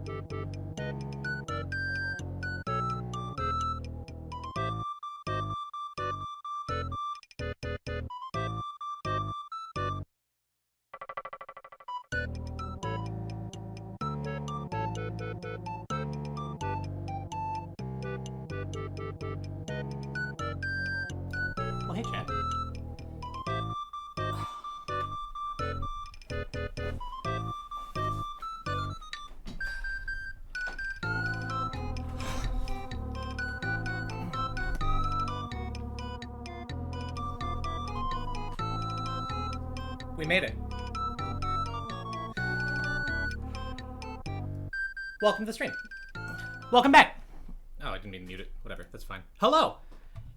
Well, hey, chat. We made it. Welcome to the stream. Welcome back. Oh, I didn't mean to mute it. Whatever, that's fine. Hello,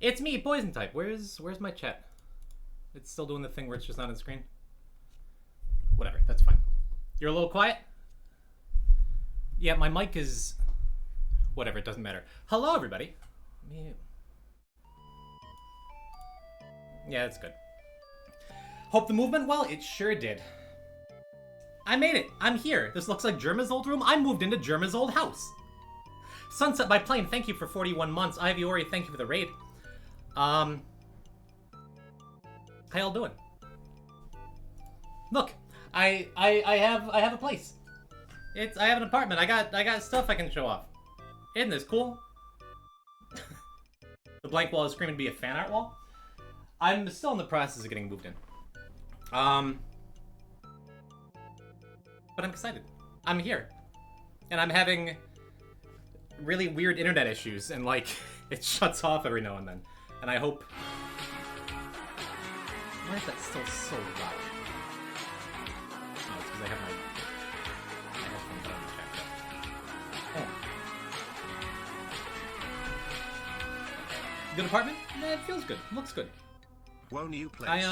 it's me, Poison Type. Where's my chat? It's still doing the thing where it's just not on the screen. Whatever, that's fine. You're a little quiet. Yeah, my mic is. Whatever, it doesn't matter. Hello, everybody. Yeah, that's good. Hope the move went well. It sure did. I made it. I'm here. This looks like Germa's old room. I moved into Germa's old house. Sunset by Plane, thank you for 41 months. Ivy Ori, thank you for the raid. How y'all doing? Look, I have a place. I have an apartment. I got stuff I can show off. Isn't this cool? The blank wall is screaming to be a fan art wall. I'm still in the process of getting moved in. But I'm excited. I'm here. And I'm having really weird internet issues, and like, it shuts off every now and then. And I hope... Why is that still so loud? Oh, it's because I have my headphones on the check. Oh. Good apartment? Yeah, it feels good. Looks good. Won't you play?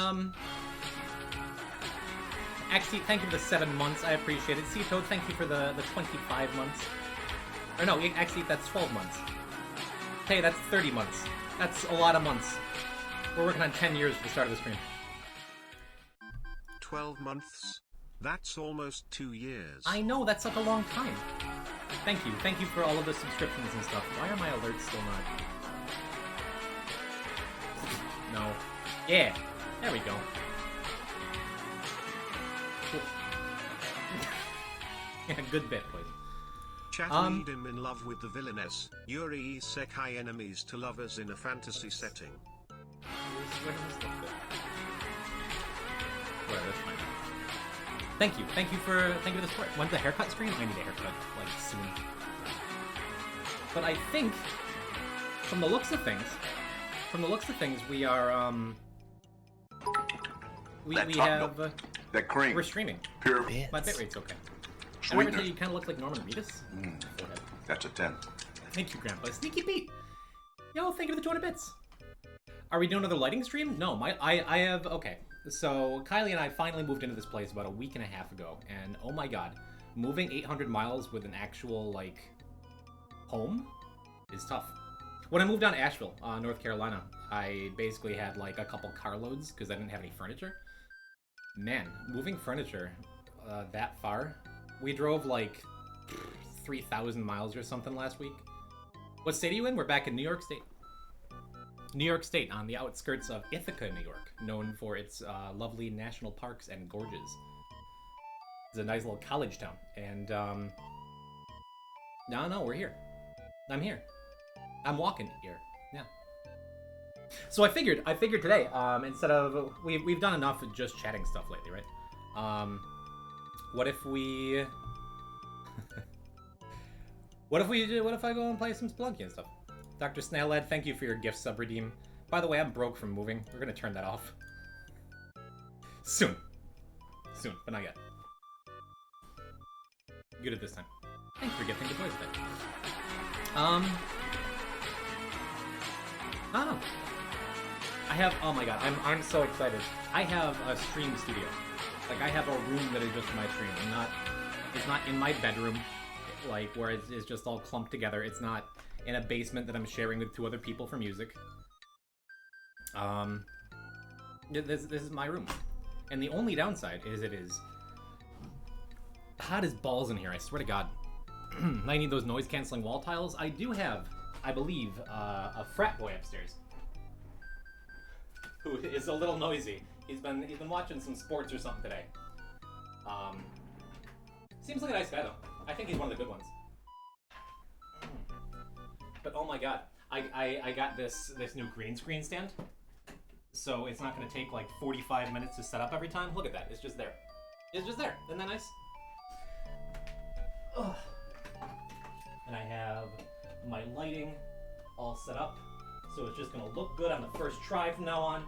Actually, thank you for the 7 months. I appreciate it. C-Toad, thank you for the 25 months. Or no, actually, that's 12 months. Hey, that's 30 months. That's a lot of months. We're working on 10 years for the start of the stream. 12 months? That's almost 2 years. I know, that's like a long time. Thank you. Thank you for all of the subscriptions and stuff. Why are my alerts still not... No. Yeah. There we go. Cool. Yeah, good bit, please. Chat lead him in love with the villainess. Yuri isekai enemies to lovers in a fantasy setting. Where does this look good? Whatever, that's fine. Thank you. Thank you for the support. When's the haircut stream? I need a haircut, like, soon. But I think, from the looks of things, we are, we have, that cream. We're streaming. Pure. My bitrate's okay. I Sweetener. remember you kind of look like Norman Reedus. That's a 10. Thank you, Grandpa. Sneaky Pete. Yo, thank you for the 200 bits. Are we doing another lighting stream? No, I have, okay. So, Kylie and I finally moved into this place about a week and a half ago, and oh my god, moving 800 miles with an actual, like, home is tough. When I moved down to Asheville, North Carolina, I basically had, like, a couple carloads because I didn't have any furniture. Man, moving furniture that far, we drove, like, 3,000 miles or something last week. What state are you in? We're back in New York State. New York State, on the outskirts of Ithaca, New York, known for its lovely national parks and gorges. It's a nice little college town, and no, we're here. I'm here. I'm walking here. Yeah. So I figured today, instead of we've done enough of just chatting stuff lately, right? What if we? What if I go and play some Spelunky and stuff? Dr. Snailhead, thank you for your gift sub redeem. By the way, I'm broke from moving. We're gonna turn that off. Soon, but not yet. Good at this time. Thanks for gifting the boys today. I don't know. I have, oh my god, I'm so excited. I have a stream studio. Like, I have a room that is just my stream. It's not in my bedroom, like, where it's just all clumped together. It's not in a basement that I'm sharing with 2 other people for music. This is my room. And the only downside is it is hot as balls in here, I swear to god. I need those noise-canceling wall tiles. I do have, I believe, a frat boy upstairs who is a little noisy. He's been watching some sports or something today. Seems like a nice guy though. I think he's one of the good ones. But oh my god, I got this new green screen stand, so it's not going to take like 45 minutes to set up every time. Look at that, it's just there. It's just there. Isn't that nice? Ugh. And I have my lighting all set up, so it's just gonna look good on the first try from now on.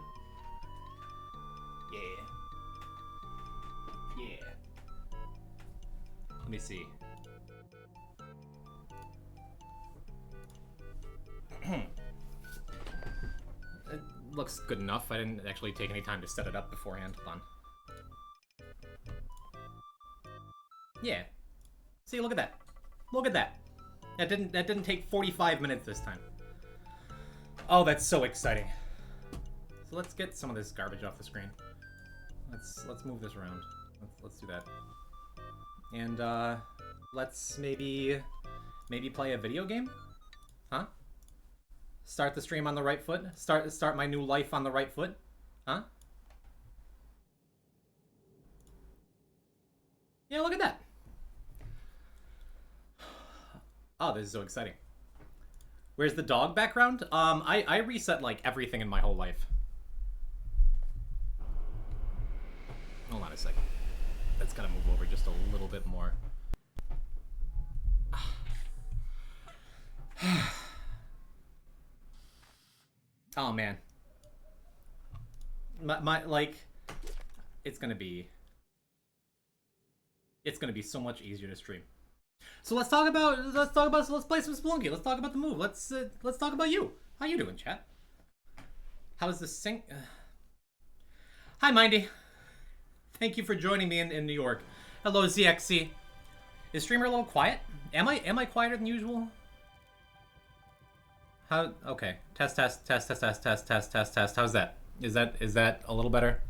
Yeah. Let me see. It looks good enough. I didn't actually take any time to set it up beforehand. Hold on. Yeah. See, look at that. Look at that. That didn't take 45 minutes this time. Oh, that's so exciting. So let's get some of this garbage off the screen. Let's move this around. Let's do that. And let's maybe play a video game? Huh? Start the stream on the right foot? Start my new life on the right foot? Huh? Yeah, look at that. Oh, this is so exciting. Where's the dog background? I reset like everything in my whole life. Hold on a second. That's gotta move over just a little bit more. Oh man. My like it's gonna be so much easier to stream. So let's play some Spelunky. Let's talk about the move. Let's talk about you. How you doing, chat? How's the sync? Hi, Mindy. Thank you for joining me in New York. Hello, ZXC. Is streamer a little quiet? Am I quieter than usual? How? Okay. Test. How's that? Is that a little better?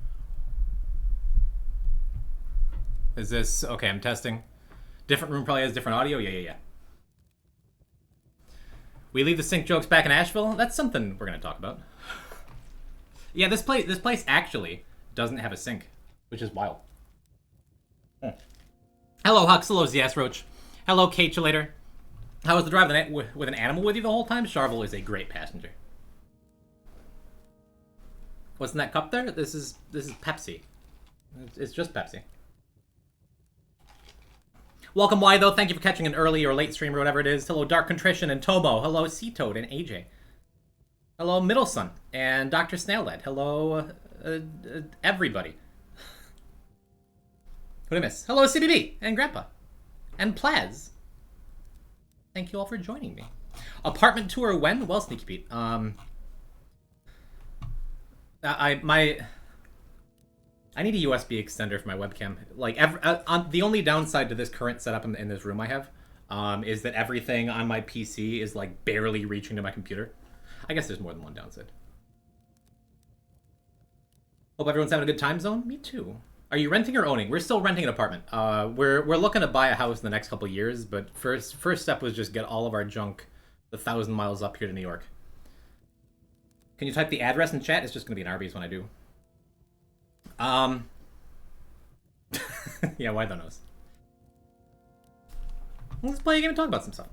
Is this okay? I'm testing. Different room probably has different audio. Yeah. We leave the sync jokes back in Asheville. That's something we're gonna talk about. Yeah, this place actually doesn't have a sink, which is wild. Hello, Hux. Hello, ZS Roach. Hello, Catulator. How was the drive with an animal with you the whole time? Charvel is a great passenger. What's in that cup there? This is Pepsi. It's just Pepsi. Welcome, Y, though. Thank you for catching an early or late stream or whatever it is. Hello, Dark Contrition and Tomo. Hello, Seatoad and AJ. Hello, Middle Sun and Dr. Snailhead. Hello, everybody. Who did I miss? Hello, CBB and Grandpa and Plaz. Thank you all for joining me. Apartment tour when? Well, Sneaky Pete. I need a USB extender for my webcam. Like, the only downside to this current setup in this room I have is that everything on my PC is, like, barely reaching to my computer. I guess there's more than one downside. Hope everyone's having a good time zone. Me too. Are you renting or owning? We're still renting an apartment. We're looking to buy a house in the next couple of years, but first step was just get all of our junk the 1,000 miles up here to New York. Can you type the address in chat? It's just going to be an Arby's when I do. Yeah, why the nose? Let's play a game and talk about some stuff.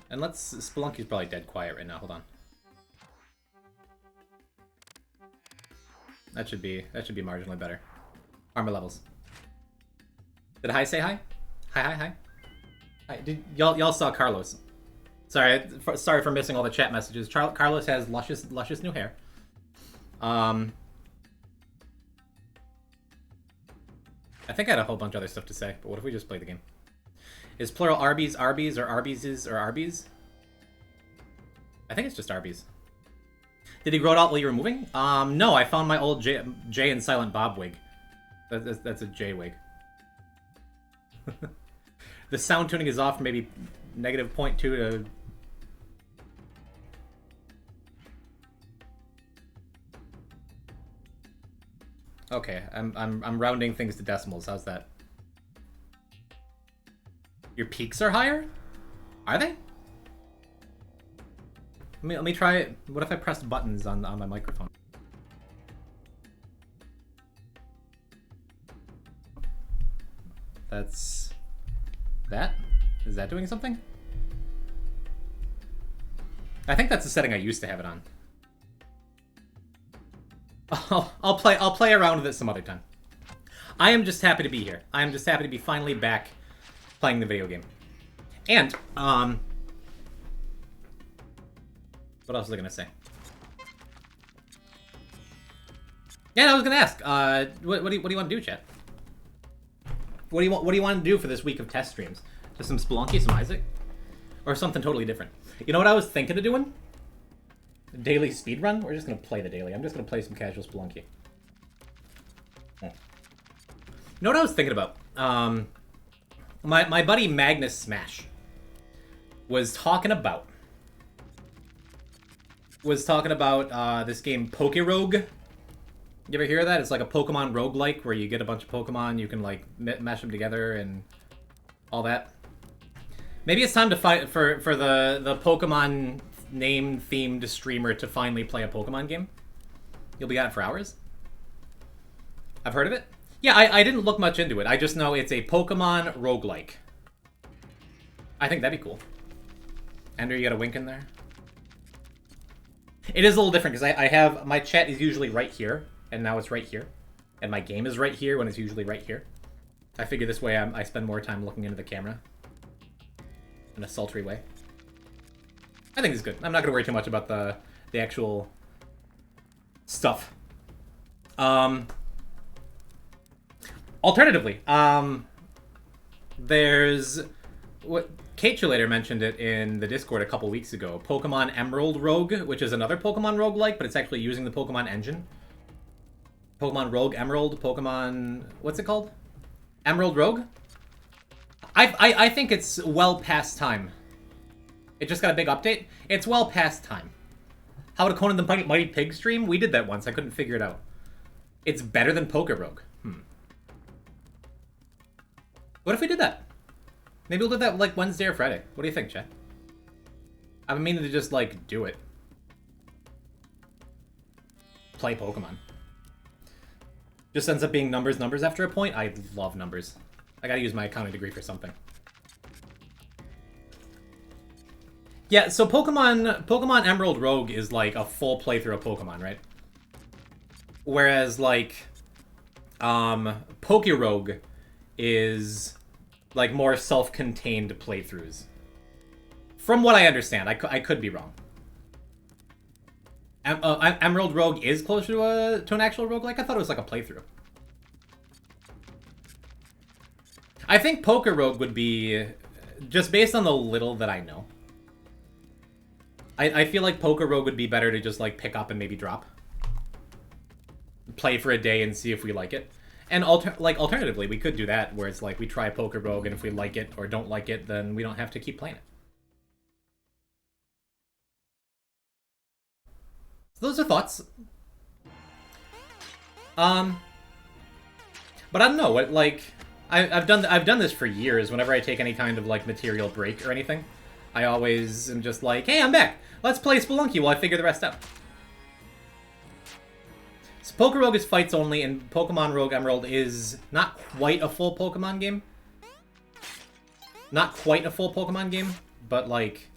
And Spelunky's probably dead quiet right now. Hold on. That should be marginally better. Armor levels. Did Hi say hi? Hi. Hi. Did y'all saw Carlos? Sorry for missing all the chat messages. Carlos has luscious new hair. I think I had a whole bunch of other stuff to say, but what if we just play the game? Is plural Arby's or Arbieses or Arby's? I think it's just Arby's. Did he grow it out while you were moving? No, I found my old Jay and Silent Bob wig. That's a J wig. The sound tuning is off, maybe -0.2 to... Okay, I'm rounding things to decimals. How's that? Your peaks are higher? Are they? Let me try it. What if I pressed buttons on my microphone? That's... that? Is that doing something? I think that's the setting I used to have it on. I'll play around with it some other time. I am just happy to be here. I am just happy to be finally back playing the video game. And, what else was I gonna say? Yeah, I was gonna ask, what do you want to do, chat? What do you want to do for this week of test streams? Just some Spelunky, some Isaac? Or something totally different? You know what I was thinking of doing? Daily speedrun? We're just gonna play the daily. I'm just gonna play some casual Spelunky. You know what I was thinking about? My buddy Magnus Smash was talking about this game Pokerogue. You ever hear of that? It's like a Pokemon roguelike where you get a bunch of Pokemon, you can like mesh them together and all that. Maybe it's time to fight for the Pokemon name themed streamer to finally play a Pokemon game. You'll be at it for hours. I've heard of it. Yeah, I didn't look much into it. I just know it's a Pokemon roguelike. I think that'd be cool. Ender, you got a wink in there? It is a little different because I have... my chat is usually right here, and now it's right here. And my game is right here when it's usually right here. I figure this way I spend more time looking into the camera. In a sultry way. I think it's good. I'm not going to worry too much about the actual stuff. Alternatively, there's what Kate Chulator mentioned it in the Discord a couple weeks ago. Pokemon Emerald Rogue, which is another Pokemon roguelike, but it's actually using the Pokemon engine. Pokemon Rogue Emerald, Pokemon... what's it called? Emerald Rogue? I think it's well past time. It just got a big update. It's well past time. How to Conan the Mighty Pig stream? We did that once. I couldn't figure it out. It's better than Pokerogue. What if we did that? Maybe we'll do that like Wednesday or Friday. What do you think, chat? I've been meaning to just like do it. Play Pokemon. Just ends up being numbers after a point. I love numbers. I gotta use my accounting degree for something. Yeah, so Pokemon Emerald Rogue is like a full playthrough of Pokemon, right? Whereas like Pokerogue is like more self-contained playthroughs. From what I understand, I could be wrong. Emerald Rogue is closer to an actual roguelike? I thought it was like a playthrough. I think Pokerogue would be, just based on the little that I know, I feel like Pokerogue would be better to just like pick up and maybe drop. Play for a day and see if we like it. And alternatively, we could do that, where it's like we try Pokerogue, and if we like it or don't like it, then we don't have to keep playing it. So those are thoughts. But I don't know what like I've done this for years. Whenever I take any kind of like material break or anything, I always am just like, hey, I'm back. Let's play Spelunky while I figure the rest out. So Pokerogue is fights only, and Pokemon Rogue Emerald is not quite a full Pokemon game. Not quite a full Pokemon game, but like...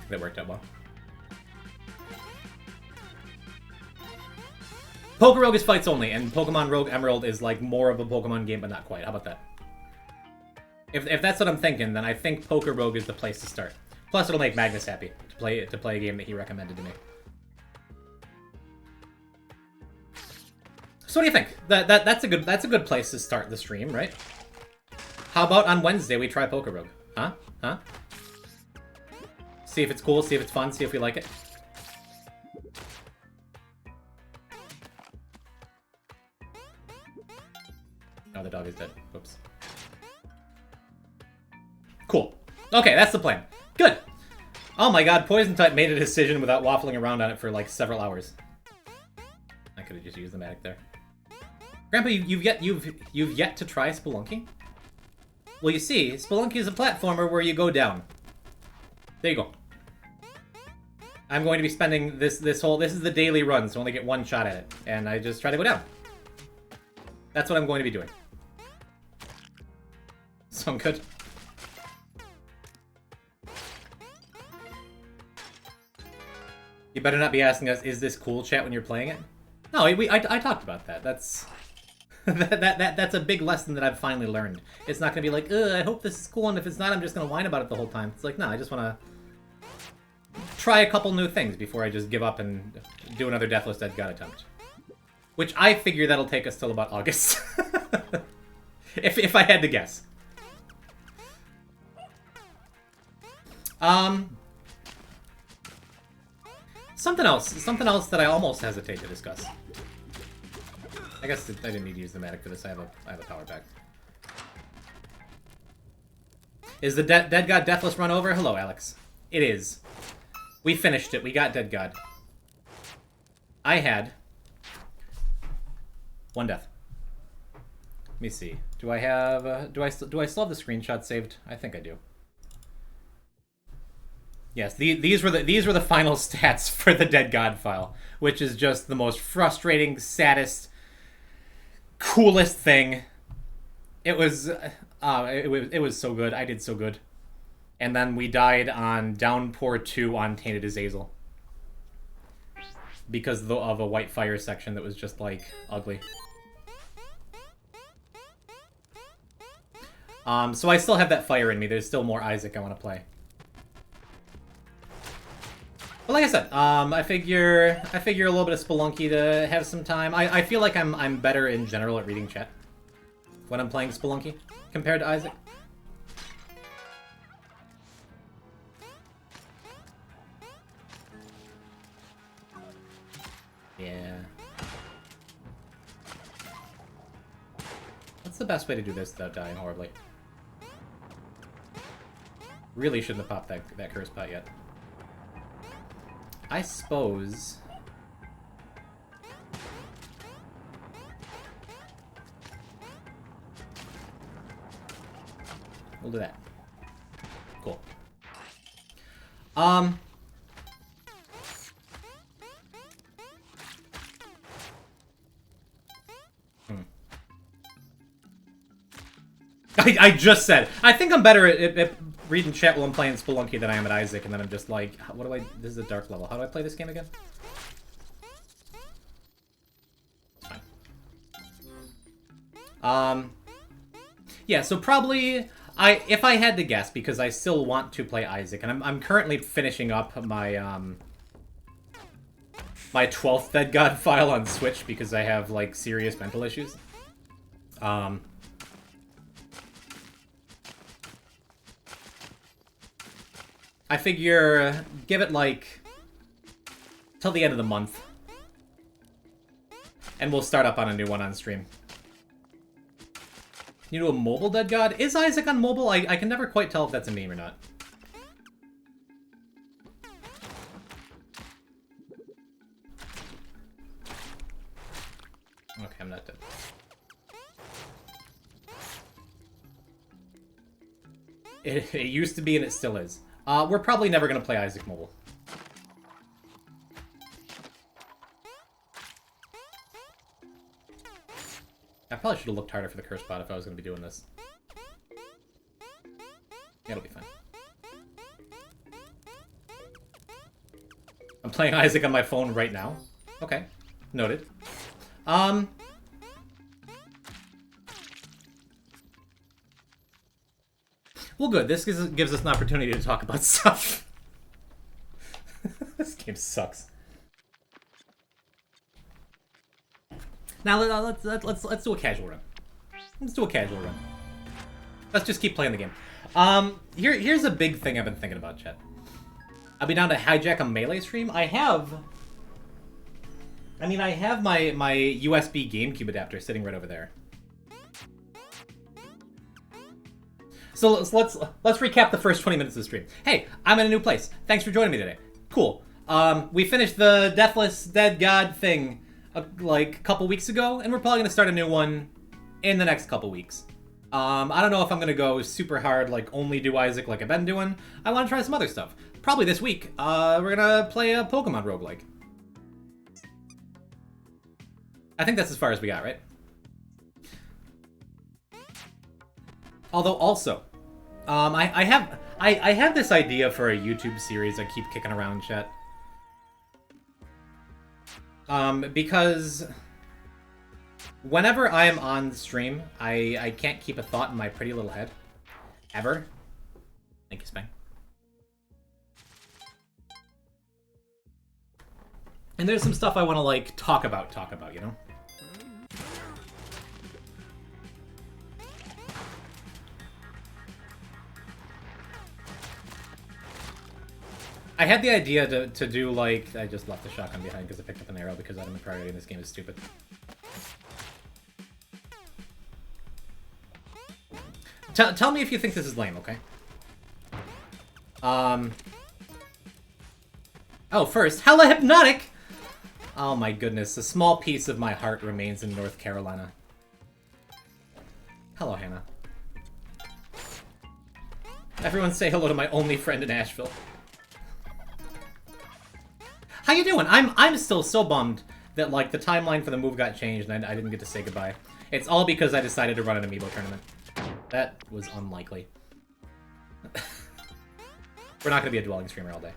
that worked out well. Pokerogue is fights only, and Pokemon Rogue Emerald is like more of a Pokemon game, but not quite. How about that? If that's what I'm thinking, then I think Pokerogue is the place to start. Plus, it'll make Magnus happy to play a game that he recommended to me. So what do you think? That's a good place to start the stream, right? How about on Wednesday we try Pokerogue? Huh? Huh? See if it's cool, see if it's fun, see if we like it. Oh, the dog is dead. Whoops. Cool. Okay, that's the plan. Good. Oh my god, Poison type made a decision without waffling around on it for like several hours. could have just used the medic there. Grandpa, you've yet to try Spelunky? Well, you see, Spelunky is a platformer where you go down. There you go. I'm going to be spending this is the daily run, so I only get one shot at it, and I just try to go down. That's what I'm going to be doing. So I'm good. You better not be asking us, is this cool, chat, when you're playing it? No, I talked about that. That's that's a big lesson that I've finally learned. It's not gonna be like, ugh, I hope this is cool, and if it's not, I'm just gonna whine about it the whole time. It's like, no, I just wanna try a couple new things before I just give up and do another Deathless Dead God attempt. Which I figure that'll take us till about August. if I had to guess. Something else that I almost hesitate to discuss. I guess I didn't need to use the medic for this. I have a power pack. Is the Dead God Deathless run over? Hello, Alex. It is. We finished it. We got Dead God. I had one death. Let me see. Do I have? Do I still have the screenshot saved? I think I do. Yes, these were the final stats for the Dead God file, which is just the most frustrating, saddest, coolest thing. It was so good. I did so good. And then we died on Downpour 2 on Tainted Azazel. Because of a white fire section that was just, like, ugly. So I still have that fire in me. There's still more Isaac I want to play. But like I said, I figure a little bit of Spelunky to have some time. I feel like I'm better in general at reading chat when I'm playing Spelunky compared to Isaac. Yeah. What's the best way to do this without dying horribly? Really shouldn't have popped that curse pot yet. I suppose... we'll do that. Cool. I just said, I think I'm better at reading chat while I'm playing Spelunky than I am at Isaac, and then I'm just like, what do I... this is a dark level. How do I play this game again? Fine. Yeah, so probably... if I had to guess, because I still want to play Isaac, and I'm currently finishing up my, my 12th Dead God file on Switch, because I have, like, serious mental issues. I figure, give it, like, till the end of the month. And we'll start up on a new one on stream. Can you do a mobile Dead God? Is Isaac on mobile? I can never quite tell if that's a meme or not. Okay, I'm not dead. It used to be and it still is. We're probably never going to play Isaac mobile. I probably should have looked harder for the curse bot if I was going to be doing this. Yeah, it'll be fine. I'm playing Isaac on my phone right now. Okay. Noted. Well, good. This gives us an opportunity to talk about stuff. This game sucks. Now let's do a casual run. Let's do a casual run. Let's just keep playing the game. Here's a big thing I've been thinking about, chat. I'll be down to hijack a Melee stream. I have my USB GameCube adapter sitting right over there. So let's recap the first 20 minutes of the stream. Hey, I'm in a new place. Thanks for joining me today. Cool. We finished the Deathless Dead God thing. like a couple weeks ago, and we're probably gonna start a new one in the next couple weeks. I don't know if I'm gonna go super hard, like only do Isaac like I've been doing. I want to try some other stuff. Probably this week. We're gonna play a Pokemon roguelike. I think that's as far as we got, right? Although also, I have this idea for a YouTube series I keep kicking around, chat. Because whenever I am on stream, I can't keep a thought in my pretty little head. Ever. Thank you, Spang. And there's some stuff I want to, like, talk about, you know? I had the idea to do, like... I just left the shotgun behind because I picked up an arrow because item priority in this game is stupid. Tell me if you think this is lame, okay? Oh, first, hella hypnotic! Oh my goodness, a small piece of my heart remains in North Carolina. Hello, Hannah. Everyone say hello to my only friend in Asheville. How you doing? I'm still so bummed that, like, the timeline for the move got changed and I didn't get to say goodbye. It's all because I decided to run an amiibo tournament. That was unlikely. We're not gonna be a dwelling streamer all day.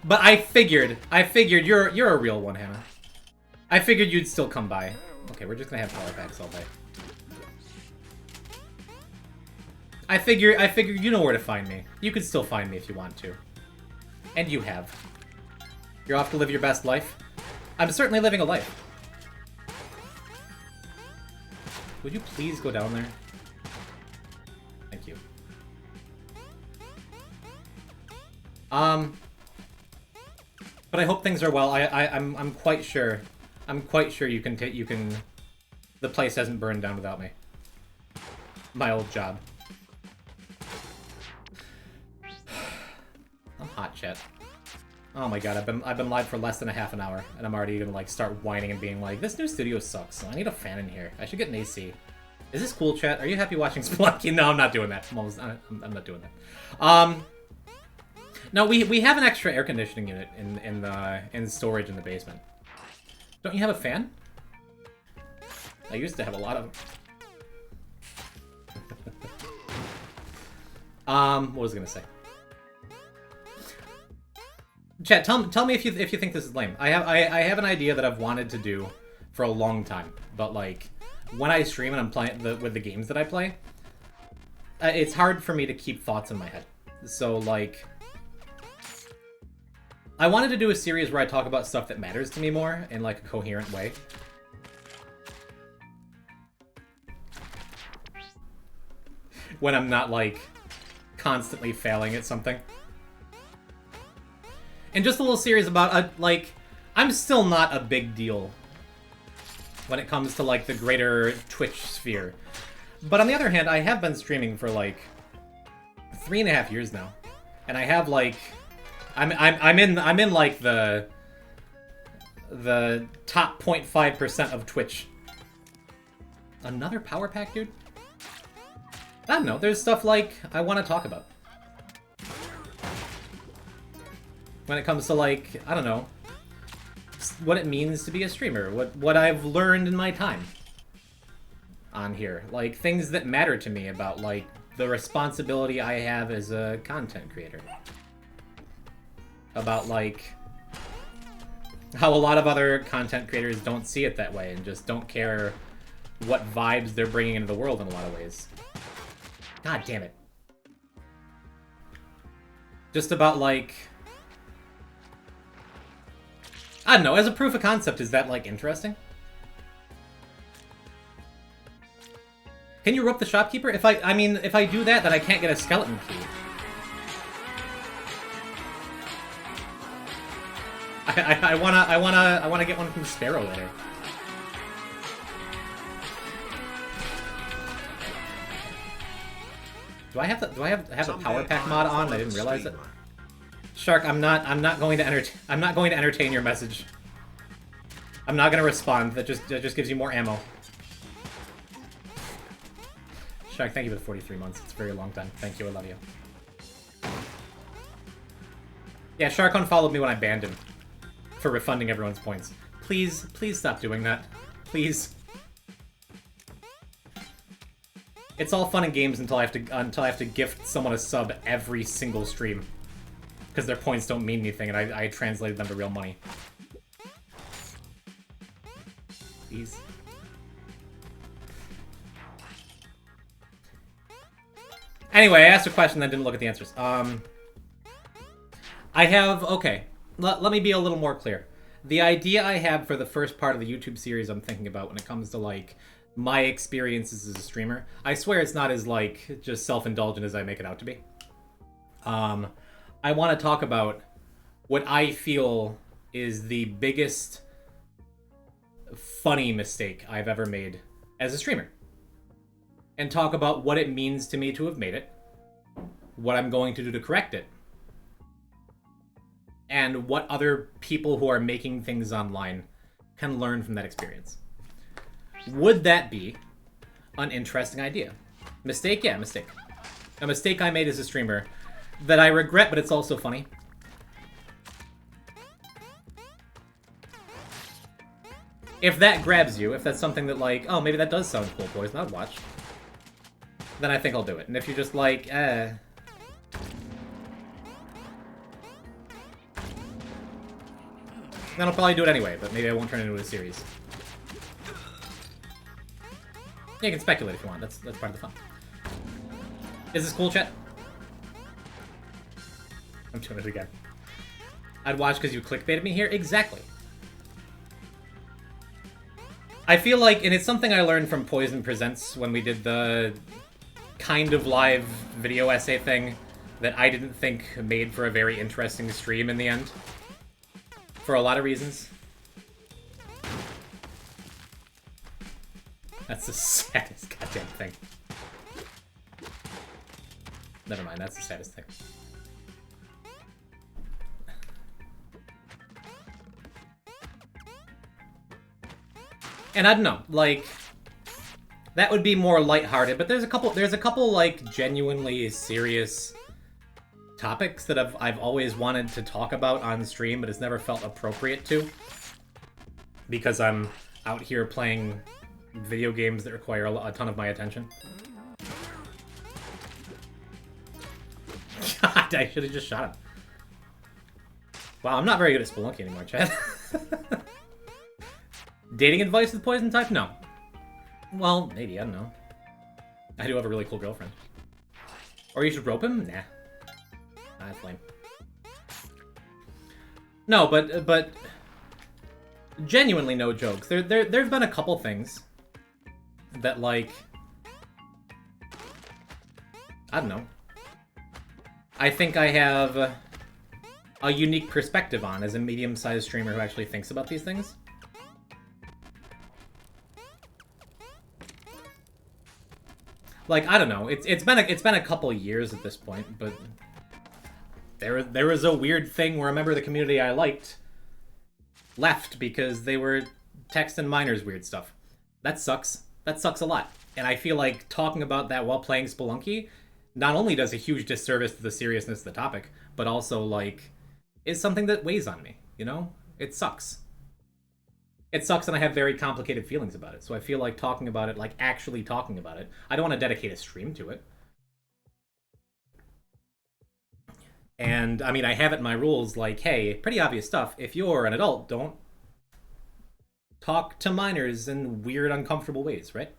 But I figured you're a real one, Hannah. I figured you'd still come by. Okay, we're just gonna have power packs all day. I figure you know where to find me. You can still find me if you want to. And you have. You're off to live your best life. I'm certainly living a life. Would you please go down there? Thank you. But I hope things are well. I'm quite sure. I'm quite sure you can the place hasn't burned down without me. My old job. I'm hot, chat. Oh my god, I've been live for less than a half an hour, and I'm already gonna like start whining and being like, this new studio sucks. So I need a fan in here. I should get an AC. Is this cool, chat? Are you happy watching Spelunky? No, I'm not doing that. I'm not doing that. No, we have an extra air conditioning unit in storage in the basement. Don't you have a fan? I used to have a lot of them. What was I gonna say? Chat, tell me if you think this is lame. I have an idea that I've wanted to do for a long time, but like when I stream and I'm playing with the games that I play, it's hard for me to keep thoughts in my head. So like, I wanted to do a series where I talk about stuff that matters to me more in like a coherent way. When I'm not like constantly failing at something. And just a little series about, like, I'm still not a big deal when it comes to, like, the greater Twitch sphere. But on the other hand, I have been streaming for, like, 3.5 years now. And I have, like, I'm in like, the top 0.5% of Twitch. Another power pack, dude? I don't know, there's stuff, like, I want to talk about. When it comes to, like, I don't know, what it means to be a streamer, what I've learned in my time on here. Like, things that matter to me about, like, the responsibility I have as a content creator. About, like, how a lot of other content creators don't see it that way and just don't care what vibes they're bringing into the world in a lot of ways. God damn it. Just about, like... I don't know, as a proof of concept, is that, like, interesting? Can you rope the shopkeeper? If I do that, then I can't get a skeleton key. I wanna get one from Sparrow later. Do I have the power pack mod on? I didn't realize it. Shark, I'm not going to entertain your message. I'm not gonna respond. That just gives you more ammo. Shark, thank you for the 43 months. It's a very long time. Thank you, I love you. Yeah, Shark unfollowed me when I banned him for refunding everyone's points. Please stop doing that. Please. It's all fun and games until I have to gift someone a sub every single stream. Because their points don't mean anything, and I translated them to real money. Please. Anyway, I asked a question, then didn't look at the answers. Okay. Let me be a little more clear. The idea I have for the first part of the YouTube series I'm thinking about when it comes to, like, my experiences as a streamer, I swear it's not as, like, just self-indulgent as I make it out to be. I want to talk about what I feel is the biggest funny mistake I've ever made as a streamer. And talk about what it means to me to have made it, what I'm going to do to correct it, and what other people who are making things online can learn from that experience. Would that be an interesting idea? Mistake? Yeah, mistake. A mistake I made as a streamer that I regret, but it's also funny. If that grabs you, if that's something that, like, oh, maybe that does sound cool, Poison, I'd watch, then I think I'll do it. And if you're just like, then I'll probably do it anyway, but maybe I won't turn it into a series. Yeah, you can speculate if you want. That's part of the fun. Is this cool, chat? I'm doing it again. I'd watch because you clickbaited me here? Exactly. I feel like, and it's something I learned from Poison Presents when we did the kind of live video essay thing that I didn't think made for a very interesting stream in the end. For a lot of reasons. That's the saddest goddamn thing. Never mind, that's the saddest thing. And I don't know, like, that would be more lighthearted, but there's a couple like genuinely serious topics that I've always wanted to talk about on stream, but it's never felt appropriate to. Because I'm out here playing video games that require a ton of my attention. God, I should have just shot him. Wow, I'm not very good at Spelunky anymore, Chad. Dating advice with Poison type? No. Well, maybe, I don't know. I do have a really cool girlfriend. Or you should rope him? Nah. That's lame. No, but genuinely no jokes. There've been a couple things that, like, I don't know. I think I have a unique perspective on as a medium-sized streamer who actually thinks about these things. Like, I don't know. It's been a couple years at this point, but there was a weird thing where a member of the community I liked left because they were texting minors weird stuff. That sucks. That sucks a lot. And I feel like talking about that while playing Spelunky not only does a huge disservice to the seriousness of the topic, but also, like, is something that weighs on me, you know? It sucks. It sucks, and I have very complicated feelings about it. So I feel like talking about it, like actually talking about it, I don't want to dedicate a stream to it. And, I mean, I have it in my rules, like, hey, pretty obvious stuff. If you're an adult, don't talk to minors in weird, uncomfortable ways, right?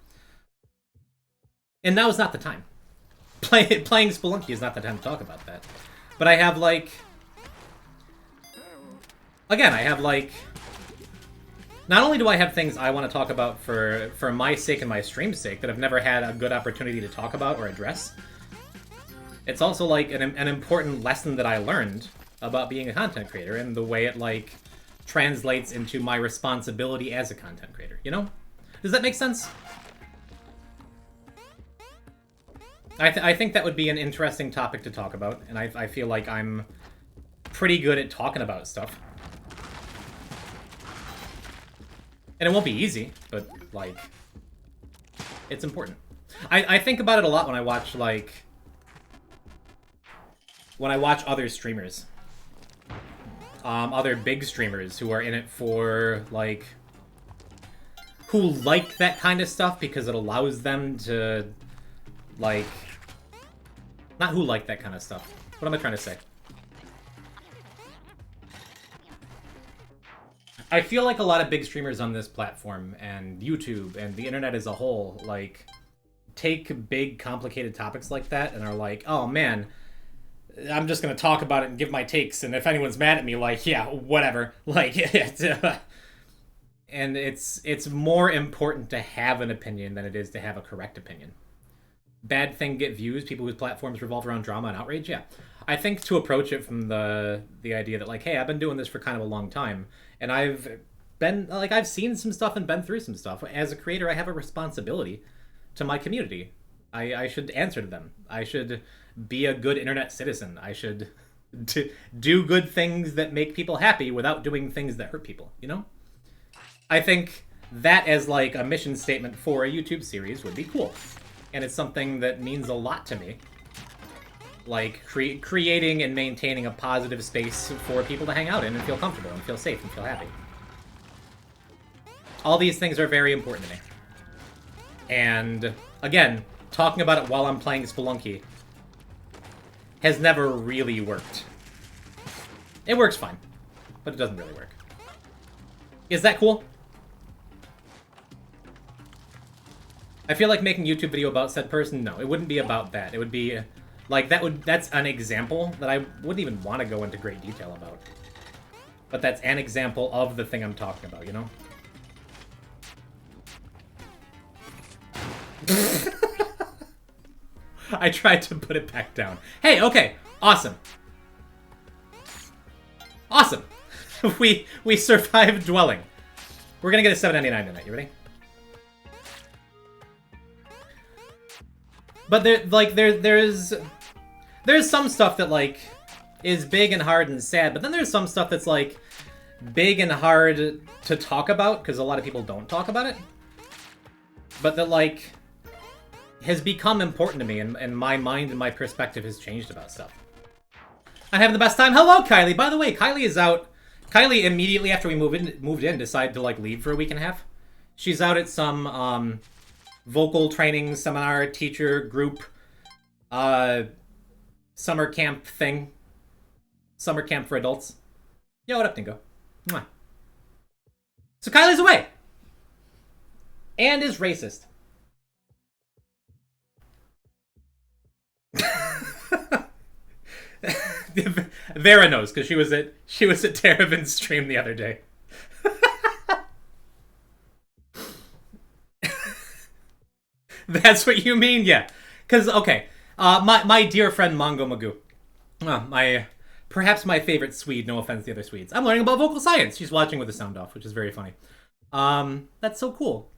And now is not the time. Playing Spelunky is not the time to talk about that. But I have, like... Again, I have, like... Not only do I have things I want to talk about for my sake and my stream's sake that I've never had a good opportunity to talk about or address, it's also, like, an important lesson that I learned about being a content creator and the way it, like, translates into my responsibility as a content creator, you know? Does that make sense? I think that would be an interesting topic to talk about, and I feel like I'm pretty good at talking about stuff. And it won't be easy, but, like, it's important. I think about it a lot when I watch, like, other streamers. Other big streamers who are in it for, like, who like that kind of stuff because it allows them to, like, not who like that kind of stuff. What am I trying to say? I feel like a lot of big streamers on this platform and YouTube and the internet as a whole, like, take big, complicated topics like that and are like, oh man, I'm just gonna talk about it and give my takes, and if anyone's mad at me, like, yeah, whatever. Like, and it's more important to have an opinion than it is to have a correct opinion. Bad thing get views, people whose platforms revolve around drama and outrage, yeah. I think to approach it from the idea that, like, hey, I've been doing this for kind of a long time, and I've seen some stuff and been through some stuff. As a creator, I have a responsibility to my community. I should answer to them. I should be a good internet citizen. I should do good things that make people happy without doing things that hurt people, you know? I think that as, like, a mission statement for a YouTube series would be cool. And it's something that means a lot to me. Like, creating and maintaining a positive space for people to hang out in and feel comfortable and feel safe and feel happy. All these things are very important to me. And, again, talking about it while I'm playing Spelunky has never really worked. It works fine, but it doesn't really work. Is that cool? I feel like making a YouTube video about said person, no, it wouldn't be about that. It would be, like, that's an example that I wouldn't even want to go into great detail about. But that's an example of the thing I'm talking about, you know? I tried to put it back down. Hey, okay, awesome. Awesome. We survived dwelling. We're gonna get a $7.99 tonight, you ready? But there's some stuff that, like, is big and hard and sad, but then there's some stuff that's, like, big and hard to talk about, because a lot of people don't talk about it. But that, like, has become important to me, and my mind and my perspective has changed about stuff. I'm having the best time. Hello, Kylie! By the way, Kylie is out. Kylie, immediately after we moved in, decided to, like, leave for a week and a half. She's out at some, vocal training seminar, teacher, group, summer camp thing. Summer camp for adults. Yo, what up, Dingo? Mwah. So Kylie's away! And is racist. Vera knows, because she was at Teravin's stream the other day. That's what you mean? Yeah. Because, okay, my dear friend Mongo Magoo, perhaps my favorite Swede, no offense to the other Swedes. I'm learning about vocal science. She's watching with the sound off, which is very funny. That's so cool.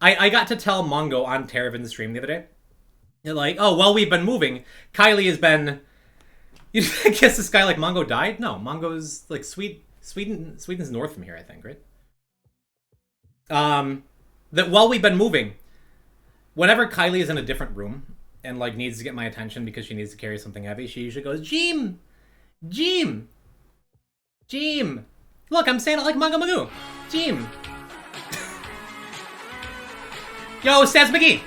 I got to tell Mongo on Teravin's stream the other day. They're like, oh, while we've been moving, Kylie has been... You guess this guy, like, Mongo died? No, Mongo's, like, Sweden's north from here, I think, right? That while we've been moving... Whenever Kylie is in a different room and, like, needs to get my attention because she needs to carry something heavy, she usually goes, Jeem! Jeem! Jeem! Look, I'm saying it like Mongo Magoo! Jeem! Yo, Stats McGee!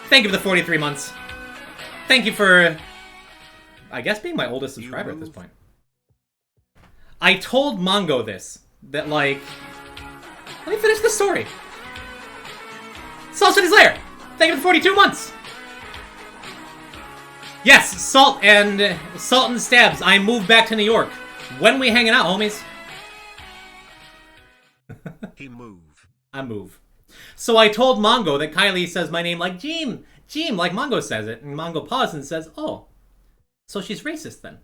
Thank you for the 43 months. Thank you for, I guess, being my oldest subscriber at this point. I told Mongo this, that, like... Let me finish the story. Salt City's Lair! Thank you for the 42 months! Yes, Salt and Stabs, I moved back to New York. When we hanging out, homies? He move. I move. So I told Mongo that Kylie says my name like Jeem, Jeem, like Mongo says it, and Mongo pauses and says, oh, so she's racist then.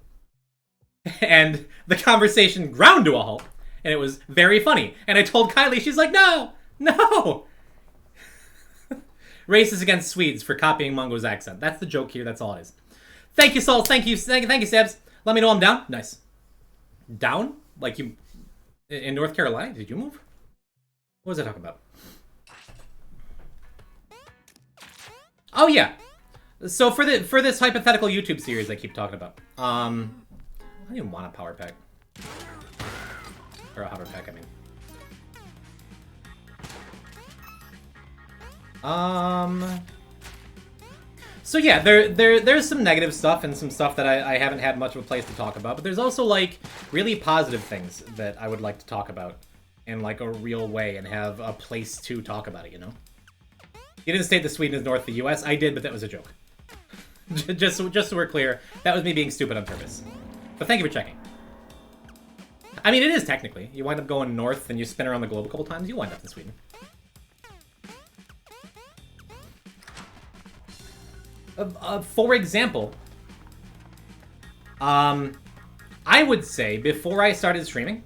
And the conversation ground to a halt, and it was very funny. And I told Kylie, she's like, no, no. Racist against Swedes for copying Mongo's accent. That's the joke here. That's all it is. Thank you, Souls. Thank you, Sebs. Let me know I'm down. Nice. Down? Like you in North Carolina? Did you move? What was I talking about? Oh yeah. So for this hypothetical YouTube series I keep talking about, I don't even want a power pack or a hover pack. I mean. So yeah, there's some negative stuff and some stuff that I haven't had much of a place to talk about, but there's also like really positive things that I would like to talk about in like a real way and have a place to talk about it, you know? You didn't state that Sweden is north of the US. I did, but that was a joke. just so we're clear, that was me being stupid on purpose. But thank you for checking. I mean, it is technically. You wind up going north and you spin around the globe a couple times, you wind up in Sweden. For example, I would say before I started streaming,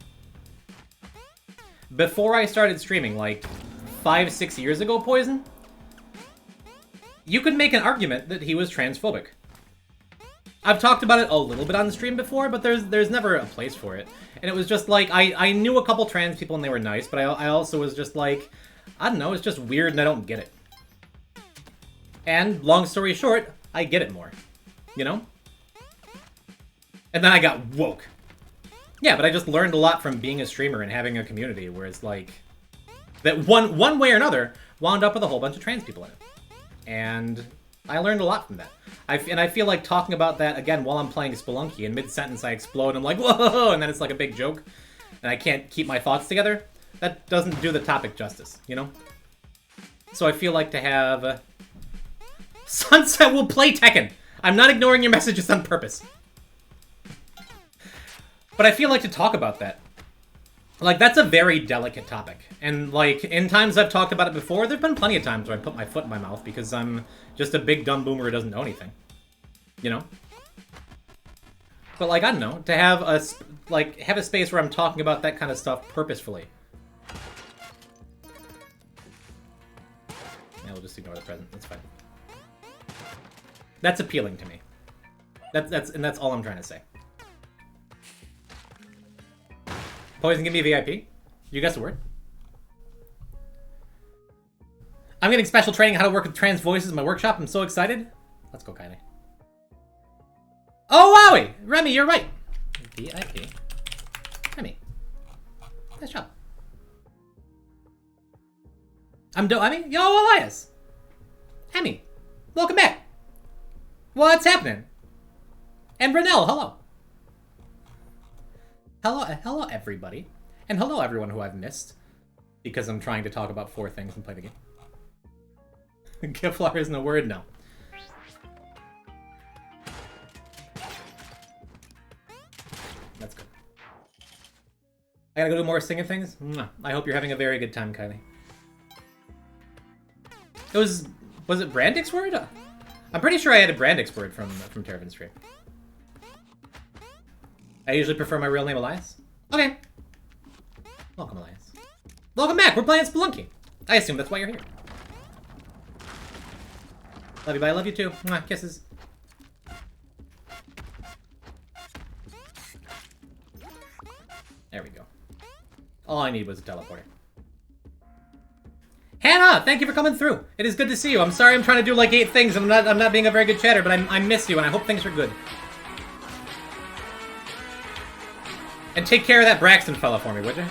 like 5-6 years ago, Poison, you could make an argument that he was transphobic. I've talked about it a little bit on the stream before, but there's never a place for it. And it was just like, I knew a couple trans people and they were nice, but I also was just like, I don't know, it's just weird and I don't get it. And, long story short, I get it more. You know? And then I got woke. Yeah, but I just learned a lot from being a streamer and having a community, where it's like... that one way or another, wound up with a whole bunch of trans people in it. And I learned a lot from that. And I feel like talking about that, again, while I'm playing Spelunky, in mid-sentence I explode, and I'm like, whoa, and then it's like a big joke, and I can't keep my thoughts together. That doesn't do the topic justice, you know? So I feel like to have... Sunset will play Tekken! I'm not ignoring your messages on purpose. But I feel like to talk about that. Like, that's a very delicate topic. And, like, in times I've talked about it before, there've been plenty of times where I put my foot in my mouth because I'm just a big dumb boomer who doesn't know anything. You know? But, like, I don't know, to have a space where I'm talking about that kind of stuff purposefully. Yeah, we'll just ignore the present. That's fine. That's appealing to me. That's all I'm trying to say. Poison, give me a VIP. You guess the word. I'm getting special training on how to work with trans voices in my workshop. I'm so excited. Let's go, Kylie. Oh, wowie! Remy, you're right. VIP. Remy. Nice job. Emmy? Yo, Elias! Emmy, welcome back. What's happening? And Renell, hello. Hello everybody. And hello everyone who I've missed. Because I'm trying to talk about 4 things and play the game. Giflar isn't a word? No. That's good. I gotta go do more singing things? I hope you're having a very good time, Kylie. Was it Brandix word? I'm pretty sure I had a Brandix word from Terravin's stream. I usually prefer my real name, Elias. Okay. Welcome, Elias. Welcome back. We're playing Spelunky. I assume that's why you're here. Love you, bye. I love you too. Mwah, kisses. There we go. All I need was a teleporter. Hannah, thank you for coming through. It is good to see you. I'm sorry I'm trying to do like 8 things. I'm not being a very good chatter, but I miss you and I hope things are good. And take care of that Braxton fella for me, would you?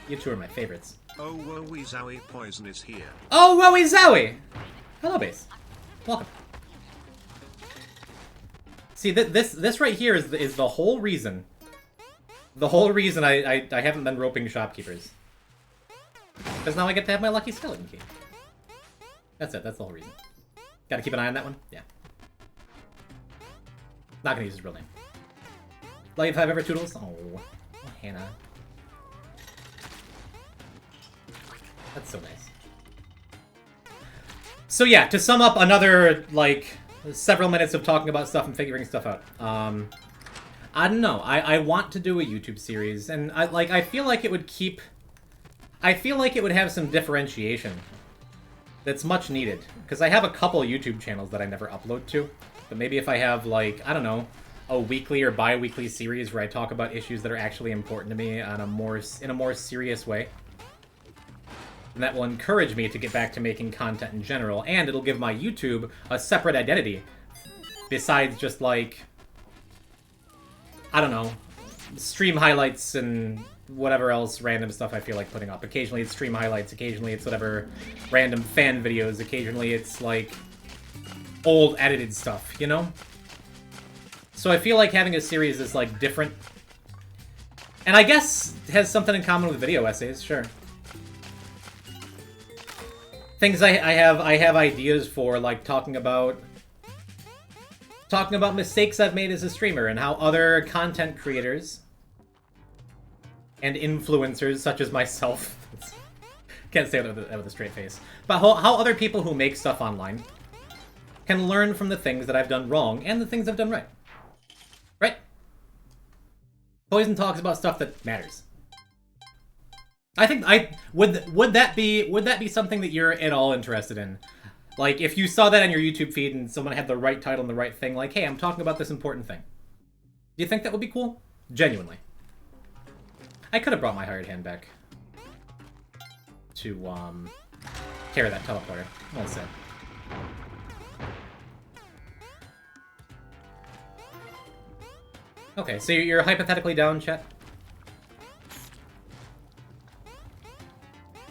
You two are my favorites. Oh, wowie zowie, Poison is here. Oh, wowie zowie! Hello, base. Welcome. See, this right here is the whole reason. The whole reason I haven't been roping shopkeepers. Because now I get to have my lucky skeleton key. That's it, that's the whole reason. Gotta keep an eye on that one? Yeah. Not gonna use his real name. Love you 5 ever Toodles? Oh, Hannah. That's so nice. So yeah, to sum up another, like, several minutes of talking about stuff and figuring stuff out. I don't know. I want to do a YouTube series, and I feel like it would keep I feel like it would have some differentiation that's much needed. Because I have a couple YouTube channels that I never upload to. But maybe if I have, like, I don't know, a weekly or bi-weekly series where I talk about issues that are actually important to me on in a more serious way. And that will encourage me to get back to making content in general, and it'll give my YouTube a separate identity. Besides just, like, I don't know, stream highlights and whatever else random stuff I feel like putting up. Occasionally it's stream highlights, occasionally it's whatever random fan videos, occasionally it's, like, old edited stuff, you know? So I feel like having a series is, like, different. And I guess has something in common with video essays, sure. Things I have ideas for, like talking about mistakes I've made as a streamer and how other content creators and influencers such as myself can't say that with a straight face, but how other people who make stuff online can learn from the things that I've done wrong and the things I've done right. Right? Poison talks about stuff that matters. I think would that be something that you're at all interested in? Like, if you saw that on your YouTube feed and someone had the right title and the right thing, like, hey, I'm talking about this important thing. Do you think that would be cool? Genuinely. I could have brought my hired hand back to carry that teleporter. Well said. Okay, so you're hypothetically down, chat?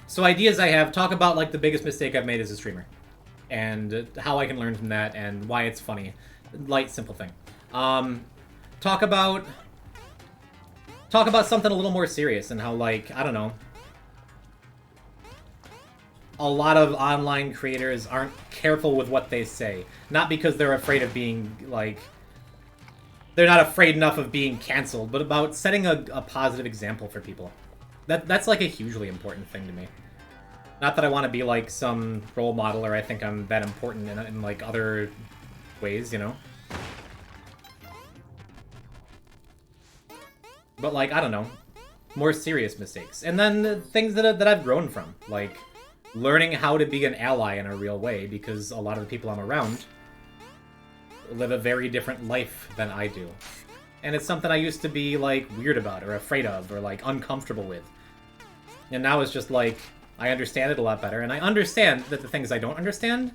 So ideas I have, talk about, like, the biggest mistake I've made as a streamer. And how I can learn from that, and why it's funny. Light, simple thing. Talk about something a little more serious, and how, like, I don't know, a lot of online creators aren't careful with what they say. Not because they're afraid of being, like, they're not afraid enough of being canceled, but about setting a positive example for people. That's, like, a hugely important thing to me. Not that I want to be, like, some role model, or I think I'm that important in like, other ways, you know? But, like, I don't know. More serious mistakes. And then the things that I've grown from. Like, learning how to be an ally in a real way, because a lot of the people I'm around live a very different life than I do. And it's something I used to be, like, weird about, or afraid of, or, like, uncomfortable with. And now it's just, like, I understand it a lot better, and I understand that the things I don't understand,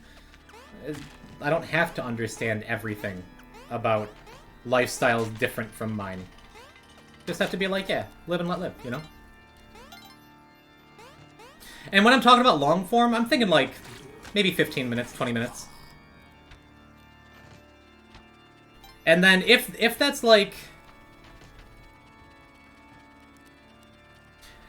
I don't have to understand everything about lifestyles different from mine. Just have to be like, yeah, live and let live, you know? And when I'm talking about long form, I'm thinking, like, maybe 15 minutes, 20 minutes. And then if that's, like...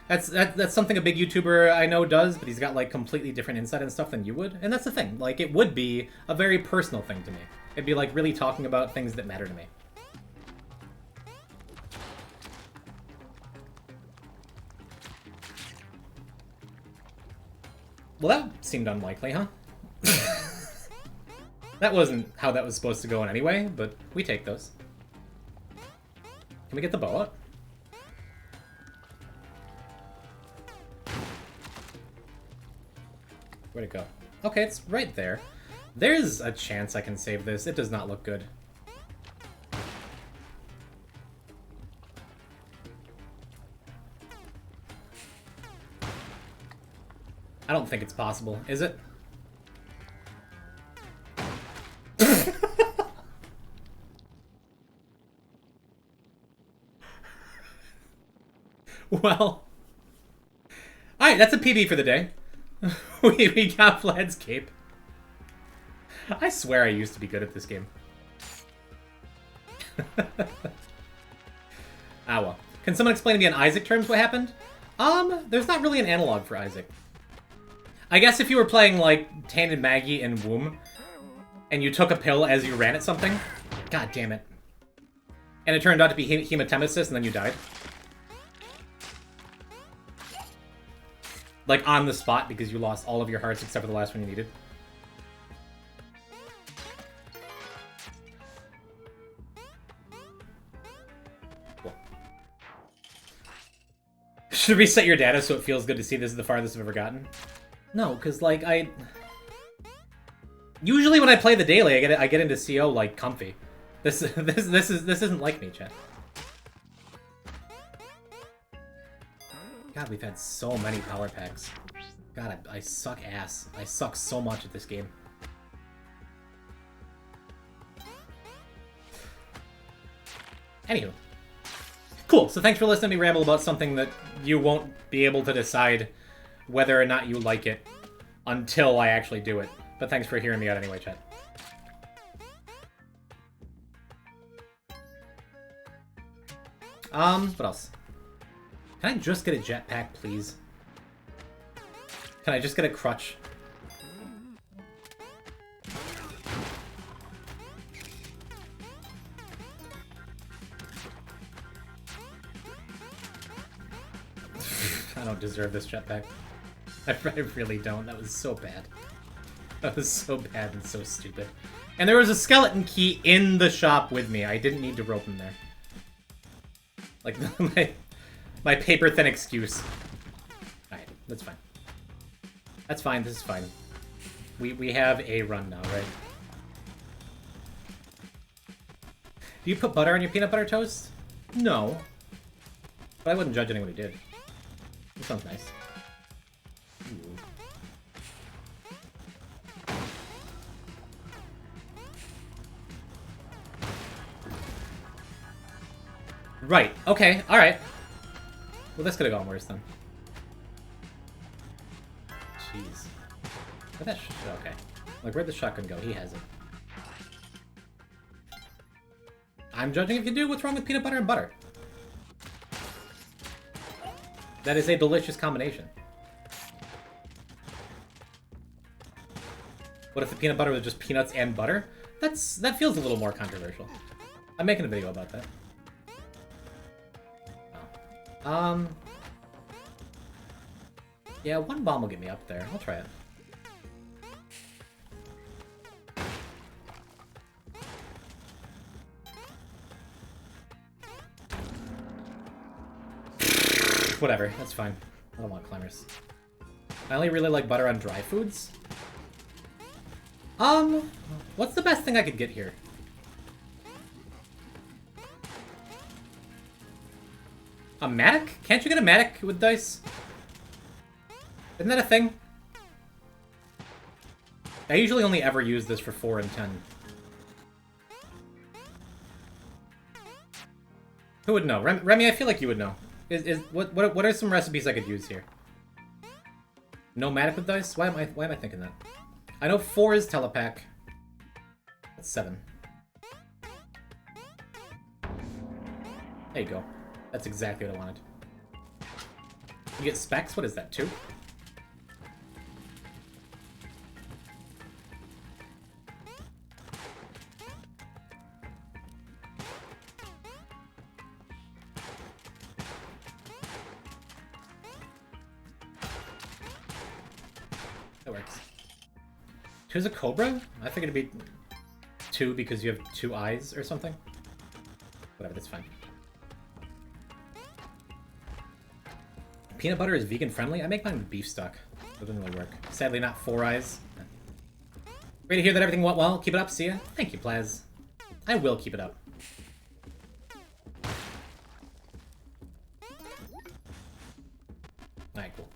That's something a big YouTuber I know does, but he's got, like, completely different insight and stuff than you would. And that's the thing. Like, it would be a very personal thing to me. It'd be, like, really talking about things that matter to me. Well, that seemed unlikely, huh? That wasn't how that was supposed to go in anyway, but we take those. Can we get the bow up? Where'd it go? Okay, it's right there. There's a chance I can save this. It does not look good. I don't think it's possible, is it? Well. Alright, that's a PB for the day. we got Vlad's cape. I swear I used to be good at this game. Ah well. Can someone explain to me in Isaac terms what happened? There's not really an analog for Isaac. I guess if you were playing, like, Tane and Maggie in Womb, and you took a pill as you ran at something, god damn it. And it turned out to be hematemesis, and then you died. Like, on the spot, because you lost all of your hearts except for the last one you needed. Cool. Should reset your data so it feels good to see this is the farthest I've ever gotten? No, because, like, usually when I play the daily, I get into CO, like, comfy. This isn't like me, chat. God, we've had so many power packs. God, I suck ass. I suck so much at this game. Anywho. Cool, so thanks for listening to me ramble about something that you won't be able to decide whether or not you like it until I actually do it. But thanks for hearing me out anyway, chat. What else? Can I just get a jetpack, please? Can I just get a crutch? I don't deserve this jetpack. I really don't. That was so bad. That was so bad and so stupid. And there was a skeleton key in the shop with me. I didn't need to rope him there. Like, my paper-thin excuse. Alright, that's fine. That's fine, this is fine. We have a run now, right? Do you put butter on your peanut butter toast? No. But I wouldn't judge anyone who did. That sounds nice. Ooh. Right, okay, alright. Well, this could have gone worse then. Jeez. Where'd that okay. Like, where'd the shotgun go? He has it. I'm judging if you do. What's wrong with peanut butter and butter? That is a delicious combination. What if the peanut butter was just peanuts and butter? That feels a little more controversial. I'm making a video about that. Oh. Yeah, one bomb will get me up there. I'll try it. Whatever, that's fine. I don't want climbers. I only really like butter on dry foods. What's the best thing I could get here? A Matic? Can't you get a Matic with dice? Isn't that a thing? I usually only ever use this for 4 and 10. Who would know? Remy, I feel like you would know. What are some recipes I could use here? No Matic with dice? Why am I thinking that? I know 4 is telepack. That's 7. There you go. That's exactly what I wanted. You get specs? What is that, 2? That works. 2's a Cobra? I figured it'd be 2 because you have 2 eyes or something. Whatever, that's fine. Peanut butter is vegan friendly? I make mine with beef stock. That doesn't really work. Sadly, not 4 eyes. Great to hear that everything went well. Keep it up, see ya. Thank you, Plaz. I will keep it up. Alright, cool.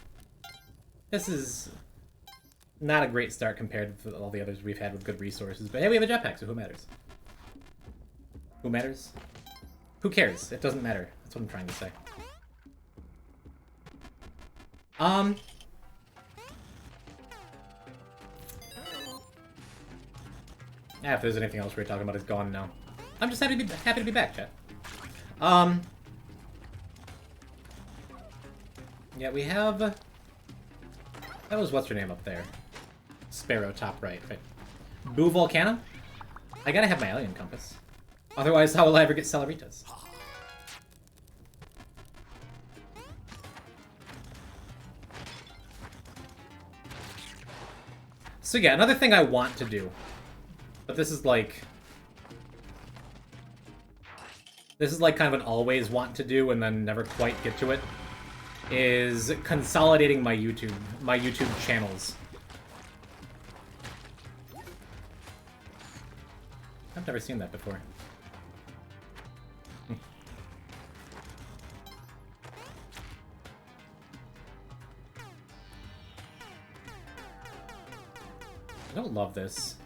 This is not a great start compared to all the others we've had with good resources, but hey, we have a jetpack, so who matters? Who matters? Who cares? It doesn't matter. That's what I'm trying to say. Yeah, if there's anything else we were talking about, it's gone now. I'm just happy to be back, chat. Yeah, we have... That was what's her name up there? Sparrow, top right. Boo Volcano? I gotta have my alien compass. Otherwise, how will I ever get Celeritas? So yeah, another thing I want to do, but this is like kind of an always want to do and then never quite get to it, is consolidating my YouTube channels. I've never seen that before. I don't love this.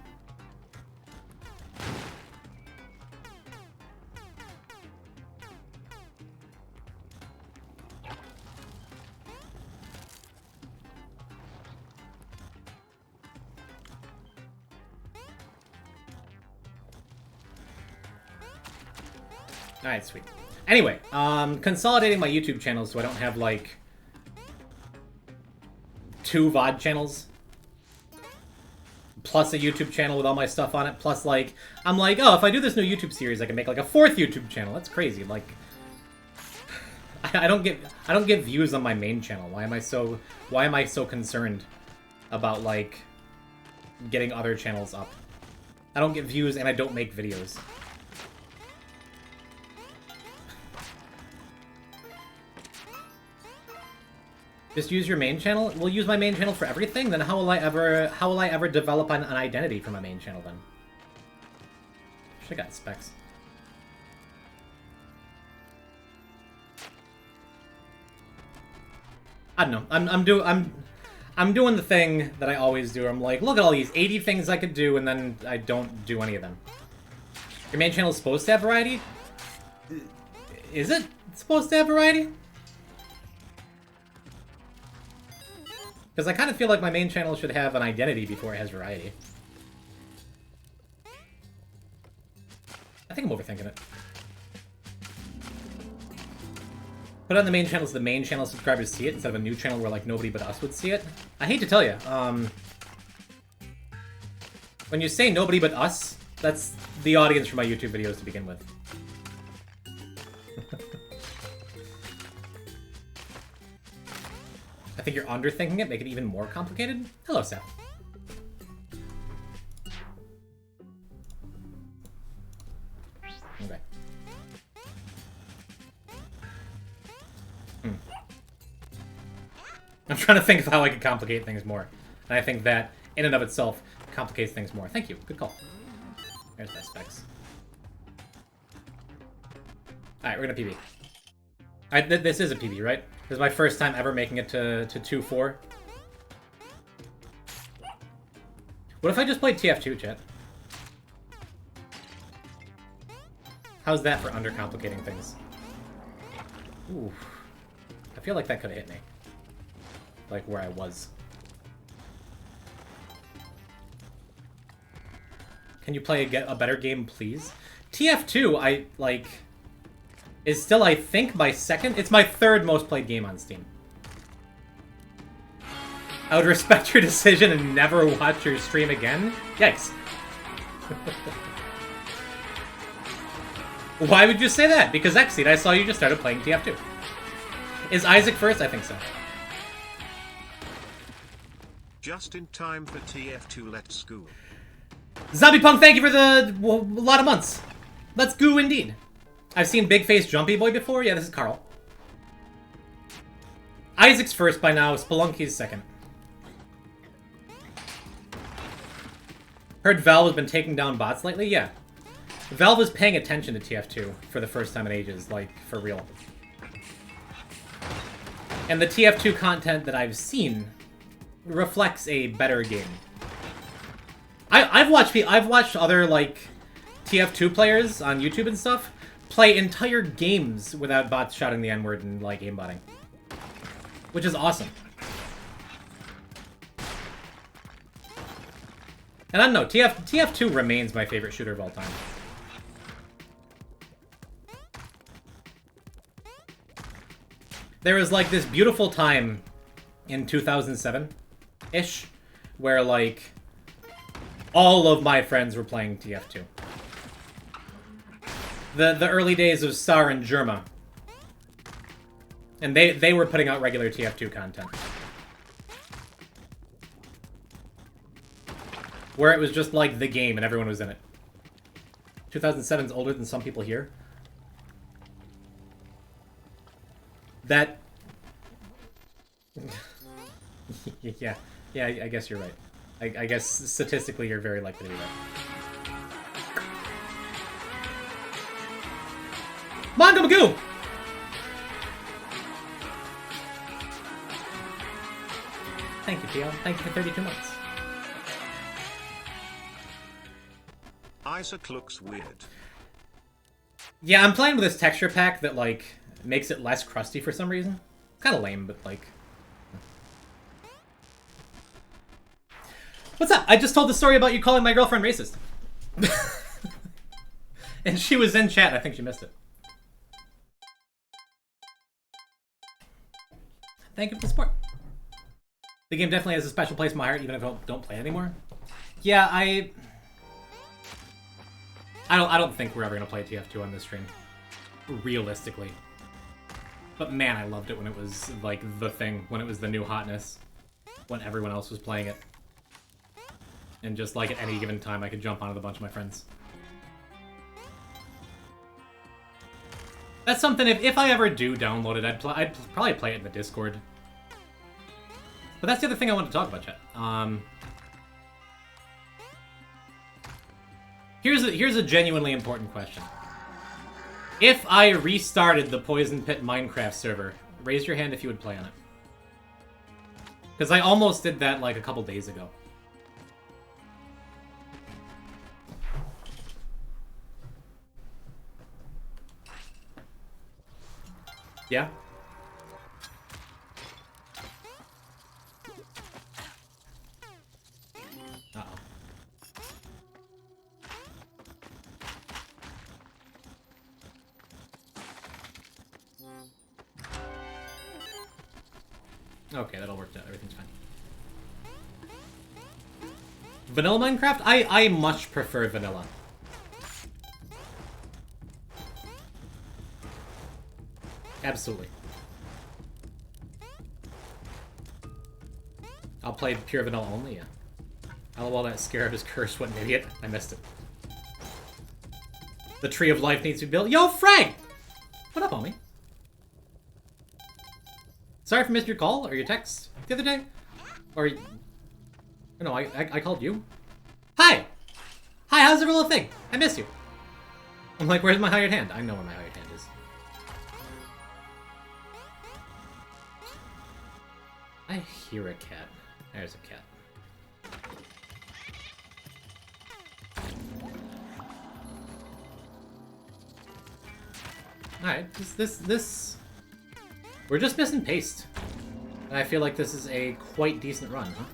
Alright, sweet. Anyway, consolidating my YouTube channels so I don't have, like, 2 VOD channels. Plus a YouTube channel with all my stuff on it. Plus, like, I'm like, oh, if I do this new YouTube series, I can make, like, a 4th YouTube channel. That's crazy. Like, I don't get views on my main channel. Why am I so concerned about, like, getting other channels up? I don't get views and I don't make videos. Just use your main channel? We'll use my main channel for everything? Then how will I ever develop an identity for my main channel then? Should've got specs. I don't know. I'm doing the thing that I always do. I'm like, look at all these 80 things I could do, and then I don't do any of them. Your main channel is supposed to have variety? Is it supposed to have variety? Because I kind of feel like my main channel should have an identity before it has variety. I think I'm overthinking it. Put it on the main channel so the main channel subscribers see it instead of a new channel where, like, nobody but us would see it. I hate to tell you, when you say nobody but us, that's the audience for my YouTube videos to begin with. I think you're underthinking it, make it even more complicated. Hello, Seth. Okay. I'm trying to think of how I could complicate things more. And I think that, in and of itself, complicates things more. Thank you. Good call. There's my specs. Alright, we're gonna PB. This is a PB, right? This is my first time ever making it to 2-4. What if I just played TF2, chat? How's that for undercomplicating things? Ooh. I feel like that could have hit me. Like where I was. Can you play a better game, please? TF2, is still, I think, my second. It's my 3rd most played game on Steam. I would respect your decision and never watch your stream again. Yikes. Why would you say that? Because Xseed, I saw you just started playing TF2. Is Isaac first? I think so. Just in time for TF2, let's go. Zombie Punk, thank you for the lot of months. Let's go indeed. I've seen Big Face Jumpy Boy before. Yeah, this is Carl. Isaac's first by now. Spelunky's second. Heard Valve has been taking down bots lately? Yeah. Valve is paying attention to TF2 for the first time in ages. Like, for real. And the TF2 content that I've seen reflects a better game. I've watched other, like, TF2 players on YouTube and stuff play entire games without bots shouting the N-word and, like, aimbotting. Which is awesome. And I don't know, TF2 remains my favorite shooter of all time. There was, like, this beautiful time in 2007-ish where, like, all of my friends were playing TF2. The early days of Star and Germa. And they were putting out regular TF2 content. Where it was just like the game and everyone was in it. 2007's older than some people here. That Yeah, yeah, I guess you're right. I guess statistically you're very likely to be right. Manga Magoo! Thank you, Tio. Thank you for 32 months. Isaac looks weird. Yeah, I'm playing with this texture pack that, like, makes it less crusty for some reason. Kind of lame, but, like... What's up? I just told the story about you calling my girlfriend racist. And she was in chat. I think she missed it. Thank you for the support. The game definitely has a special place in my heart, even if I don't play it anymore. Yeah, I don't think we're ever gonna play TF2 on this stream, realistically. But man, I loved it when it was like the thing, when it was the new hotness, when everyone else was playing it, and just like at any given time, I could jump on with a bunch of my friends. That's something. If I ever do download it, I'd probably play it in the Discord. But that's the other thing I wanted to talk about, chat. Here's a genuinely important question. If I restarted the Poison Pit Minecraft server, raise your hand if you would play on it. Because I almost did that like a couple days ago. Yeah? Uh-oh. Okay, that'll work out. Everything's fine. Vanilla Minecraft? I much prefer vanilla. Absolutely. I'll play pure vanilla only, yeah. LOL, that scarab is cursed. What an idiot. I missed it. The tree of life needs to be built. Yo, Frank! What up, homie? Sorry for missing your call or your text the other day. Or... No, I called you. Hi! Hi, how's every little thing? I miss you. I'm like, where's my hired hand? I know where my hired hand is. I hear a cat. There's a cat. Alright, this... We're just missing paste. And I feel like this is a quite decent run, huh?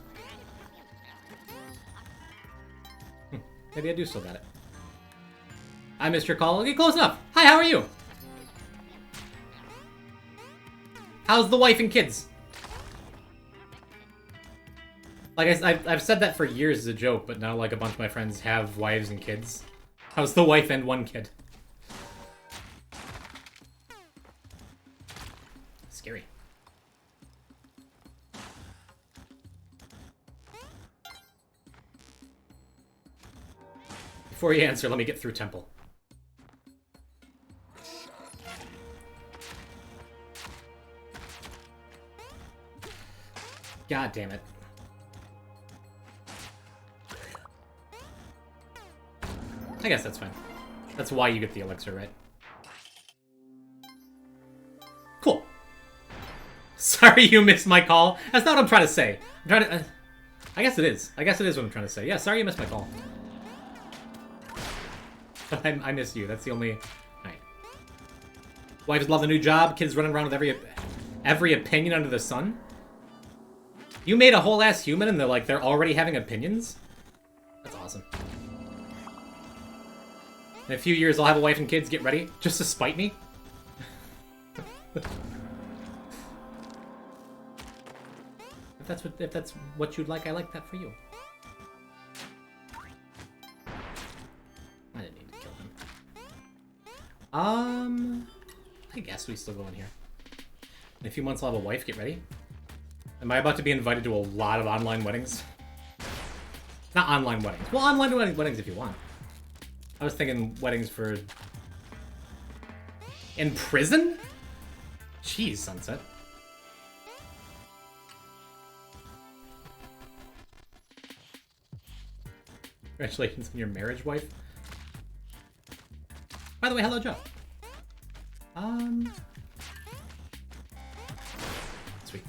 Maybe I do still got it. I missed your call. Okay, close enough. Hi, how are you? How's the wife and kids? Like, I've said that for years as a joke, but now, like, a bunch of my friends have wives and kids. How's the wife and one kid? Scary. Before you answer, let me get through Temple. God damn it. I guess that's fine. That's why you get the elixir, right? Cool. Sorry you missed my call. That's not what I'm trying to say. I'm trying to... I guess it is. I guess it is what I'm trying to say. Yeah, sorry you missed my call. I miss you. That's the only... Alright. Wives love the new job. Kids running around with every opinion under the sun. You made a whole ass human and they're already having opinions? That's awesome. In a few years, I'll have a wife and kids. Get ready. Just to spite me. If that's what you'd like, I like that for you. I didn't need to kill him. I guess we still go in here. In a few months, I'll have a wife. Get ready. Am I about to be invited to a lot of online weddings? Not online weddings. Well, online weddings if you want. I was thinking weddings for... In prison? Jeez, Sunset. Congratulations on your marriage, wife. By the way, hello, Joe. Sweet.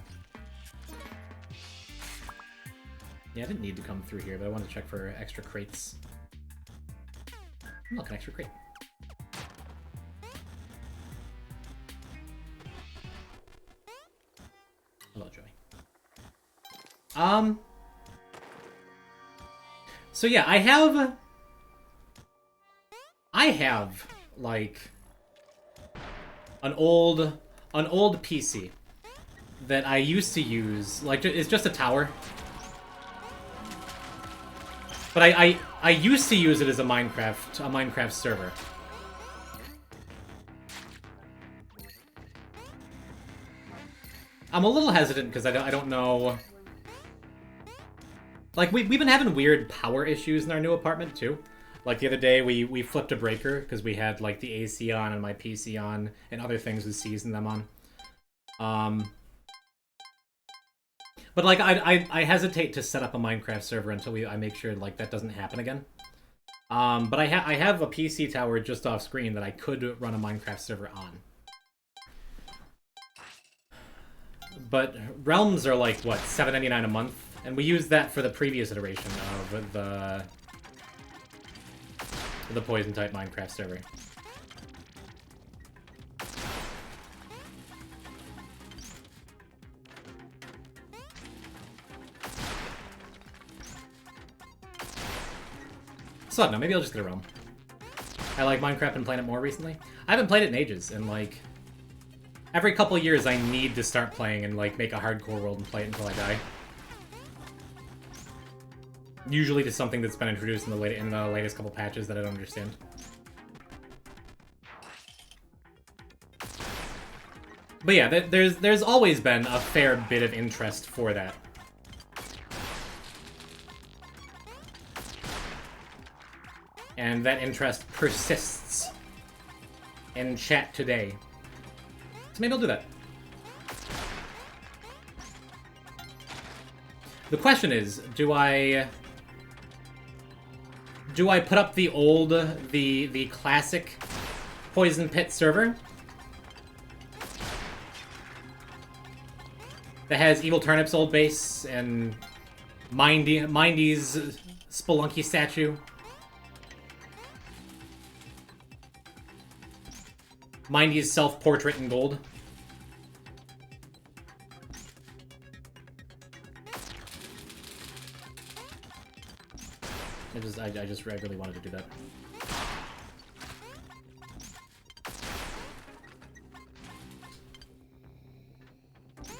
Yeah, I didn't need to come through here, but I wanted to check for extra crates. Look, an extra crate. Hello, Joey. So yeah, I have like an old PC that I used to use. Like, it's just a tower, but I used to use it as a Minecraft server. I'm a little hesitant because I don't know. Like, we've been having weird power issues in our new apartment, too. Like, the other day, we flipped a breaker because we had, like, the AC on and my PC on and other things with C's in them on. But, like, I hesitate to set up a Minecraft server until I make sure, like, that doesn't happen again. But I have a PC tower just off screen that I could run a Minecraft server on. But realms are, like, what, $7.99 a month? And we used that for the previous iteration of the poison-type Minecraft server. So I don't know, maybe I'll just get a realm. I like Minecraft and playing it more recently. I haven't played it in ages, and like every couple of years I need to start playing and like make a hardcore world and play it until I die. Usually to something that's been introduced in the latest couple patches that I don't understand. But yeah, there's always been a fair bit of interest for that. And that interest persists in chat today. So maybe I'll do that. The question is, do I put up the classic Poison Pit server that has Evil Turnip's old base and Mindy's Spelunky statue? Mindy's self-portrait in gold. I really wanted to do that.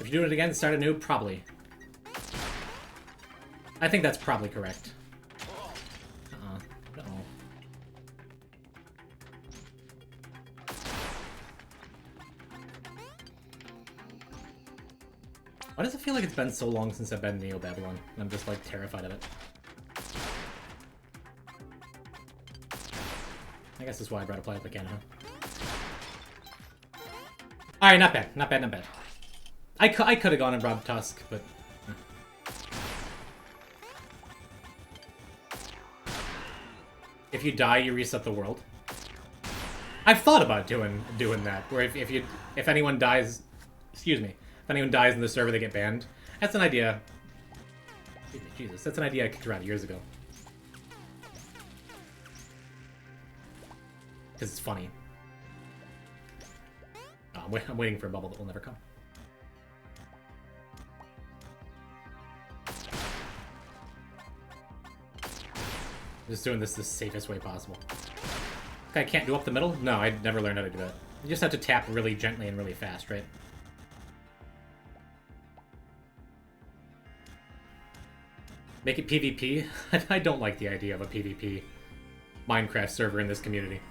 If you're doing it again, start anew, probably. I think that's probably correct. Uh-oh. Why does it feel like it's been so long since I've been in Neo-Babylon? And I'm just, like, terrified of it. I guess that's why I brought a play up again, huh? Alright, not bad. Not bad, not bad. I could have gone and robbed Tusk, but... If you die, you reset the world. I've thought about doing that, where if anyone dies... Excuse me. If anyone dies in the server, they get banned. That's an idea... Jesus, that's an idea I kicked around years ago. Because it's funny. Oh, I'm waiting for a bubble that will never come. I'm just doing this the safest way possible. Okay, I can't do up the middle? No, I never learned how to do that. You just have to tap really gently and really fast, right? Make it PvP? I don't like the idea of a PvP Minecraft server in this community.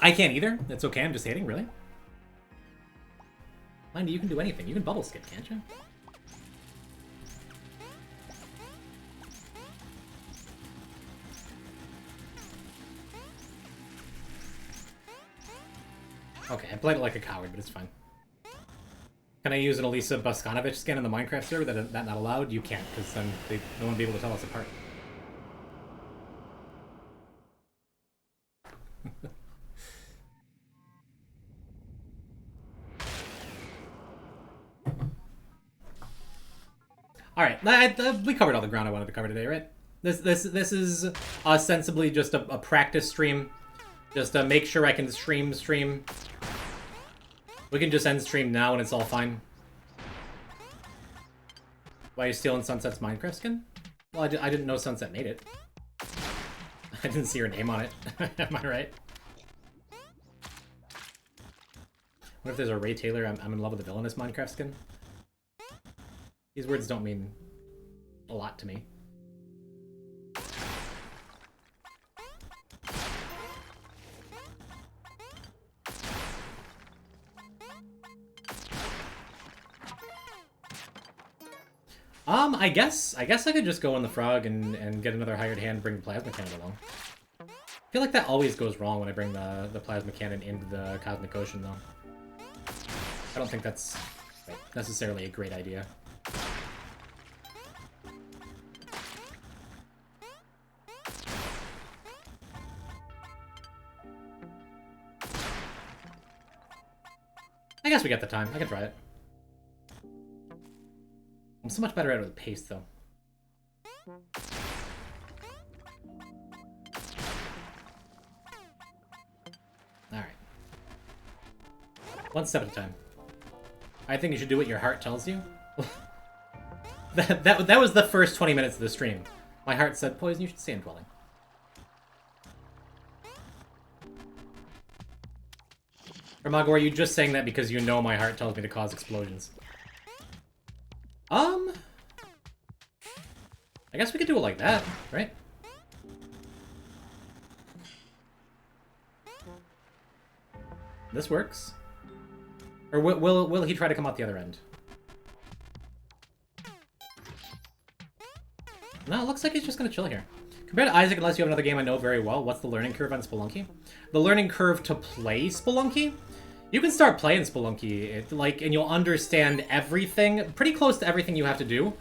I can't either. It's okay, I'm just hating, really? Mindy, you can do anything. You can bubble skip, can't you? Okay, I played it like a coward, but it's fine. Can I use an Elisa Boskanovich skin in the Minecraft server? That not allowed? You can't, because then no one will be able to tell us apart. All right, we covered all the ground I wanted to cover today, right? This is ostensibly just a practice stream, just to make sure I can stream. We can just end stream now and it's all fine. Why are you stealing Sunset's Minecraft skin? Well, I didn't know Sunset made it. I didn't see her name on it. Am I right? What if there's a Ray Taylor, I'm in love with the villainous Minecraft skin? These words don't mean a lot to me. I guess I could just go on the frog and get another hired hand, bring the plasma cannon along. I feel like that always goes wrong when I bring the plasma cannon into the cosmic ocean, though. I don't think that's necessarily a great idea. I guess we got the time. I can try it. I'm so much better at it with paste, though. Alright. One step at a time. I think you should do what your heart tells you. that was the first 20 minutes of the stream. My heart said, Poison, you should stay in dwelling. Ramago, are you just saying that because you know my heart tells me to cause explosions? I guess we could do it like that, right? This works. Or will he try to come out the other end? No, it looks like he's just gonna chill here. Compared to Isaac, unless you have another game I know very well, what's the learning curve on Spelunky? The learning curve to play Spelunky? You can start playing Spelunky, and you'll understand everything, pretty close to everything you have to do,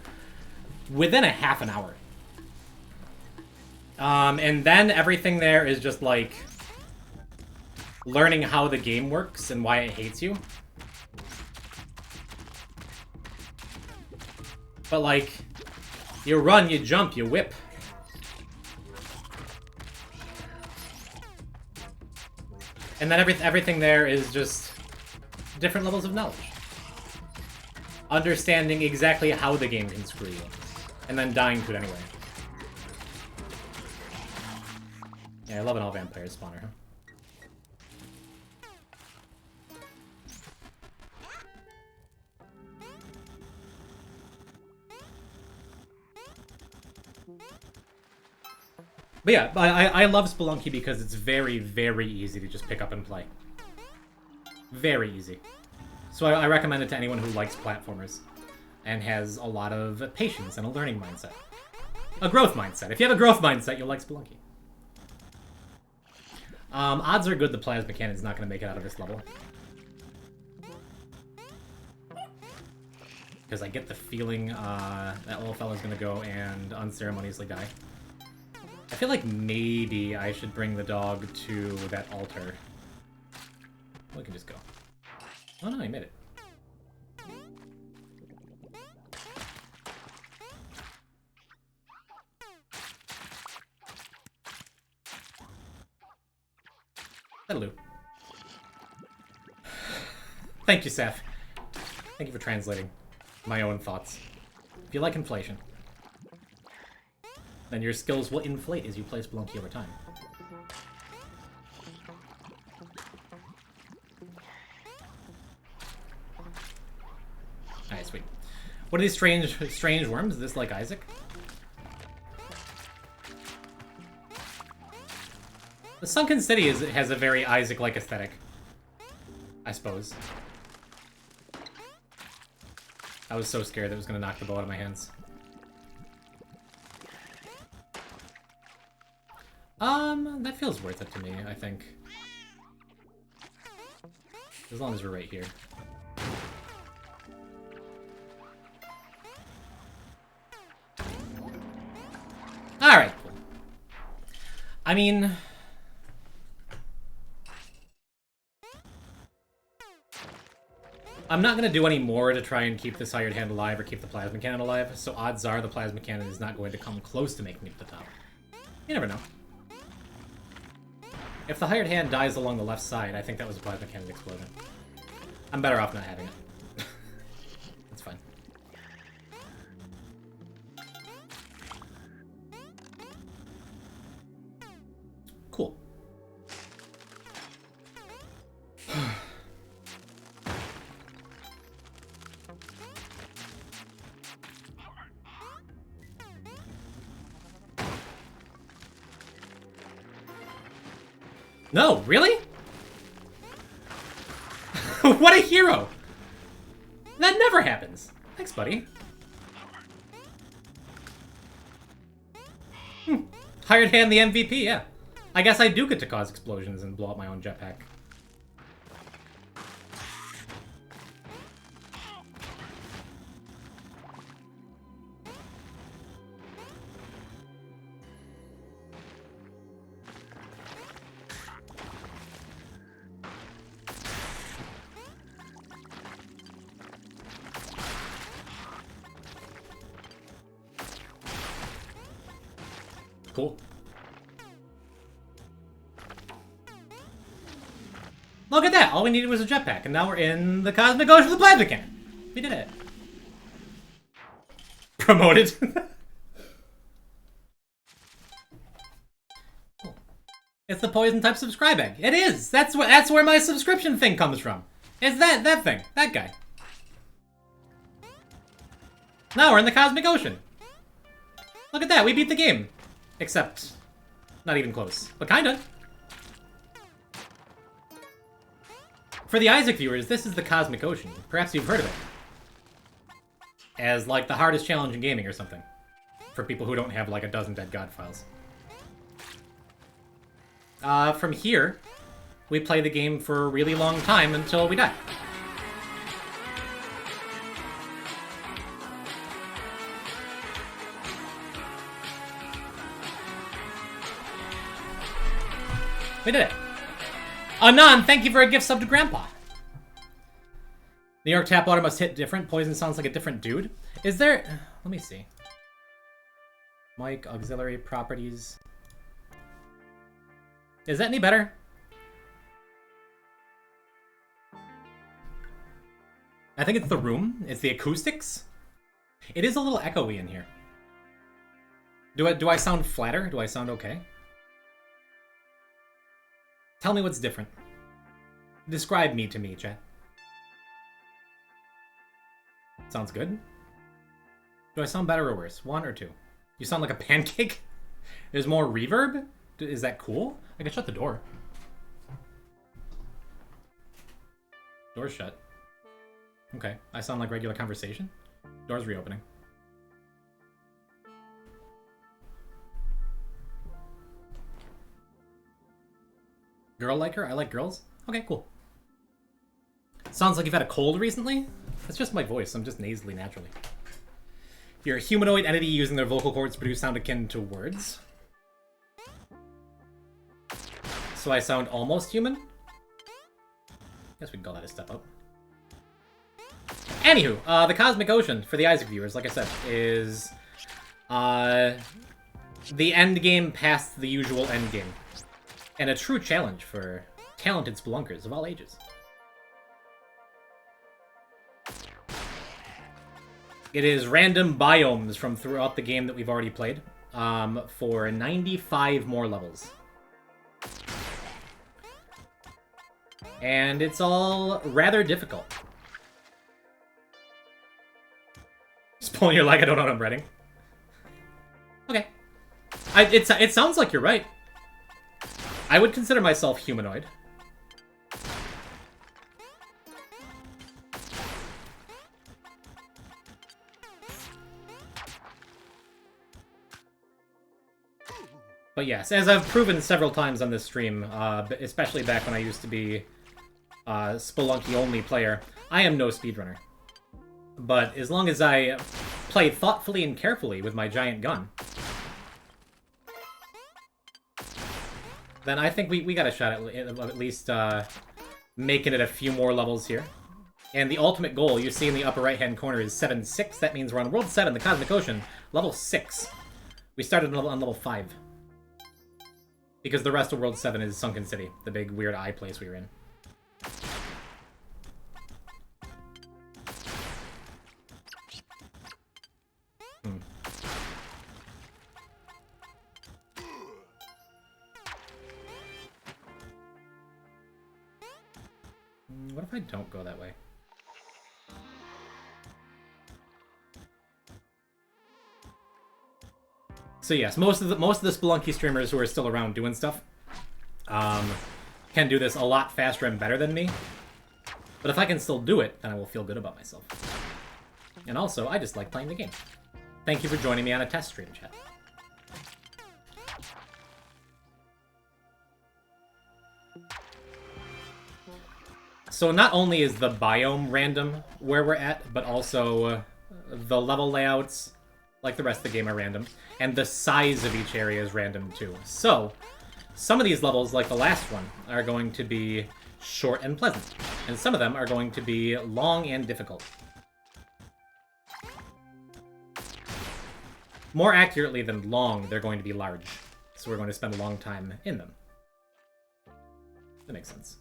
within a half an hour. And then everything there is just, like, learning how the game works and why it hates you. But, like, you run, you jump, you whip. And then everything there is just different levels of knowledge. Understanding exactly how the game can screw you. And then dying to it anyway. Yeah, I love an all-vampire spawner, huh? But yeah, I love Spelunky because it's very, very easy to just pick up and play. Very easy. So I recommend it to anyone who likes platformers and has a lot of patience and a learning mindset. A growth mindset. If you have a growth mindset, you'll like Spelunky. Odds are good the plasma cannon's not going to make it out of this level. Because I get the feeling that little fella's going to go and unceremoniously die. I feel like maybe I should bring the dog to that altar. We can just go. Oh no, he made it. That'll do. Thank you, Seth. Thank you for translating my own thoughts. If you like inflation, then your skills will inflate as you play Spelunky over time. Alright, sweet. What are these strange worms? Is this like Isaac? The Sunken City has a very Isaac-like aesthetic, I suppose. I was so scared that it was going to knock the bow out of my hands. That feels worth it to me, I think. As long as we're right here. I mean... I'm not going to do any more to try and keep this hired hand alive or keep the plasma cannon alive, so odds are the plasma cannon is not going to come close to making it to the top. You never know. If the hired hand dies along the left side, I think that was a plasma cannon explosion. I'm better off not having it. That's fine. Cool. No, really? What a hero! That never happens. Thanks, buddy. Hired hand the MVP, yeah. I guess I do get to cause explosions and blow up my own jetpack. Cool. Look at that! All we needed was a jetpack, and now we're in the Cosmic Ocean of the Plasma Cannon! We did it. Promoted. Cool. It's the poison type subscribe egg. It is! That's where my subscription thing comes from. It's that thing. That guy. Now we're in the Cosmic Ocean. Look at that, we beat the game. Except, not even close. But kinda. For the Isaac viewers, this is the Cosmic Ocean. Perhaps you've heard of it. As, like, the hardest challenge in gaming or something. For people who don't have, like, a dozen Dead God files. From here, we play the game for a really long time until we die. We did it. Anon, thank you for a gift sub to Grandpa. New York tap water must hit different. Poison sounds like a different dude. Is there... Let me see. Mic, auxiliary properties. Is that any better? I think it's the room. It's the acoustics. It is a little echoey in here. Do I sound flatter? Do I sound okay? Tell me what's different. Describe me to me, chat. Sounds good. Do I sound better or worse? 1 or 2? You sound like a pancake? There's more reverb? Is that cool? I can shut the door. Door's shut. Okay, I sound like regular conversation. Door's reopening. Girl like her? I like girls? Okay, cool. Sounds like you've had a cold recently? That's just my voice. I'm just nasally naturally. You're a humanoid entity using their vocal cords to produce sound akin to words. So I sound almost human? Guess we can call that a step up. Anywho, the Cosmic Ocean, for the Isaac viewers, like I said, is the end game past the usual end game. And a true challenge for talented spelunkers of all ages. It is random biomes from throughout the game that we've already played, for 95 more levels. And it's all rather difficult. Just pulling your leg, I don't know what I'm writing. Okay. It sounds like you're right. I would consider myself humanoid. But yes, as I've proven several times on this stream, especially back when I used to be a Spelunky-only player, I am no speedrunner. But as long as I play thoughtfully and carefully with my giant gun, then I think we got a shot at least making it a few more levels here. And the ultimate goal you see in the upper right-hand corner is 7-6. That means we're on World 7, the Cosmic Ocean, level 6. We started on level 5. Because the rest of World 7 is Sunken City, the big weird eye place we were in. What if I don't go that way? So yes, most of the Spelunky streamers who are still around doing stuff can do this a lot faster and better than me. But if I can still do it, then I will feel good about myself. And also, I just like playing the game. Thank you for joining me on a test stream, chat. So not only is the biome random where we're at, but also the level layouts, like the rest of the game, are random. And the size of each area is random too. So, some of these levels, like the last one, are going to be short and pleasant. And some of them are going to be long and difficult. More accurately than long, they're going to be large. So we're going to spend a long time in them. That makes sense.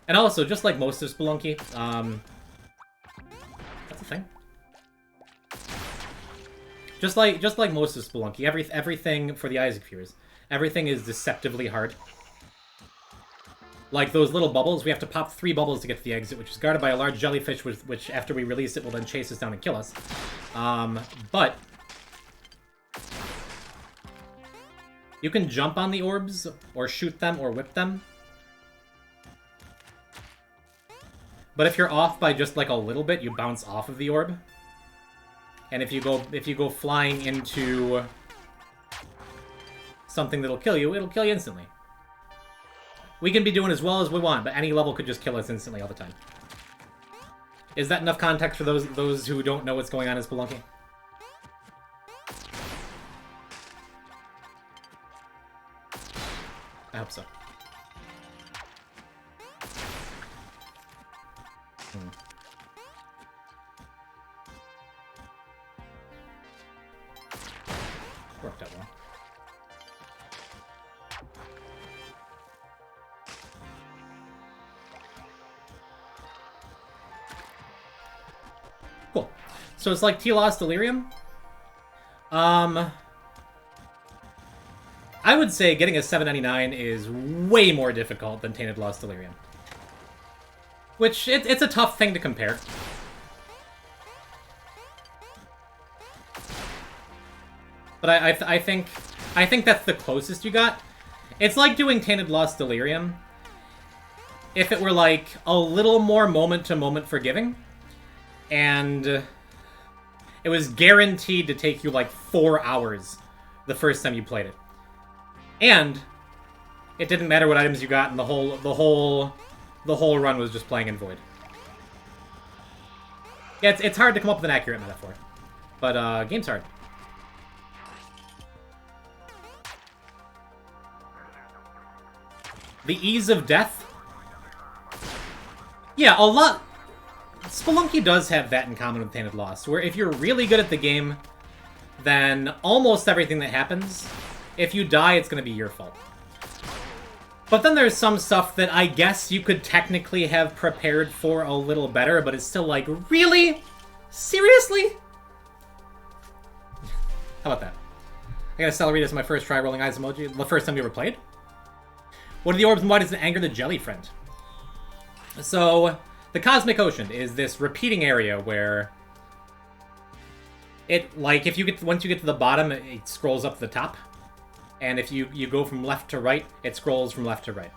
And also, just like most of Spelunky, that's a thing. Just like most of Spelunky, everything for the Isaac viewers, everything is deceptively hard. Like those little bubbles, we have to pop 3 bubbles to get to the exit, which is guarded by a large jellyfish, which after we release it will then chase us down and kill us. But you can jump on the orbs, or shoot them, or whip them. But if you're off by just like a little bit, you bounce off of the orb. And if you go flying into something that'll kill you, it'll kill you instantly. We can be doing as well as we want, but any level could just kill us instantly all the time. Is that enough context for those who don't know what's going on in Spelunky? I hope so. Worked out well. Cool. So it's like Telos Delirium. I would say getting a 799 is way more difficult than Tainted Lost Delirium. Which, it's a tough thing to compare. But I think that's the closest you got. It's like doing Tainted Lost Delirium if it were like a little more moment-to-moment forgiving, and it was guaranteed to take you like 4 hours the first time you played it. And it didn't matter what items you got, and the whole run was just playing in void. Yeah, it's hard to come up with an accurate metaphor, but game's hard. The ease of death? Yeah, a lot. Spelunky does have that in common with Tainted Lost, where if you're really good at the game, then almost everything that happens, if you die, it's going to be your fault. But then there's some stuff that I guess you could technically have prepared for a little better, but it's still like, really? Seriously? How about that? I gotta celebrate as my first try rolling eyes emoji. The first time you ever played? What are the orbs and why does it anger the jelly friend? So, the Cosmic Ocean is this repeating area where it, like, once you get to the bottom, it scrolls up to the top. And if you go from left to right, it scrolls from left to right.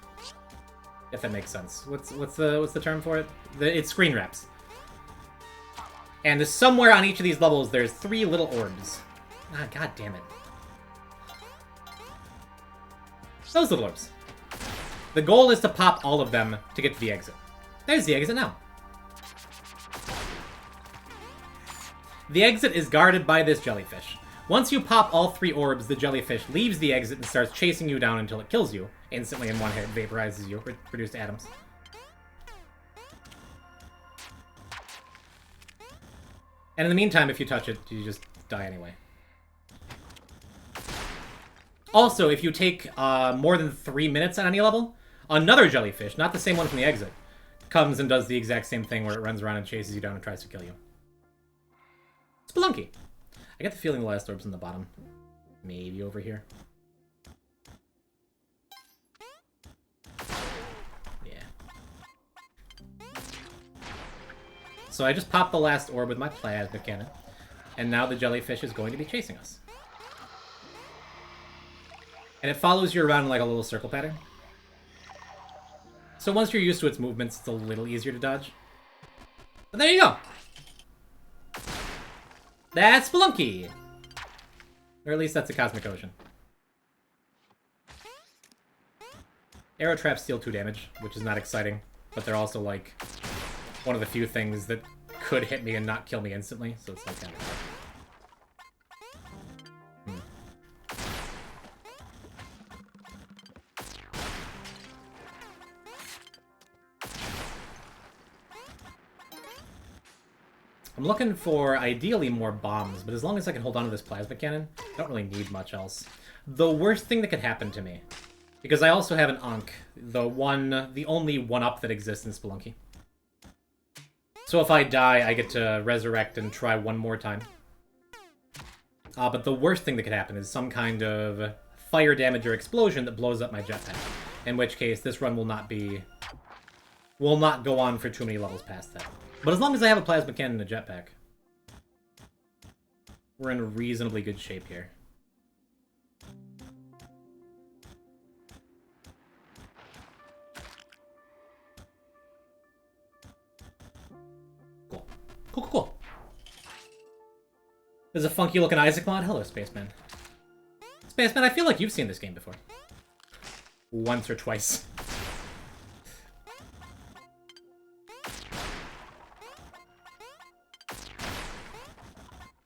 If that makes sense. What's the term for it? It screen wraps. And somewhere on each of these levels, there's 3 little orbs. Ah, god damn it. Those little orbs. The goal is to pop all of them to get to the exit. There's the exit now. The exit is guarded by this jellyfish. Once you pop all 3 orbs, the jellyfish leaves the exit and starts chasing you down until it kills you. Instantly in one hit, vaporizes you, reduced atoms. And in the meantime, if you touch it, you just die anyway. Also, if you take more than 3 minutes on any level, another jellyfish, not the same one from the exit, comes and does the exact same thing where it runs around and chases you down and tries to kill you. Spelunky. I get the feeling the last orb's in the bottom. Maybe over here. Yeah. So I just popped the last orb with my plasma cannon, and now the jellyfish is going to be chasing us. And it follows you around in like a little circle pattern. So once you're used to its movements, it's a little easier to dodge. But there you go! That's Spelunky! Or at least that's a Cosmic Ocean. Arrow traps deal 2 damage, which is not exciting. But they're also like one of the few things that could hit me and not kill me instantly. So it's like kind of I'm looking for, ideally, more bombs, but as long as I can hold on to this plasma cannon, I don't really need much else. The worst thing that could happen to me, because I also have an Ankh, the only one-up that exists in Spelunky. So if I die, I get to resurrect and try one more time. But the worst thing that could happen is some kind of fire damage or explosion that blows up my jetpack. In which case, this run will not go on for too many levels past that. But as long as I have a plasma cannon and a jetpack, we're in reasonably good shape here. Cool. Cool, cool, cool. There's a funky looking Isaac mod. Hello, Spaceman. Spaceman, I feel like you've seen this game before. Once or twice.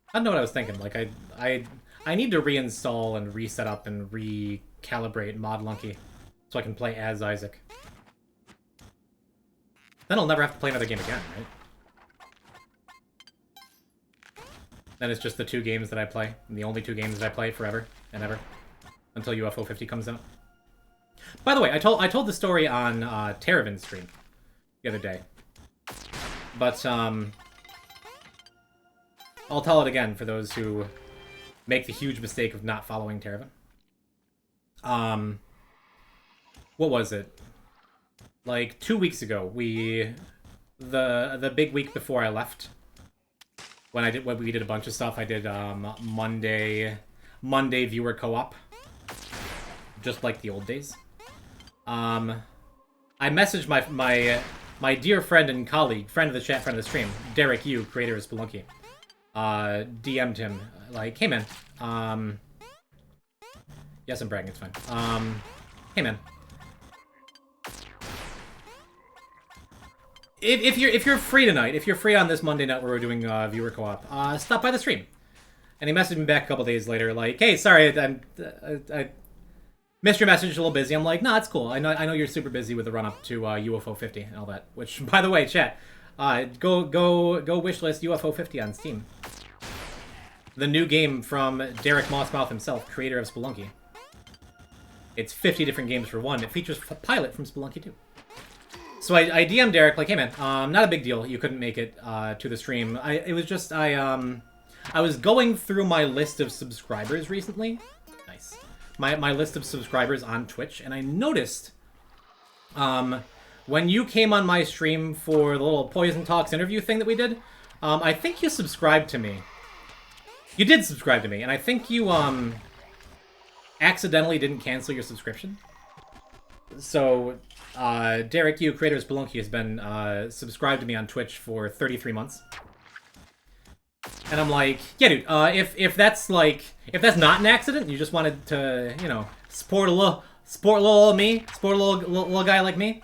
I don't know what I was thinking. Like, I need to reinstall and reset up and recalibrate Modlunky so I can play as Isaac. Then I'll never have to play another game again, right? Then it's just the 2 games that I play, and the only 2 games that I play forever and ever, until UFO 50 comes out. By the way, I told the story on Terravin's stream the other day, but I'll tell it again for those who make the huge mistake of not following Terravan. What was it? Like 2 weeks ago, the big week before I left, when we did a bunch of stuff. I did Monday viewer co-op, just like the old days. I messaged my dear friend and colleague, friend of the chat, friend of the stream, Derek Yu, creator of Spelunky. DM'd him, like, hey man, yes, I'm bragging, it's fine. Hey man, if you're free tonight, if you're free on this Monday night where we're doing viewer co-op, stop by the stream. And he messaged me back a couple days later, like, hey, sorry, I missed your message, a little busy. I'm like, nah, it's cool. I know you're super busy with the run up to UFO 50 and all that. Which, by the way, chat. Go wishlist UFO 50 on Steam. The new game from Derek Mossmouth himself, creator of Spelunky. It's 50 different games for one. It features a pilot from Spelunky 2. So I DM'd Derek, like, hey man, not a big deal. You couldn't make it to the stream. I was going through my list of subscribers recently. Nice. My list of subscribers on Twitch, and I noticed, when you came on my stream for the little Poison Talks interview thing that we did, I think you subscribed to me. You did subscribe to me, and I think you, accidentally didn't cancel your subscription. So, Derek Yu, creator of Spelunky, has been, subscribed to me on Twitch for 33 months. And I'm like, yeah, dude, if that's not an accident, you just wanted to, you know, support a little old me, support a little guy like me,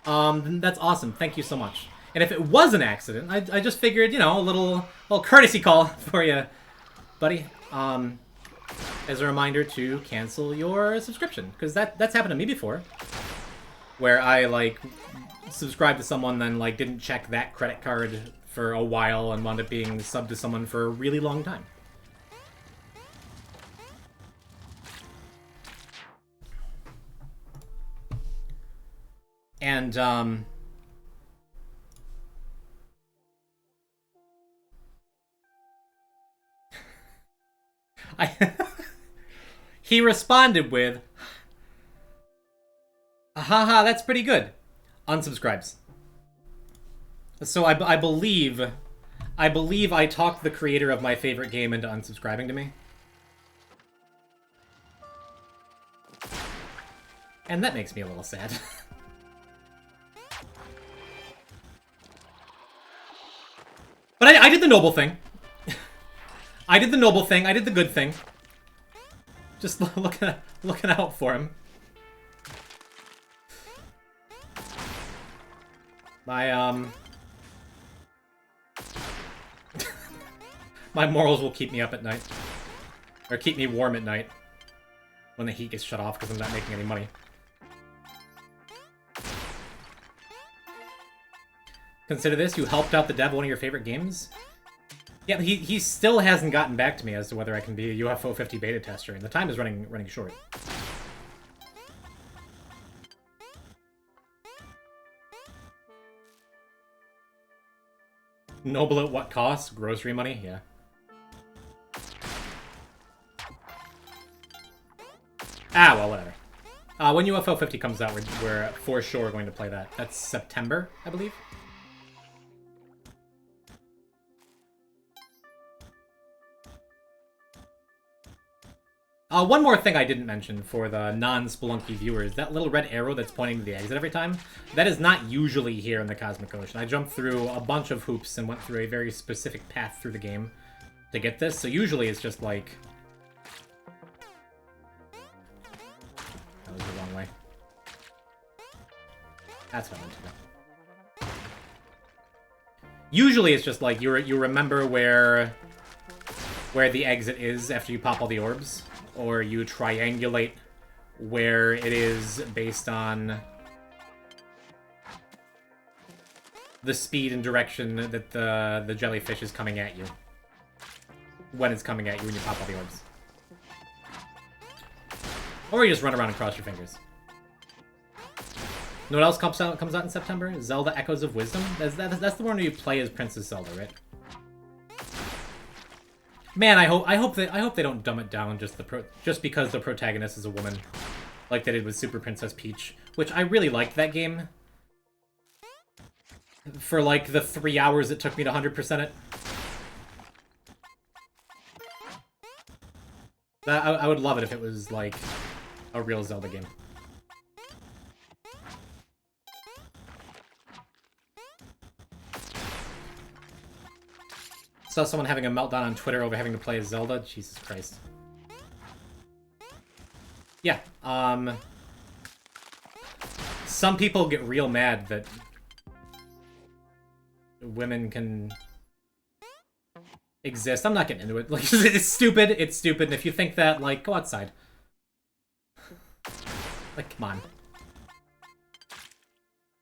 then that's awesome. Thank you so much. And if it was an accident, I just figured, you know, a little courtesy call for you, buddy. As a reminder to cancel your subscription, because that's happened to me before, where I like subscribed to someone, then like didn't check that credit card for a while and wound up being subbed to someone for a really long time. And he responded with, haha, that's pretty good. Unsubscribes. So I believe I talked the creator of my favorite game into unsubscribing to me. And that makes me a little sad. But I did the noble thing. I did the noble thing. I did the good thing. Just looking out for him. My my morals will keep me up at night. Or keep me warm at night. When the heat gets shut off because I'm not making any money. Consider this, you helped out the dev of one of your favorite games? Yeah, he still hasn't gotten back to me as to whether I can be a UFO 50 beta tester, and the time is running short. Noble at what cost? Grocery money? Yeah. Ah, well, whatever. When UFO 50 comes out, we're for sure going to play that. That's September, I believe. One more thing I didn't mention for the non-Spelunky viewers, that little red arrow that's pointing to the exit every time, that is not usually here in the Cosmic Ocean. I jumped through a bunch of hoops and went through a very specific path through the game to get this, so usually it's just like... That was the wrong way. That's what I meant to do. Usually it's just like you remember where the exit is after you pop all the orbs. Or you triangulate where it is based on the speed and direction that the jellyfish is coming at you. When it's coming at you when you pop all the orbs. Or you just run around and cross your fingers. You know what else comes out in September? Zelda Echoes of Wisdom? That's the one where you play as Princess Zelda, right? Man, I hope they don't dumb it down just because the protagonist is a woman, like they did with Super Princess Peach, which I really liked that game. For like the 3 hours it took me to 100% it. I would love it if it was like a real Zelda game. Saw someone having a meltdown on Twitter over having to play as Zelda. Jesus Christ. Yeah, some people get real mad that women can exist. I'm not getting into it. Like, it's stupid. It's stupid. And if you think that, like, go outside. Like, come on.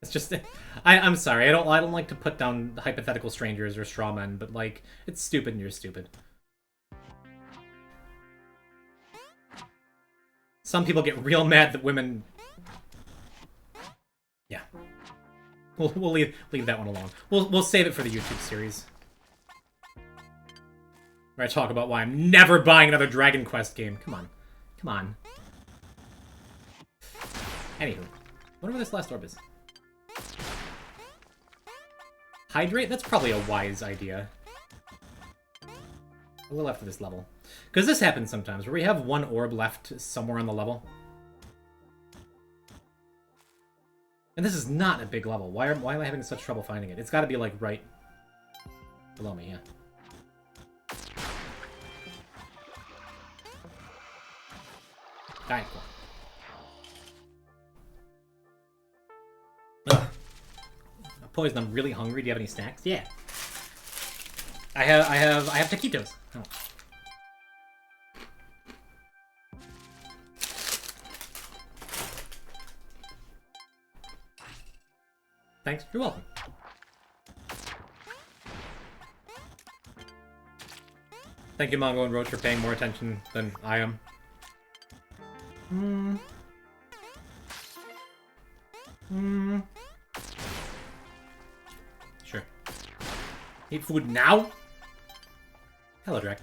It's just, I'm sorry. I don't like to put down hypothetical strangers or straw men, but like, it's stupid and you're stupid. Some people get real mad that women. Yeah, we'll leave that one alone. We'll save it for the YouTube series, where I talk about why I'm never buying another Dragon Quest game. Come on, come on. Anywho, whatever this last orb is. Hydrate? That's probably a wise idea. A little after this level. Because this happens sometimes, where we have one orb left somewhere on the level. And this is not a big level. Why am I having such trouble finding it? It's got to be, like, right below me, yeah. Alright, cool. Poison, I'm really hungry. Do you have any snacks? Yeah. I have taquitos. Oh. Thanks. You're welcome. Thank you, Mongo and Roach, for paying more attention than I am. Sure. Eat food now? Hello, Drac.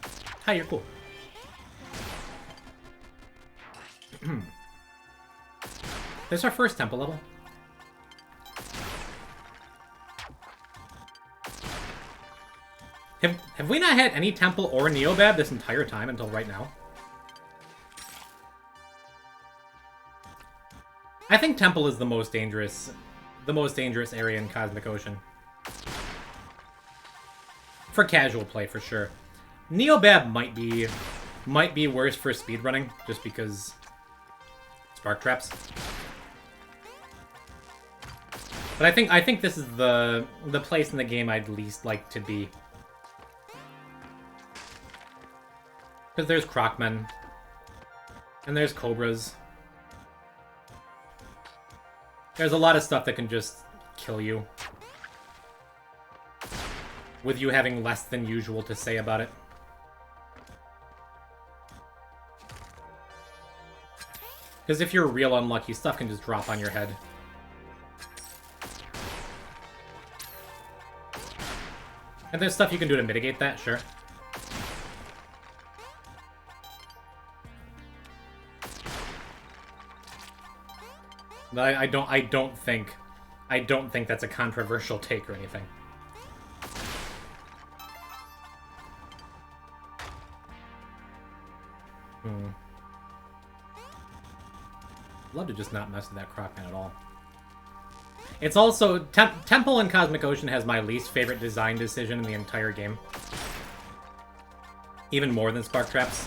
Hi, you're cool. This is our first temple level. Have we not had any temple or Neobab this entire time until right now? I think temple is the most dangerous area in Cosmic Ocean. For casual play, for sure. Neobab might be worse for speedrunning, just because spark traps. But I think this is the place in the game I'd least like to be. Because there's Crocmen. And there's Cobras. There's a lot of stuff that can just kill you. With you having less than usual to say about it. Because if you're real unlucky, stuff can just drop on your head. And there's stuff you can do to mitigate that, sure. But I don't think that's a controversial take or anything. Love to just not mess with that Crocman at all. It's also Temple in Cosmic Ocean has my least favorite design decision in the entire game. Even more than Spark Traps.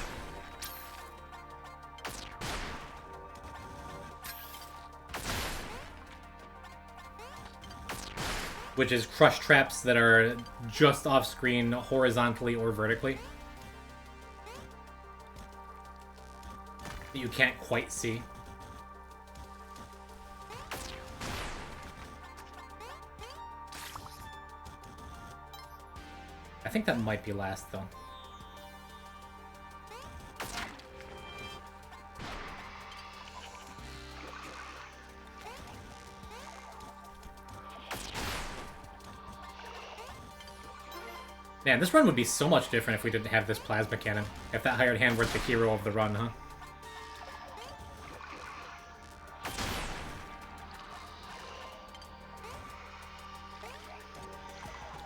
Which is crush traps that are just off screen horizontally or vertically. That you can't quite see. I think that might be last, though. Man, this run would be so much different if we didn't have this plasma cannon. If that hired hand were the hero of the run, huh?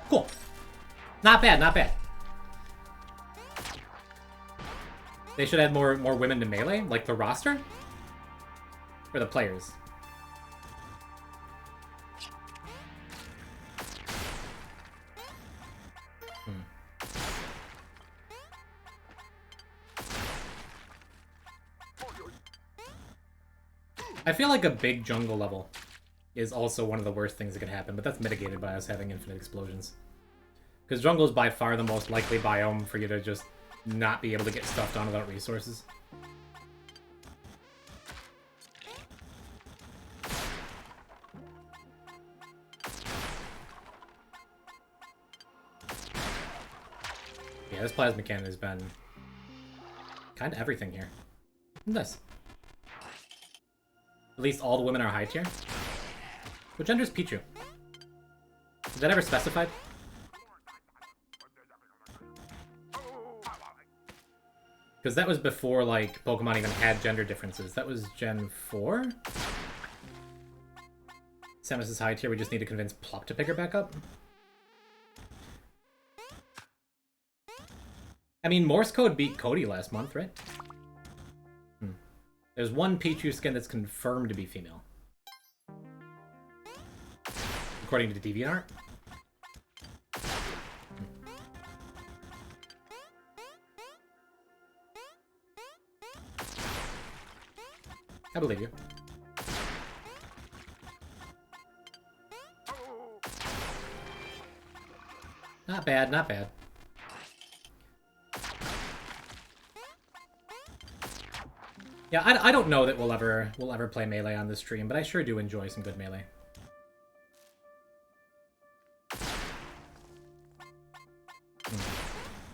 Cool. Not bad, not bad. They should add more women to Melee, like the roster? Or the players? I feel like a big jungle level is also one of the worst things that could happen, but that's mitigated by us having infinite explosions. Because jungle is by far the most likely biome for you to just not be able to get stuff done without resources. Yeah, this plasma cannon has been kind of everything here. Nice. At least all the women are high tier. What gender is Pichu? Is that ever specified? Because that was before, like, Pokemon even had gender differences. That was Gen 4? Samus is high tier, we just need to convince Plop to pick her back up? I mean, Morse Code beat Cody last month, right? There's one Pichu skin that's confirmed to be female. According to DeviantArt. I believe you. Not bad, not bad. Yeah, I don't know that we'll ever play Melee on this stream, but I sure do enjoy some good Melee.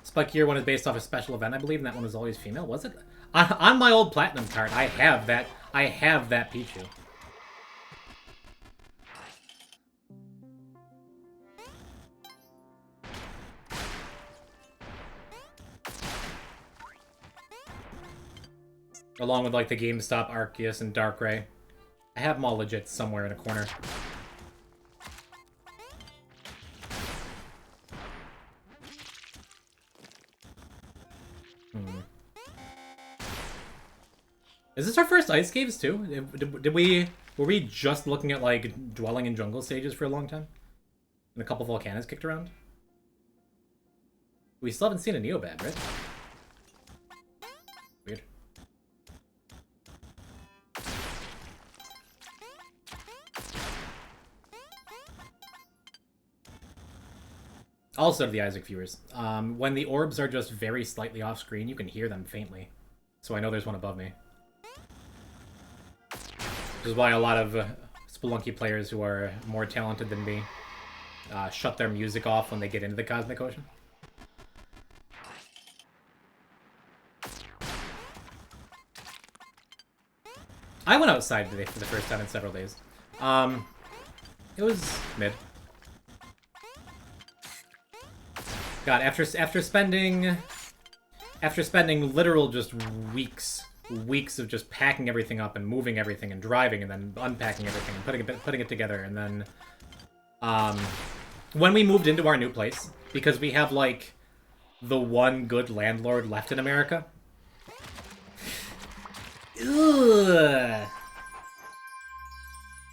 Spike Gear one is based off a special event, I believe, and that one was always female. Was it? On my old Platinum card, I have that Pichu. Along with, like, the GameStop Arceus and Darkrai. I have them all legit somewhere in a corner. Is this our first ice caves, too? Were we just looking at, like, dwelling in jungle stages for a long time? And a couple volcanoes kicked around? We still haven't seen a Neobad, right? Weird. Also to the Isaac viewers, when the orbs are just very slightly off screen, you can hear them faintly. So I know there's one above me. Which is why a lot of Spelunky players who are more talented than me shut their music off when they get into the Cosmic Ocean. I went outside today for the first time in several days. It was mid. God, after spending literal just weeks of just packing everything up and moving everything and driving and then unpacking everything and putting it together, and then when we moved into our new place, because we have like the one good landlord left in America. Ugh.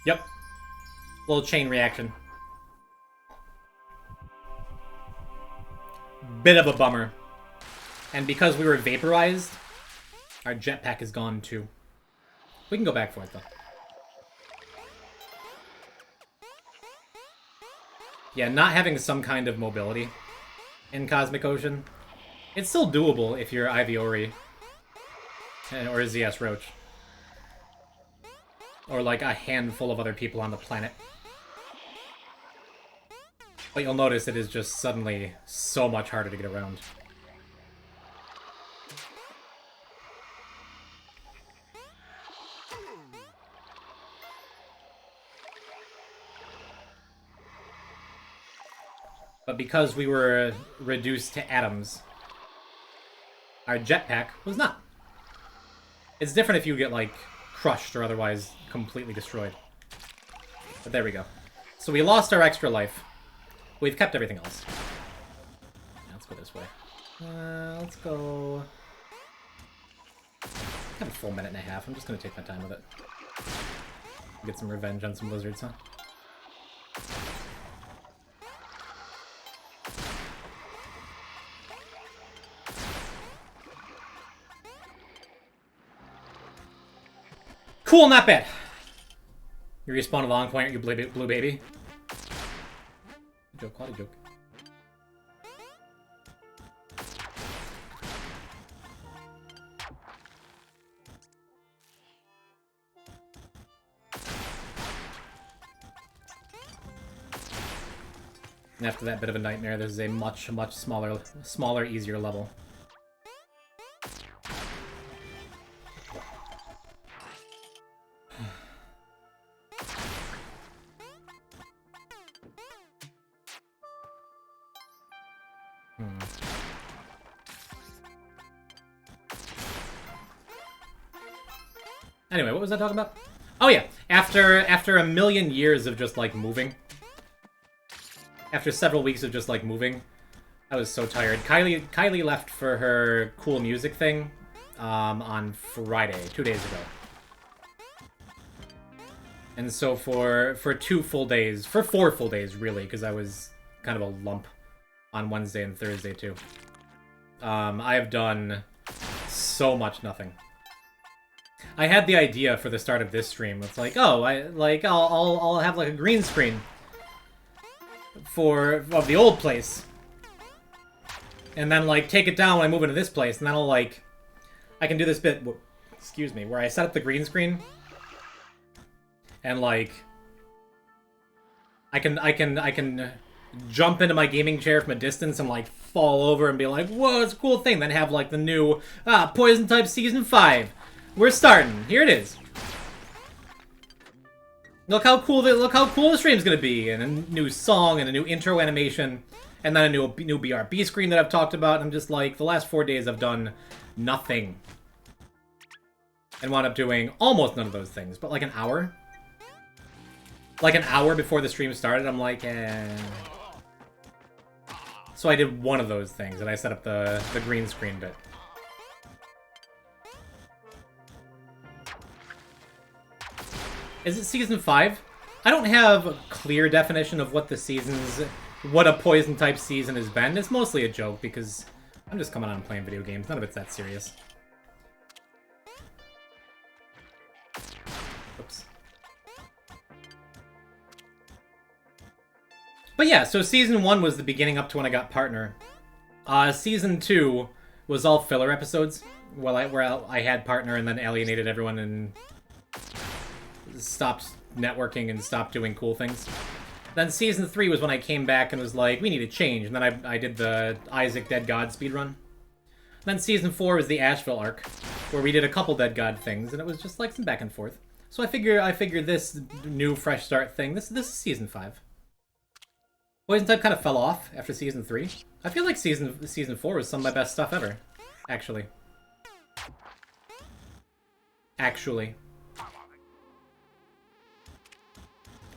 Yep. Little chain reaction. Bit of a bummer. And because we were vaporized, our jetpack is gone too. We can go back for it though. Yeah, not having some kind of mobility in Cosmic Ocean. It's still doable if you're Iviori. Or ZS Roach. Or like a handful of other people on the planet. But you'll notice it is just suddenly so much harder to get around. But because we were reduced to atoms, our jetpack was not. It's different if you get, like, crushed or otherwise completely destroyed. But there we go. So we lost our extra life. We've kept everything else. Yeah, let's go this way. Let's go... I have a full minute and a half. I'm just gonna take my time with it. Get some revenge on some lizards, huh? Cool, not bad. You respawn a long point, you blue baby. Good joke, quality joke. And after that bit of a nightmare, this is a much smaller, easier level. Anyway, what was I talking about? Oh yeah, after a million years of just like moving, after several weeks of just like moving, I was so tired. Kylie left for her cool music thing on Friday, 2 days ago. And so for 4 full days really, because I was kind of a lump on Wednesday and Thursday too. I have done so much nothing. I had the idea for the start of this stream. It's like, oh, I'll have like a green screen of the old place, and then, like, take it down when I move into this place, and then I'll, like... I can do this bit, excuse me, where I set up the green screen, and, like... I can jump into my gaming chair from a distance and, like, fall over and be like, whoa, it's a cool thing. Then have, like, the new, Poison Type Season 5. We're starting. Here it is. Look how cool the stream's gonna be. And a new song and a new intro animation. And then a new BRB screen that I've talked about. I'm just like, the last 4 days I've done nothing. And wound up doing almost none of those things. But like an hour. Like an hour before the stream started, I'm like, eh. So I did one of those things, and I set up the green screen bit. Is it Season 5? I don't have a clear definition of what what a Poison-type season has been. It's mostly a joke, because I'm just coming on and playing video games. None of it's that serious. Oops. But yeah, so Season 1 was the beginning up to when I got Partner. Season 2 was all filler episodes, where I had Partner and then alienated everyone and stopped networking and stopped doing cool things. Then Season 3 was when I came back and was like, we need to change, and then I did the Isaac Dead God speedrun. Then Season 4 was the Asheville arc, where we did a couple Dead God things, and it was just like some back and forth. So I figure this new fresh start thing, this is Season 5. Poison Type kind of fell off after Season 3. I feel like Season 4 was some of my best stuff ever. Actually.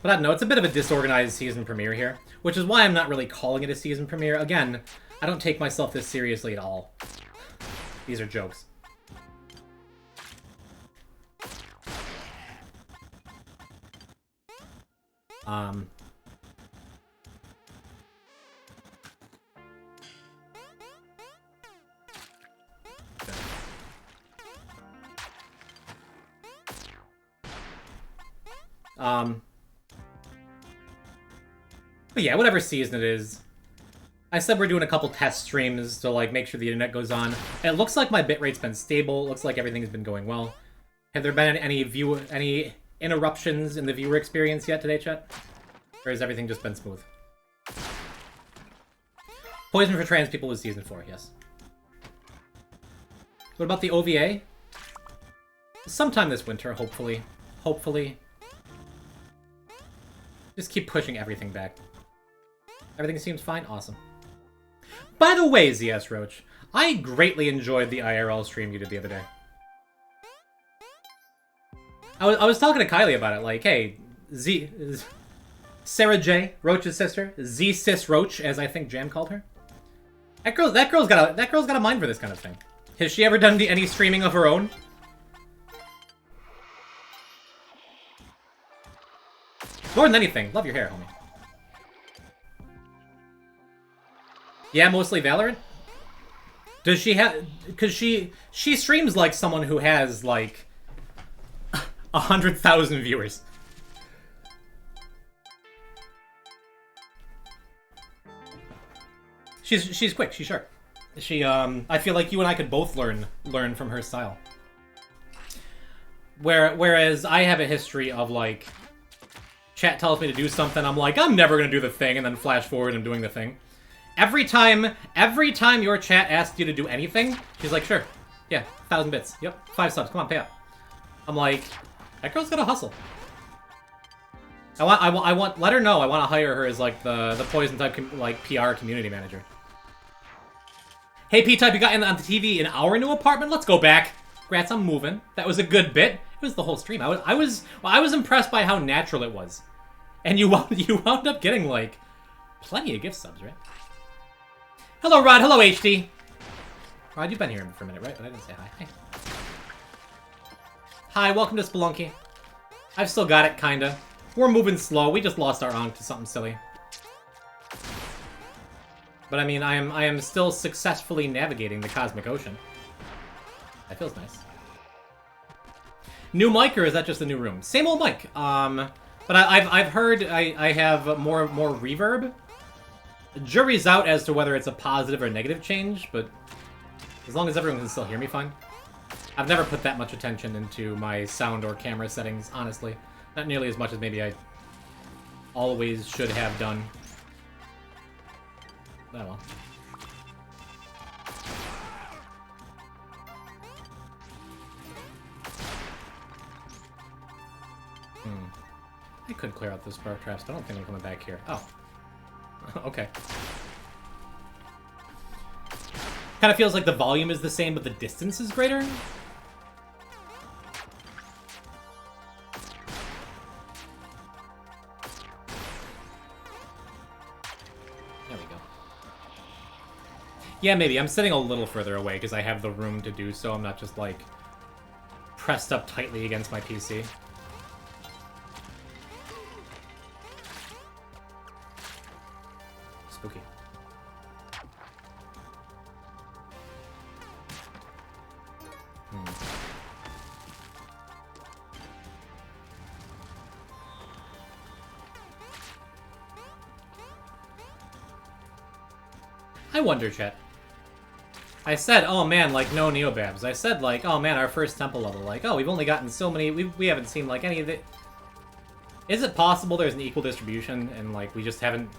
But I don't know, it's a bit of a disorganized season premiere here. Which is why I'm not really calling it a season premiere. Again, I don't take myself this seriously at all. These are jokes. But yeah, whatever season it is. I said we're doing a couple test streams to like make sure the internet goes on. It looks like my bitrate's been stable. It looks like everything's been going well. Have there been any interruptions in the viewer experience yet today, chat? Or has everything just been smooth? Poison for Trans People was Season 4, yes. What about the OVA? Sometime this winter, hopefully. Hopefully. Just keep pushing everything back. Everything seems fine? Awesome. By the way, ZS Roach, I greatly enjoyed the IRL stream you did the other day. I was talking to Kylie about it, like, hey, Sarah J, Roach's sister, Z-Sis Roach, as I think Jam called her. That girl's got a mind for this kind of thing. Has she ever done any streaming of her own? More than anything, love your hair, homie. Yeah, mostly Valorant? Does she have... Because she streams like someone who has, like, 100,000 viewers. She's quick, she's sharp. I feel like you and I could both learn from her style. Whereas I have a history of, like... Chat tells me to do something, I'm like, I'm never gonna do the thing, and then flash forward and I'm doing the thing. Every time your chat asks you to do anything, she's like, sure. Yeah, 1,000 bits. Yep, 5 subs. Come on, pay up. I'm like, that girl's gotta hustle. I want, let her know I want to hire her as, like, the Poison Type, like, PR community manager. Hey, P-Type, you got on the TV in our new apartment? Let's go back. Grats, I'm moving. That was a good bit. It was the whole stream. I was impressed by how natural it was. And you wound up getting, like, plenty of gift subs, right? Hello, Rod. Hello, HD. Rod, you've been here for a minute, right? But I didn't say hi. Hi. Hi, welcome to Spelunky. I've still got it, kinda. We're moving slow. We just lost our Ankh to something silly. But I mean, I am still successfully navigating the cosmic ocean. That feels nice. New mic, or is that just a new room? Same old mic. But I've heard I have more reverb. Jury's out as to whether it's a positive or negative change, but as long as everyone can still hear me fine. I've never put that much attention into my sound or camera settings, honestly. Not nearly as much as maybe I always should have done. Oh well. I could clear out those spark traps, but I don't think I'm coming back here. Oh. Okay. Kind of feels like the volume is the same, but the distance is greater. There we go. Yeah, maybe. I'm sitting a little further away because I have the room to do so. I'm not just, like, pressed up tightly against my PC. Spooky. I wonder, chat. I said, oh man, like, no Neobabs. I said, like, oh man, our first temple level. Like, oh, we've only gotten so many, we haven't seen, like, any of it. Is it possible there's an equal distribution and, like, we just haven't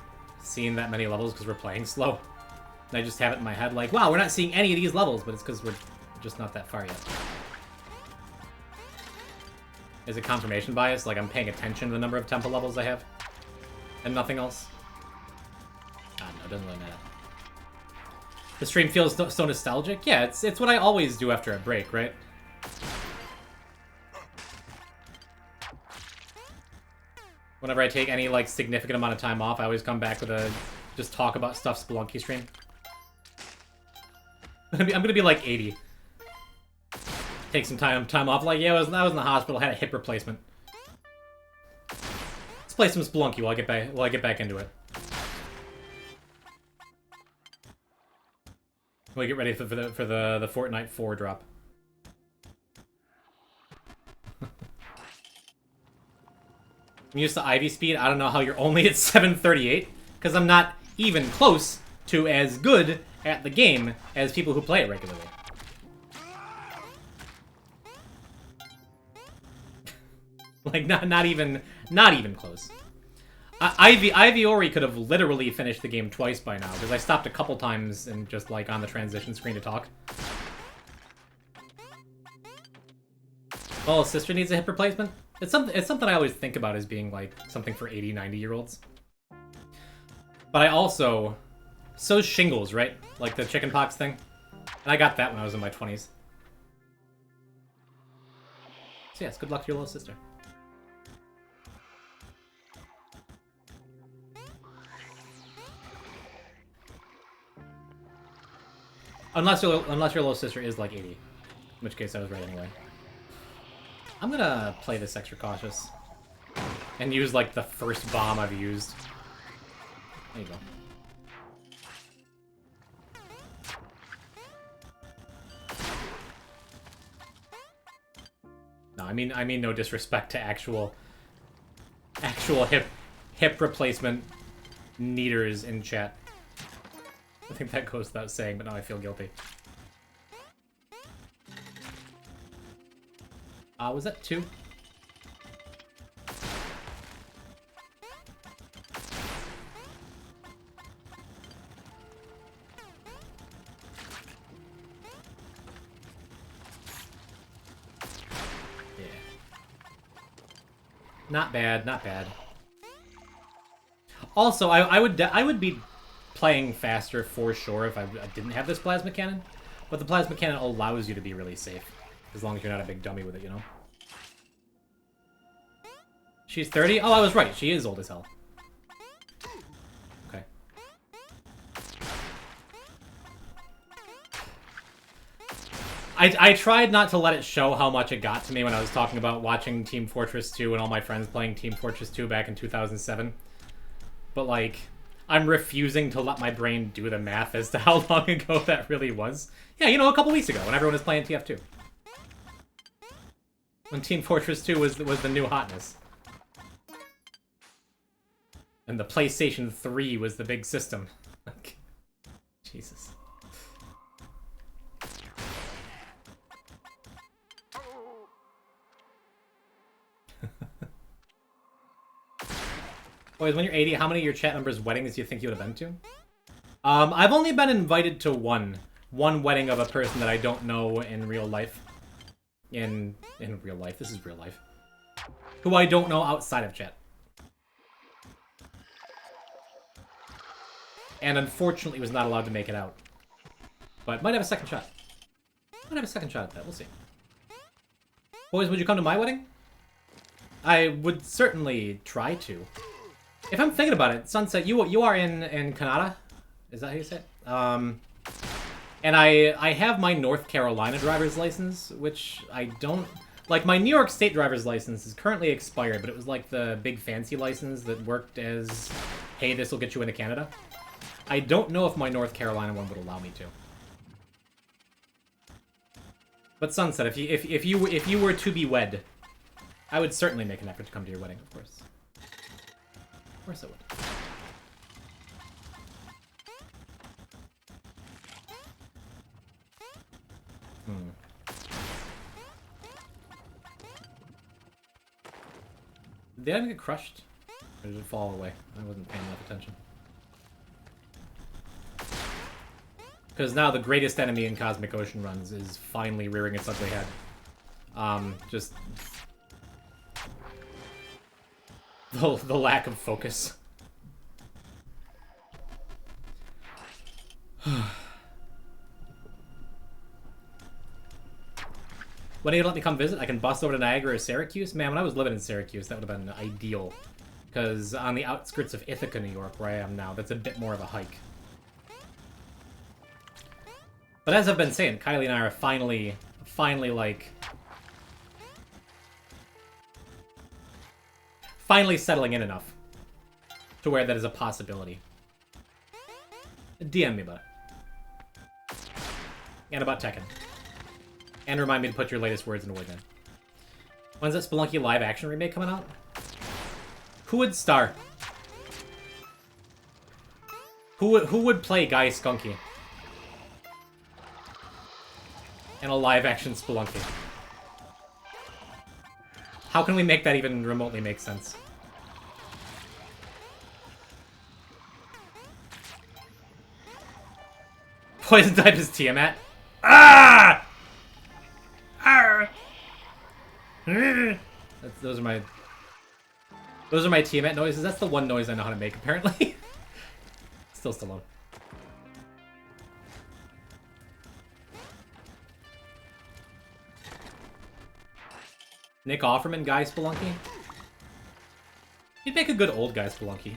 seen that many levels because we're playing slow? And I just have it in my head, like, wow, we're not seeing any of these levels, but it's because we're just not that far yet. Is it confirmation bias? Like, I'm paying attention to the number of temple levels I have? And nothing else? I don't know, it doesn't really matter. The stream feels so nostalgic? Yeah, it's what I always do after a break, right? Whenever I take any, like, significant amount of time off, I always come back with a just talk about stuff Spelunky stream. I'm gonna be like 80. Take some time off. Like, yeah, I was in the hospital, had a hip replacement. Let's play some Spelunky while I get back into it. We get ready for the Fortnite 4 drop. I'm used to Ivy speed. I don't know how you're only at 738, because I'm not even close to as good at the game as people who play it regularly. Like, not even close. Ivy Ori could have literally finished the game twice by now, because I stopped a couple times and just, like, on the transition screen to talk. Oh, sister needs a hip replacement? It's something I always think about as being, like, something for 80, 90-year-olds. But I also... So's shingles, right? Like the chickenpox thing? And I got that when I was in my 20s. So yes, good luck to your little sister. Unless your little sister is like 80. In which case I was right anyway. I'm gonna play this extra cautious. And use, like, the first bomb I've used. There you go. No, I mean no disrespect to actual hip replacement needers in chat. I think that goes without saying, but now I feel guilty. Was that 2? Yeah. Not bad, not bad. Also, I would be playing faster for sure if I didn't have this plasma cannon, but the plasma cannon allows you to be really safe, as long as you're not a big dummy with it, you know? She's 30? Oh, I was right. She is old as hell. Okay. I tried not to let it show how much it got to me when I was talking about watching Team Fortress 2 and all my friends playing Team Fortress 2 back in 2007. But, like, I'm refusing to let my brain do the math as to how long ago that really was. Yeah, you know, a couple weeks ago when everyone was playing TF2. When Team Fortress 2 was the new hotness. And the PlayStation 3 was the big system. Jesus. Boys, when you're 80, how many of your chat members' weddings do you think you would have been to? I've only been invited to one wedding of a person that I don't know in real life. In real life. This is real life. Who I don't know outside of chat. And unfortunately was not allowed to make it out. But might have a second shot. Might have a second shot at that. We'll see. Boys, would you come to my wedding? I would certainly try to. If I'm thinking about it, Sunset, you are in Canada? Is that how you say it? And I have my North Carolina driver's license, which I don't... Like, my New York State driver's license is currently expired, but it was like the big fancy license that worked as, hey, this will get you into Canada. I don't know if my North Carolina one would allow me to. But Sunset, if you were to be wed, I would certainly make an effort to come to your wedding, of course. Of course I would. Did I get crushed? Or did it fall away? I wasn't paying enough attention. Because now the greatest enemy in Cosmic Ocean runs is finally rearing its ugly head. Just... The lack of focus. When are you gonna let me come visit? I can bust over to Niagara or Syracuse? Man, when I was living in Syracuse, that would have been ideal. Because on the outskirts of Ithaca, New York, where I am now, that's a bit more of a hike. But as I've been saying, Kylie and I are finally, like... finally settling in enough to where that is a possibility. DM me about it. And about Tekken. And remind me to put your latest words into Word then. When's that Spelunky live action remake coming out? Who would star? Who would play Guy Skunky? In a live action Spelunky? How can we make that even remotely make sense? Poison type is Tiamat. Ah! Those are my Tiamat noises. That's the one noise I know how to make, apparently. Still Stallone. Nick Offerman, Guy Spelunky. He'd make a good old Guy Spelunky.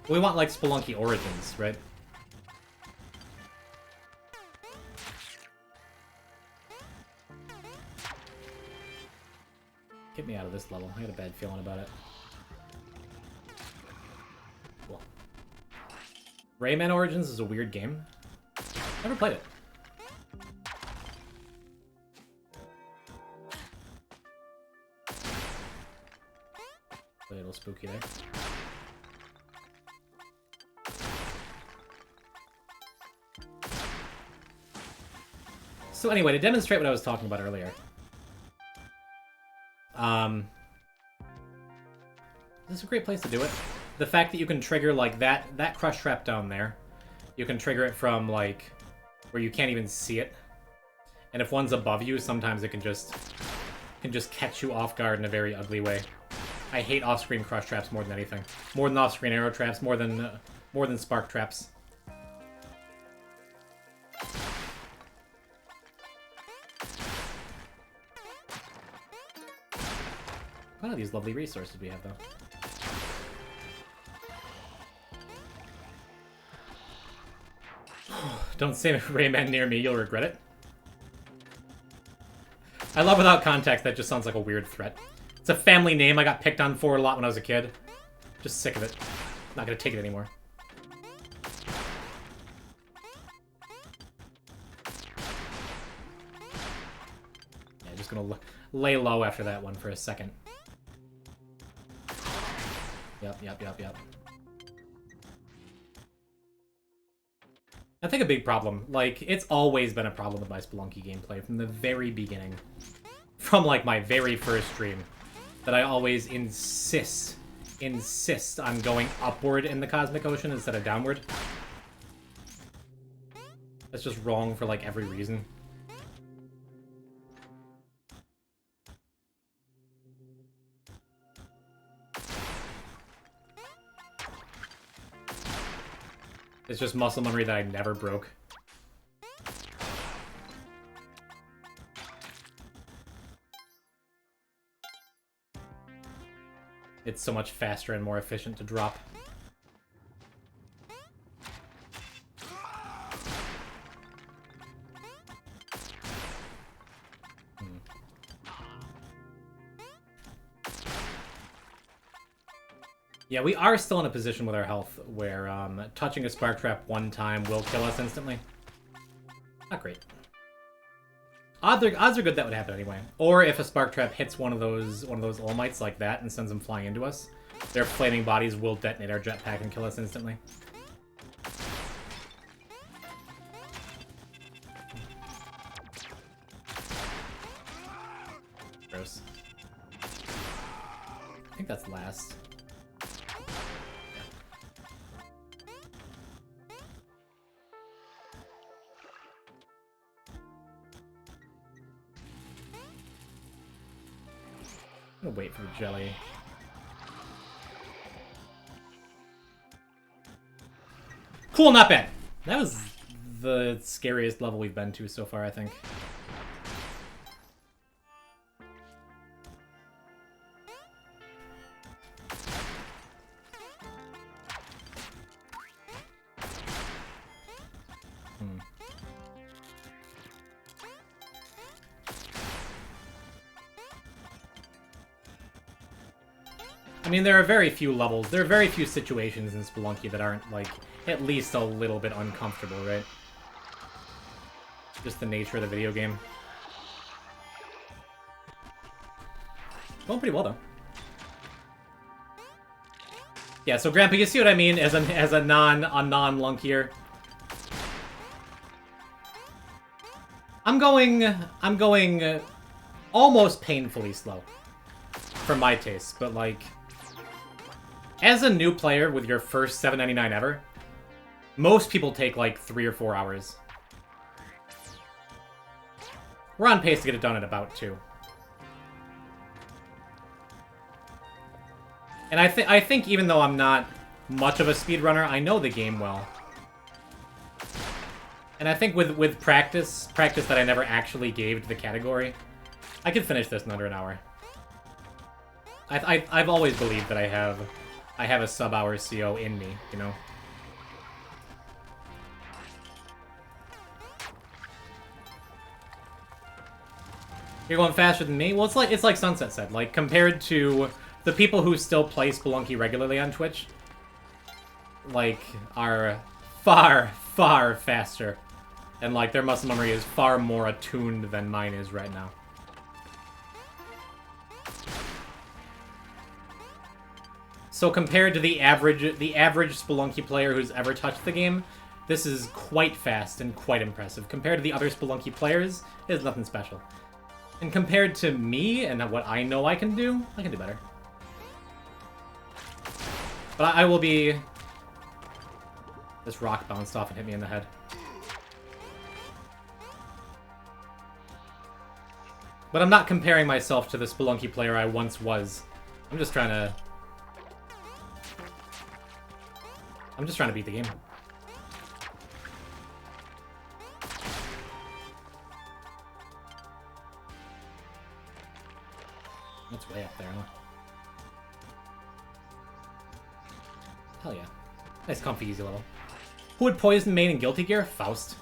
We want, like, Spelunky Origins, right? Get me out of this level. I had a bad feeling about it. Cool. Rayman Origins is a weird game. Never played it. A little spooky there. So anyway, to demonstrate what I was talking about earlier. This is a great place to do it. The fact that you can trigger, like, that crush trap down there. You can trigger it from, like, where you can't even see it. And if one's above you, sometimes it can just catch you off guard in a very ugly way. I hate off-screen crush traps more than anything. More than off-screen arrow traps, more than spark traps. What are these lovely resources we have, though? Don't say Rayman near me, you'll regret it. I love without context, that just sounds like a weird threat. It's a family name I got picked on for a lot when I was a kid. Just sick of it. Not gonna take it anymore. Yeah, just gonna lay low after that one for a second. Yep. I think a big problem, like, it's always been a problem with my Spelunky gameplay from the very beginning. From, like, my very first stream. That I always insist on going upward in the Cosmic Ocean instead of downward. That's just wrong for, like, every reason. It's just muscle memory that I never broke. It's so much faster and more efficient to drop. Yeah, we are still in a position with our health where touching a Spark Trap one time will kill us instantly. Not great. Odds are good that would happen anyway. Or if a Spark Trap hits one of those All Mights like that and sends them flying into us, their flaming bodies will detonate our jetpack and kill us instantly. Gross. I think that's last. I'm gonna wait for the jelly. Cool, not bad. That was the scariest level we've been to so far, I think. I mean, there are very few levels, there are very few situations in Spelunky that aren't, like, at least a little bit uncomfortable, right? Just the nature of the video game. Going pretty well, though. Yeah, so Grandpa, you see what I mean as a non-lunkier? I'm going almost painfully slow for my taste, but like, as a new player with your first $7.99 ever, most people take like 3 or 4 hours. We're on pace to get it done in about 2. And I think even though I'm not much of a speedrunner, I know the game well. And I think with practice that I never actually gave to the category, I could finish this in under an hour. I've always believed that I have a sub-hour CO in me, you know? You're going faster than me? Well, it's like Sunset said. Like, compared to the people who still play Spelunky regularly on Twitch, like, are far, far faster. And, like, their muscle memory is far more attuned than mine is right now. So compared to the average Spelunky player who's ever touched the game, this is quite fast and quite impressive. Compared to the other Spelunky players, it's nothing special. And compared to me and what I know I can do better. But I will be... This rock bounced off and hit me in the head. But I'm not comparing myself to the Spelunky player I once was. I'm just trying to beat the game. That's way up there, huh? Hell yeah. Nice, comfy, easy level. Who would poison main in Guilty Gear? Faust.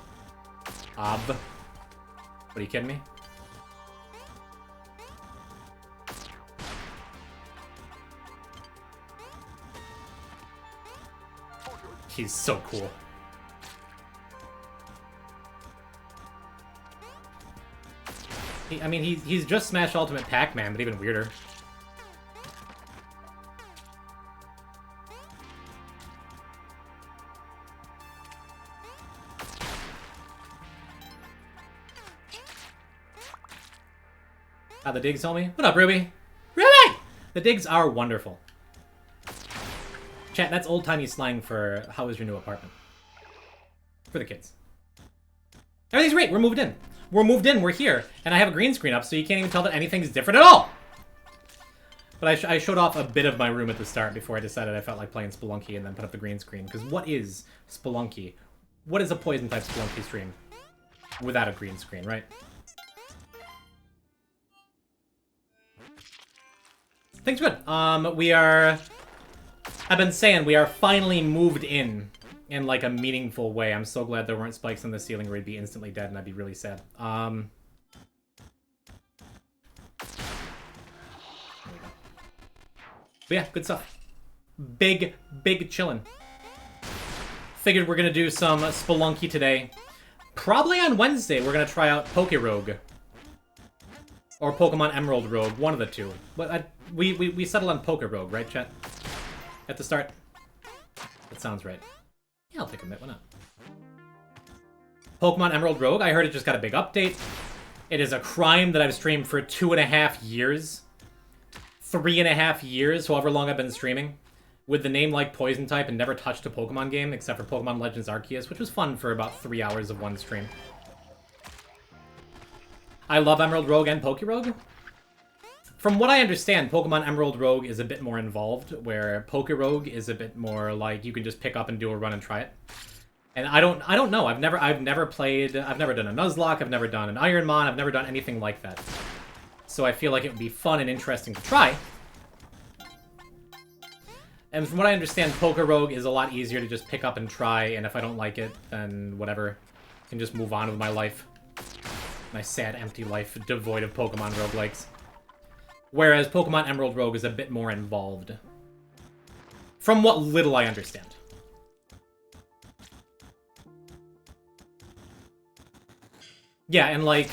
What, are you kidding me? He's so cool. I mean, he's just Smash Ultimate Pac-Man, but even weirder. The digs told me. What up, Ruby? Ruby! The digs are wonderful. Chat, that's old-timey slang for how is your new apartment? For the kids. Everything's great. We're moved in. We're moved in. We're here. And I have a green screen up, so you can't even tell that anything's different at all. But I showed off a bit of my room at the start before I decided I felt like playing Spelunky and then put up the green screen. Because what is Spelunky? What is a Poison-type Spelunky stream without a green screen, right? Things good. We are... I've been saying we are finally moved in like a meaningful way. I'm so glad there weren't spikes on the ceiling where he'd be instantly dead and I'd be really sad. But yeah, good stuff. Big chillin'. Figured we're gonna do some Spelunky today. Probably on Wednesday we're gonna try out Pokerogue. Or Pokemon Emerald Rogue, one of the two. But we settled on Pokerogue, right, chat? At the start? That sounds right. Yeah, I'll take a minute, why not? Pokemon Emerald Rogue, I heard it just got a big update. It is a crime that I've streamed for 2.5 years. 3.5 years, however long I've been streaming. With the name like Poison type and never touched a Pokemon game except for Pokemon Legends Arceus, which was fun for about 3 hours of one stream. I love Emerald Rogue and Pokerogue. From what I understand, Pokemon Emerald Rogue is a bit more involved, where Pokerogue is a bit more like you can just pick up and do a run and try it. And I don't know. I've never done a Nuzlocke, I've never done an Ironmon, I've never done anything like that. So I feel like it would be fun and interesting to try. And from what I understand, Pokerogue is a lot easier to just pick up and try, and if I don't like it, then whatever. I can just move on with my life. My sad, empty life, devoid of Pokemon roguelikes. Whereas Pokemon Emerald Rogue is a bit more involved. From what little I understand. Yeah, and like...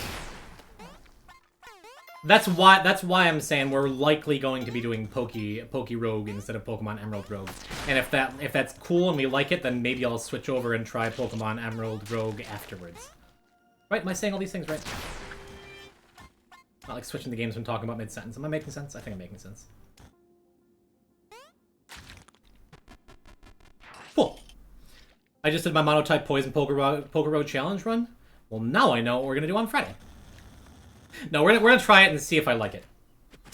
That's why I'm saying we're likely going to be doing Pokerogue instead of Pokemon Emerald Rogue. And if that's cool and we like it, then maybe I'll switch over and try Pokemon Emerald Rogue afterwards. Right? Am I saying all these things right? Not like switching the games when talking about mid-sentence. Am I making sense? I think I'm making sense. Cool. I just did my Monotype Poison Pokerogue challenge run. Well, now I know what we're going to do on Friday. No, we're gonna try it and see if I like it.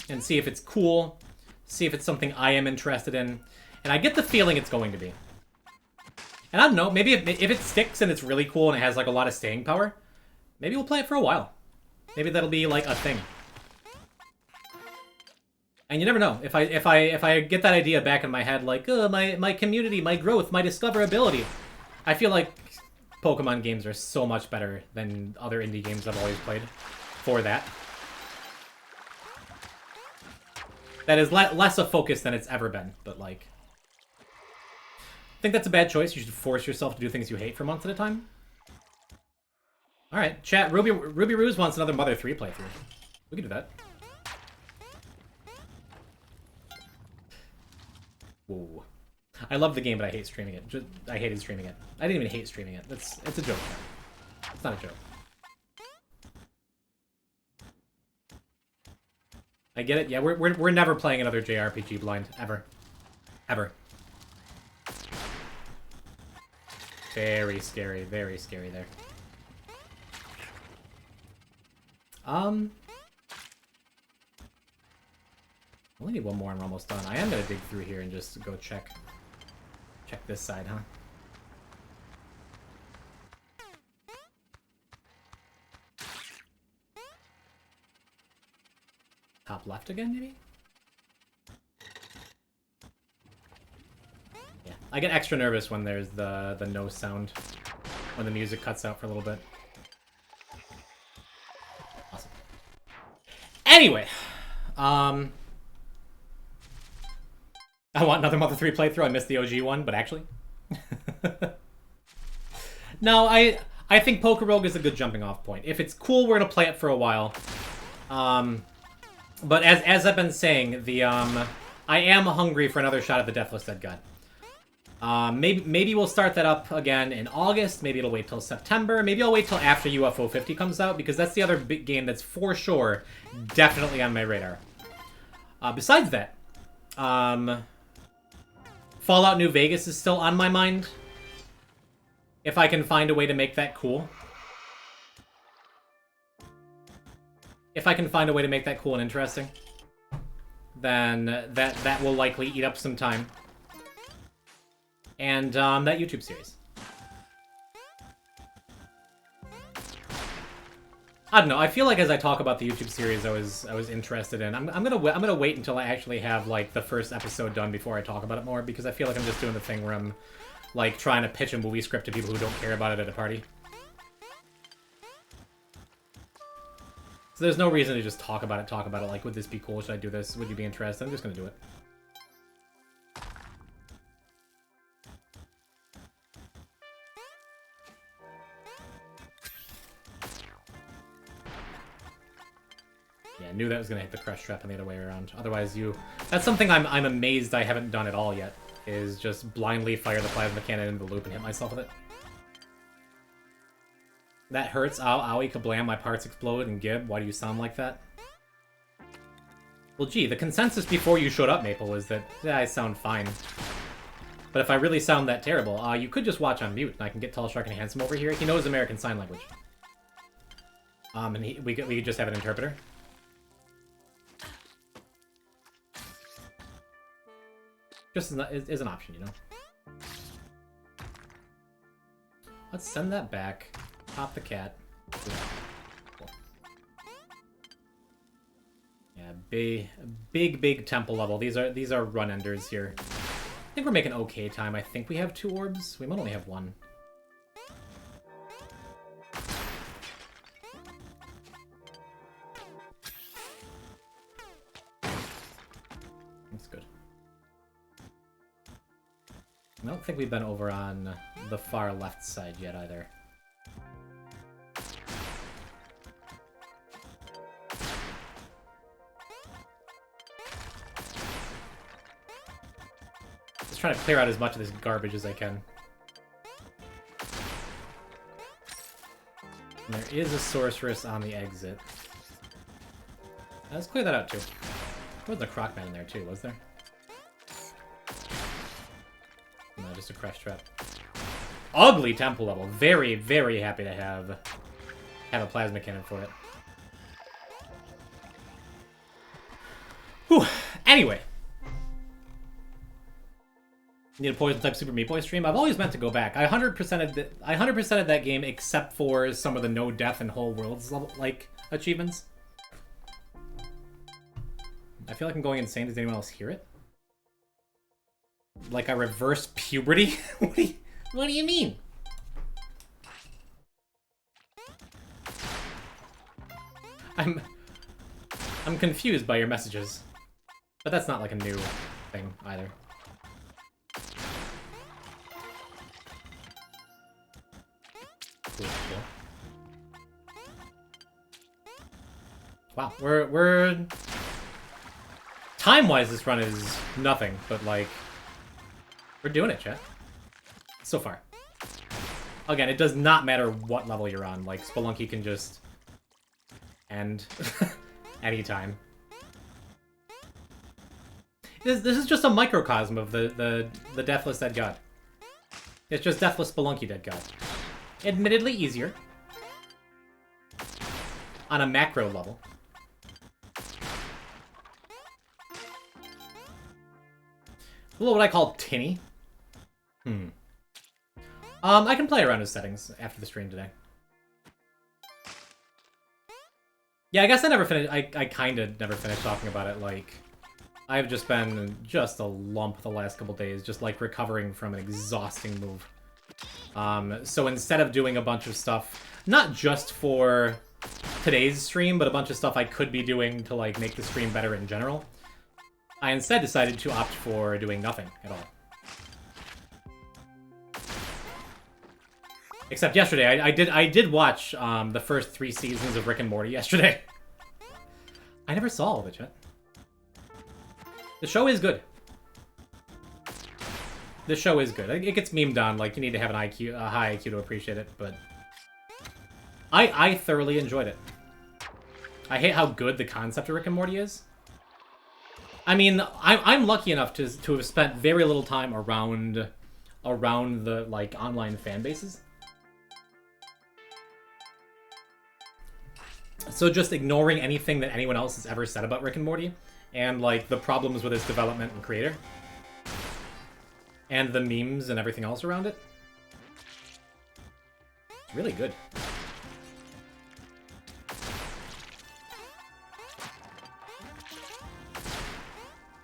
And see if it's cool. See if it's something I am interested in. And I get the feeling it's going to be. And I don't know, maybe if it sticks and it's really cool and it has like a lot of staying power, maybe we'll play it for a while. Maybe that'll be like a thing. And you never know. If I get that idea back in my head, like, my community, my growth, my discoverability, I feel like Pokemon games are so much better than other indie games I've always played for that. That is less a focus than it's ever been, but like... I think that's a bad choice. You should force yourself to do things you hate for months at a time. Alright, chat. Ruby Ruse wants another Mother 3 playthrough. We can do that. Whoa. I love the game, but I hate streaming it. I hated streaming it. I didn't even hate streaming it. It's a joke. It's not a joke. I get it. Yeah, we're never playing another JRPG blind. Ever. Ever. Very scary there. I only need one more and we're almost done. I am gonna dig through here and just go check this side, huh? Top left again, maybe? Yeah, I get extra nervous when there's the no sound, when the music cuts out for a little bit. Awesome. Anyway, I want another Mother 3 playthrough. I missed the OG one, but actually... No, I think Pokerogue is a good jumping off point. If it's cool, we're gonna play it for a while. But as I've been saying, the I am hungry for another shot at the Deathless Dead God. Maybe we'll start that up again in August. Maybe it'll wait till September. Maybe I'll wait till after UFO 50 comes out, because that's the other big game that's for sure definitely on my radar. Besides that, Fallout New Vegas is still on my mind. If I can find a way to make that cool. If I can find a way to make that cool and interesting, then that will likely eat up some time. And that YouTube series. I don't know. I feel like as I talk about the YouTube series, I was interested in. I'm gonna wait until I actually have like the first episode done before I talk about it more, because I feel like I'm just doing the thing where I'm like trying to pitch a movie script to people who don't care about it at a party. So there's no reason to just talk about it, like, would this be cool? Should I do this? Would you be interested? I'm just gonna do it. Yeah, I knew that was gonna hit the crush trap and the other way around. Otherwise, that's something I'm amazed I haven't done at all yet, is just blindly fire the plasma cannon into the loop and hit myself with it. That hurts. Ow, owie, kablam, my parts explode, and Gib, why do you sound like that? Well, gee, the consensus before you showed up, Maple, is that, yeah, I sound fine. But if I really sound that terrible, you could just watch on mute, and I can get Tall, Shark, and Handsome over here. He knows American Sign Language. And we could just have an interpreter. Just is an option, you know? Let's send that back. Pop the cat. Cool. Yeah, big temple level. These are run enders here. I think we're making okay time. I think we have 2 orbs. We might only have 1. That's good. I don't think we've been over on the far left side yet either. Just trying to clear out as much of this garbage as I can. And there is a sorceress on the exit. Let's clear that out too. There wasn't a Crocman in there too, was there? No, just a crush trap. Ugly temple level. Very, very happy to have a plasma cannon for it. Whew. Anyway. Need a Poison type Super Meat Boy stream. I've always meant to go back. I 100%ed that game except for some of the no death and whole worlds like achievements. I feel like I'm going insane. Does anyone else hear it? Like a reverse puberty? What do you mean? I'm confused by your messages. But that's not like a new thing either. Cool. Wow, we're time-wise this run is nothing, but like we're doing it, chat. So far. Again, it does not matter what level you're on. Like Spelunky can just end anytime. This is just a microcosm of the Deathless Dead God. It's just Deathless Spelunky Dead God. Admittedly easier. On a macro level. A little what I call tinny. I can play around with settings after the stream today. Yeah, I guess I never finished. I kind of never finished talking about it. Like, I've just been just a lump the last couple days, just like recovering from an exhausting move. So instead of doing a bunch of stuff, not just for today's stream, but a bunch of stuff I could be doing to like make the stream better in general, I instead decided to opt for doing nothing at all. Except yesterday, I did watch the first 3 seasons of Rick and Morty yesterday. I never saw all of it, chat. The show is good. The show is good. It gets memed on, like, you need to have a high IQ to appreciate it, but... I thoroughly enjoyed it. I hate how good the concept of Rick and Morty is. I mean, I'm lucky enough to have spent very little time around the, like, online fan bases. So just ignoring anything that anyone else has ever said about Rick and Morty, and, like, the problems with its development and creator, and the memes and everything else around it. It's really good.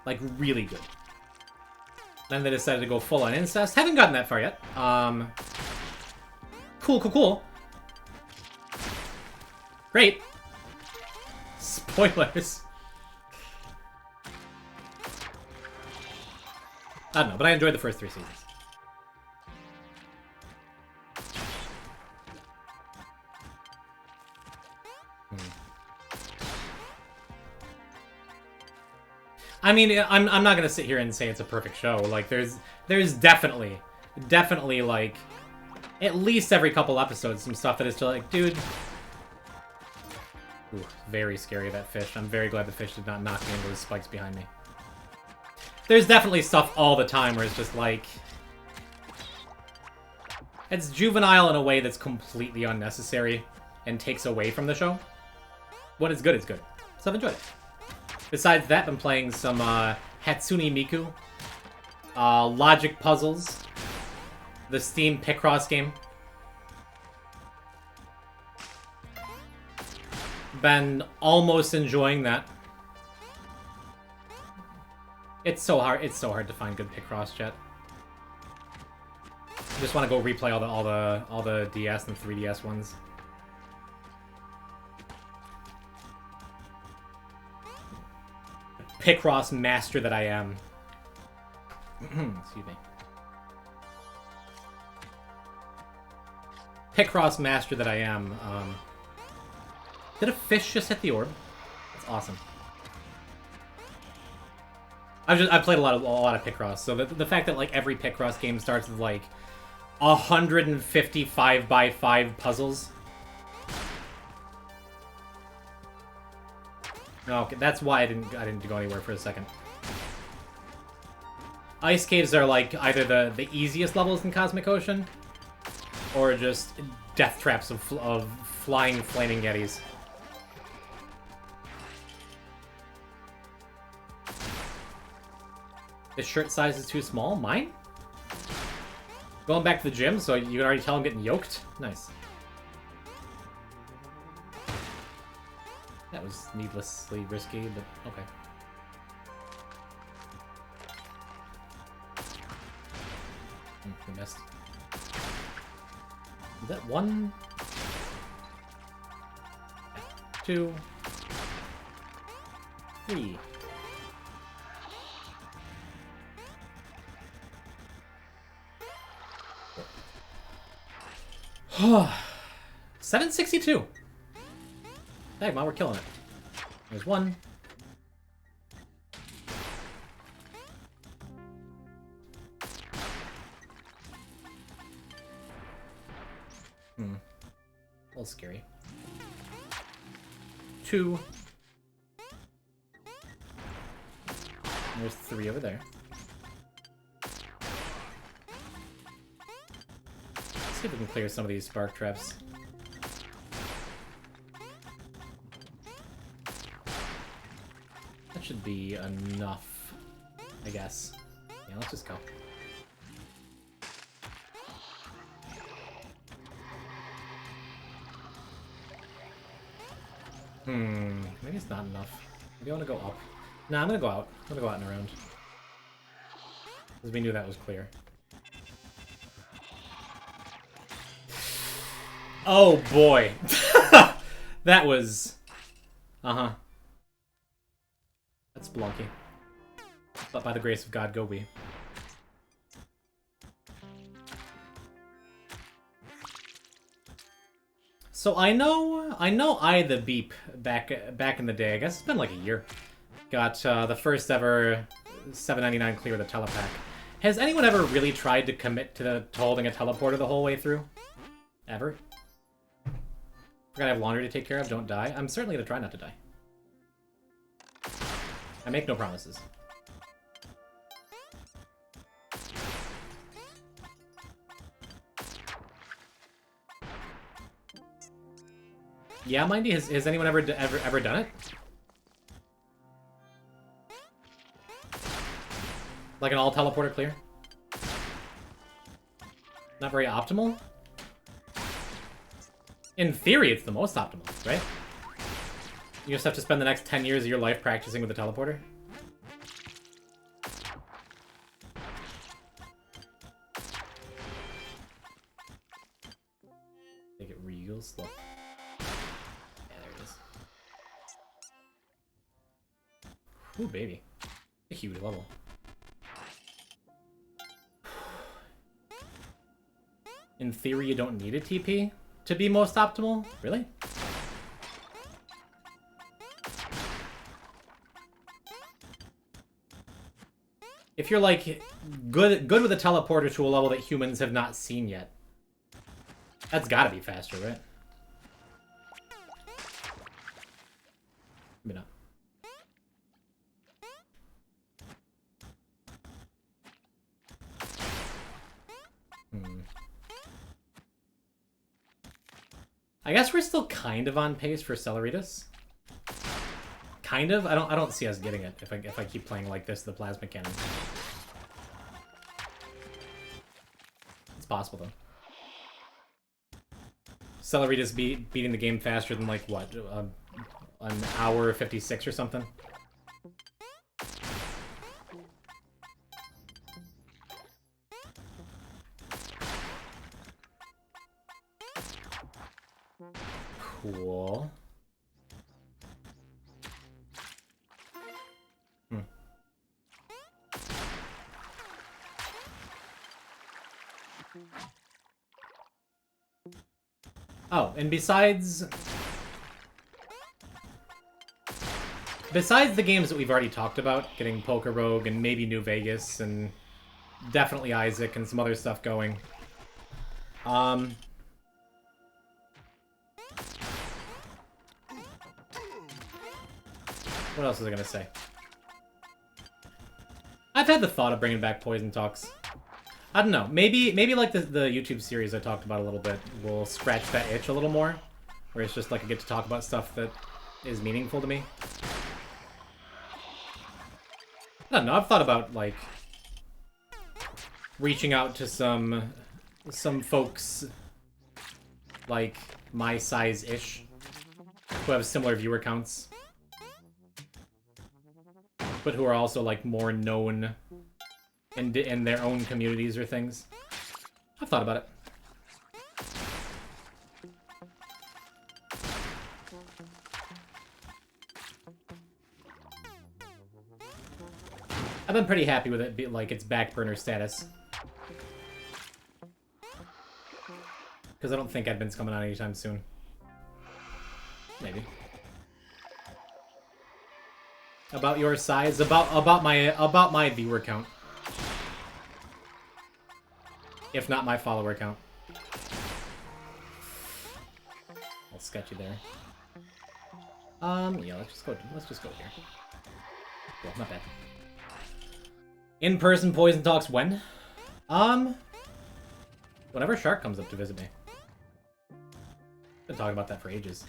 Like, really good. Then they decided to go full on incest. Haven't gotten that far yet. Cool. Great. Spoilers. I don't know, but I enjoyed the first 3 seasons. I mean, I'm not gonna sit here and say it's a perfect show. Like, there's definitely, like, at least every couple episodes, some stuff that is still like, dude. Ooh, very scary, that fish. I'm very glad the fish did not knock me into those spikes behind me. There's definitely stuff all the time where it's just like... It's juvenile in a way that's completely unnecessary and takes away from the show. What is good is good. So I've enjoyed it. Besides that, I've been playing some Hatsune Miku, logic puzzles, the Steam Picross game. Been almost enjoying that. It's so hard to find good Picross, chat. Just want to go replay all the DS and 3DS ones. Picross master that I am. Excuse me. Picross master that I am. Did a fish just hit the orb? That's awesome. I've played a lot of Picross, so the fact that like every Picross game starts with like 155 by 5 puzzles. Okay, that's why I didn't go anywhere for a second. Ice caves are like either the easiest levels in Cosmic Ocean, or just death traps of flying flaming yetis. His shirt size is too small? Mine? Going back to the gym, so you can already tell I'm getting yoked? Nice. That was needlessly risky, but okay. We missed. Is that 1? 2? 3? $762. Dang, man, we're killing it. There's 1. A little scary. 2. There's 3 over there. Let's see if we can clear some of these spark traps. That should be enough, I guess. Yeah, let's just go. Maybe it's not enough. Maybe I want to go up. Nah, I'm gonna go out. I'm gonna go out and around. Because we knew that was clear. Oh boy. That was... Uh-huh. That's Splunky. But by the grace of God, go we. So I know I the Beep back in the day. I guess it's been like a year. Got the first ever $7.99 clear of the telepack. Has anyone ever really tried to commit to holding a teleporter the whole way through? Ever? Forgot I have laundry to take care of. Don't die. I'm certainly gonna try not to die. I make no promises. Yeah, Mindy, has anyone ever done it? Like an all teleporter clear? Not very optimal? In theory, it's the most optimal, right? You just have to spend the next 10 years of your life practicing with the teleporter? Take it real slow. Yeah, there it is. Ooh, baby. A huge level. In theory, you don't need a TP to be most optimal? Really? If you're like good with a teleporter to a level that humans have not seen yet, that's gotta be faster, right? Maybe not. I guess we're still kind of on pace for Celeritas. Kind of. I don't see us getting it if I keep playing like this. The plasma cannon. It's possible though. Celeritas beating the game faster than like what, an hour 56 or something. Cool. Oh, and besides the games that we've already talked about, getting Poker Rogue and maybe New Vegas and definitely Isaac and some other stuff going. What else was I gonna say? I've had the thought of bringing back Poison Talks. I don't know. Maybe like the YouTube series I talked about a little bit will scratch that itch a little more, where it's just like I get to talk about stuff that is meaningful to me. I don't know. I've thought about like reaching out to some folks like my size-ish who have similar viewer counts, but who are also like more known in their own communities or things. I've thought about it. I've been pretty happy with it being like its back burner status. Because I don't think Edmund's coming out anytime soon. Maybe. About your size, about my viewer count. If not my follower count. A little sketchy there. Yeah, let's just go here. Cool, not bad. In-person Poison Talks when? Whenever Shark comes up to visit me. Been talking about that for ages.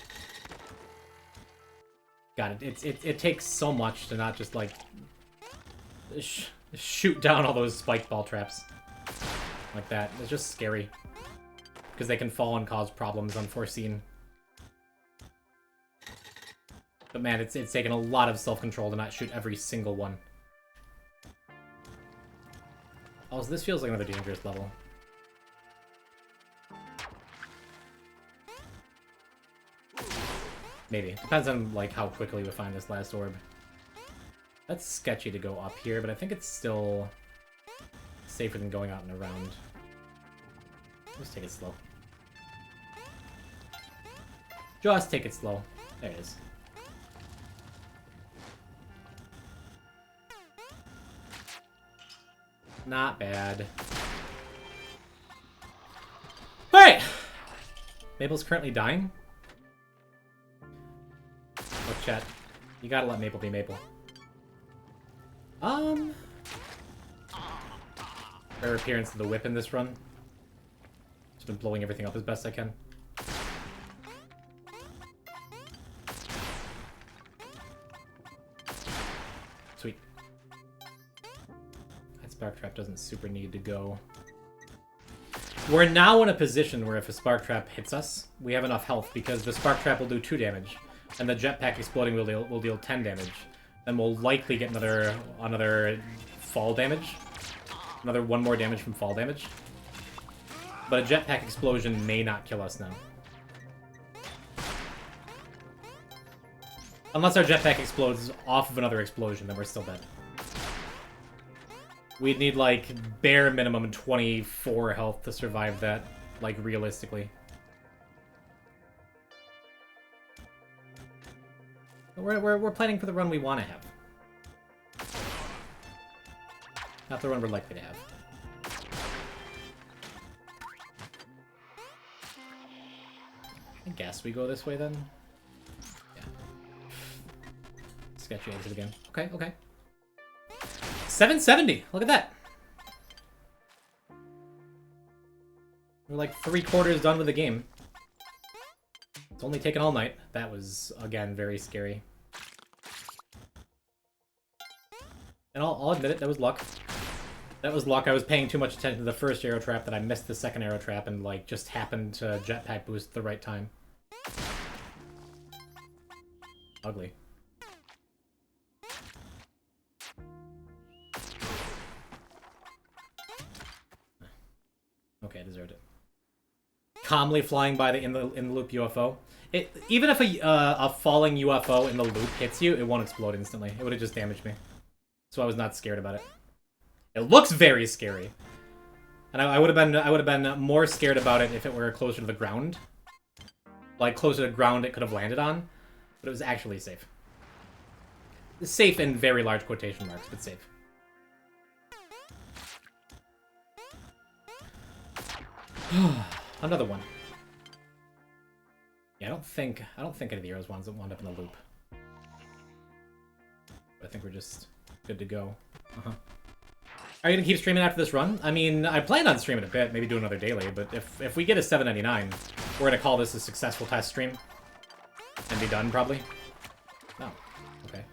God, it takes so much to not just like shoot down all those spike ball traps like that. It's just scary because they can fall and cause problems unforeseen. But man, it's taken a lot of self-control to not shoot every single one. Oh, so this feels like another dangerous level. Maybe. Depends on like how quickly we find this last orb. That's sketchy to go up here, but I think it's still safer than going out and around. Just take it slow. Just take it slow. There it is. Not bad. Alright! Maple's currently dying. Look, chat. You gotta let Maple be Maple. Rare appearance of the whip in this run. Just been blowing everything up as best I can. Sweet. That Spark Trap doesn't super need to go. We're now in a position where if a Spark Trap hits us, we have enough health because the Spark Trap will do 2 damage, and the Jetpack exploding will deal 10 damage. Then we'll likely get another fall damage. Another 1 more damage from fall damage. But a Jetpack explosion may not kill us now. Unless our Jetpack explodes off of another explosion, then we're still dead. We'd need, like, bare minimum 24 health to survive that, like, realistically. We're planning for the run we want to have. Not the run we're likely to have. I guess we go this way, then? Yeah. Sketchy exit again. Okay, okay. 770! Look at that! We're like 3/4 done with the game. It's only taken all night. That was, again, very scary. And I'll admit it, that was luck. That was luck. I was paying too much attention to the first arrow trap that I missed the second arrow trap and, like, just happened to jetpack boost at the right time. Ugly. Okay, I deserved it. Calmly flying by in the loop UFO. Even if a falling UFO in the loop hits you, it won't explode instantly. It would have just damaged me. So I was not scared about it. It looks very scary. And I would have been more scared about it if it were closer to the ground. Like closer to the ground it could have landed on, but it was actually safe. Safe in very large quotation marks, but safe. Another one. Yeah, I don't think any of the arrows ones that wound up in the loop. I think we're just good to go. Are you gonna keep streaming after this run? I mean, I plan on streaming a bit, maybe do another daily, but if we get a 799, we're gonna call this a successful test stream. And be done, probably. Oh, okay.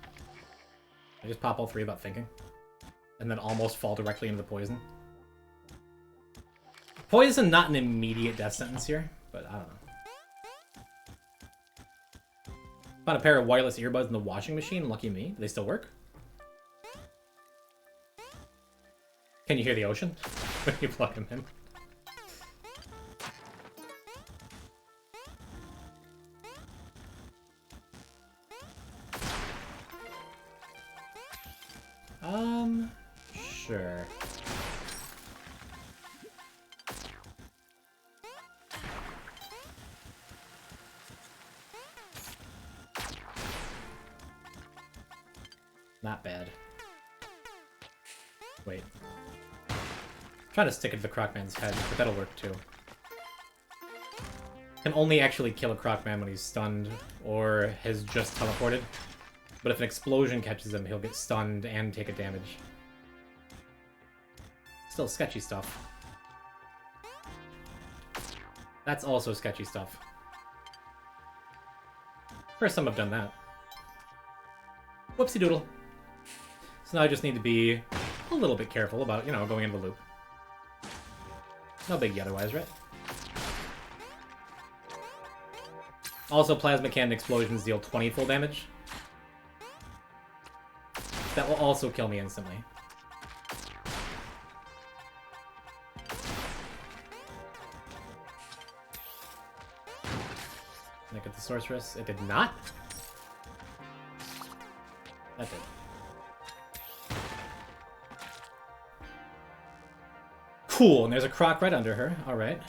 I just pop all 3 without thinking. And then almost fall directly into the poison. Poison, not an immediate death sentence here, but I don't know. Found a pair of wireless earbuds in the washing machine. Lucky me. Do they still work? Can you hear the ocean when you plug them in? Sure. Not bad. Wait. Try to stick it to the Crocman's head, but that'll work too. Can only actually kill a Crocman when he's stunned or has just teleported. But if an explosion catches him, he'll get stunned and take a damage. Still sketchy stuff. That's also sketchy stuff. First time I've done that. Whoopsie doodle. So now I just need to be a little bit careful about, you know, going into the loop. No biggie otherwise, right? Also, plasma cannon explosions deal 20 full damage. That will also kill me instantly. Can I get the sorceress? It did not? That did. Cool, and there's a croc right under her. Alright.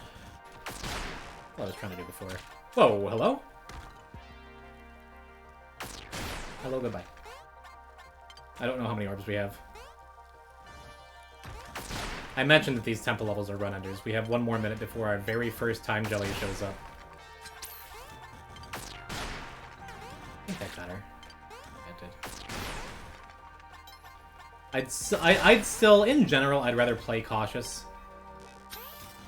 What I was trying to do before. Whoa, hello? Hello, goodbye. I don't know how many orbs we have. I mentioned that these temple levels are run-unders. We have 1 more minute before our very first time Jelly shows up. I think that got her. That did. I'd still, in general, I'd rather play cautious.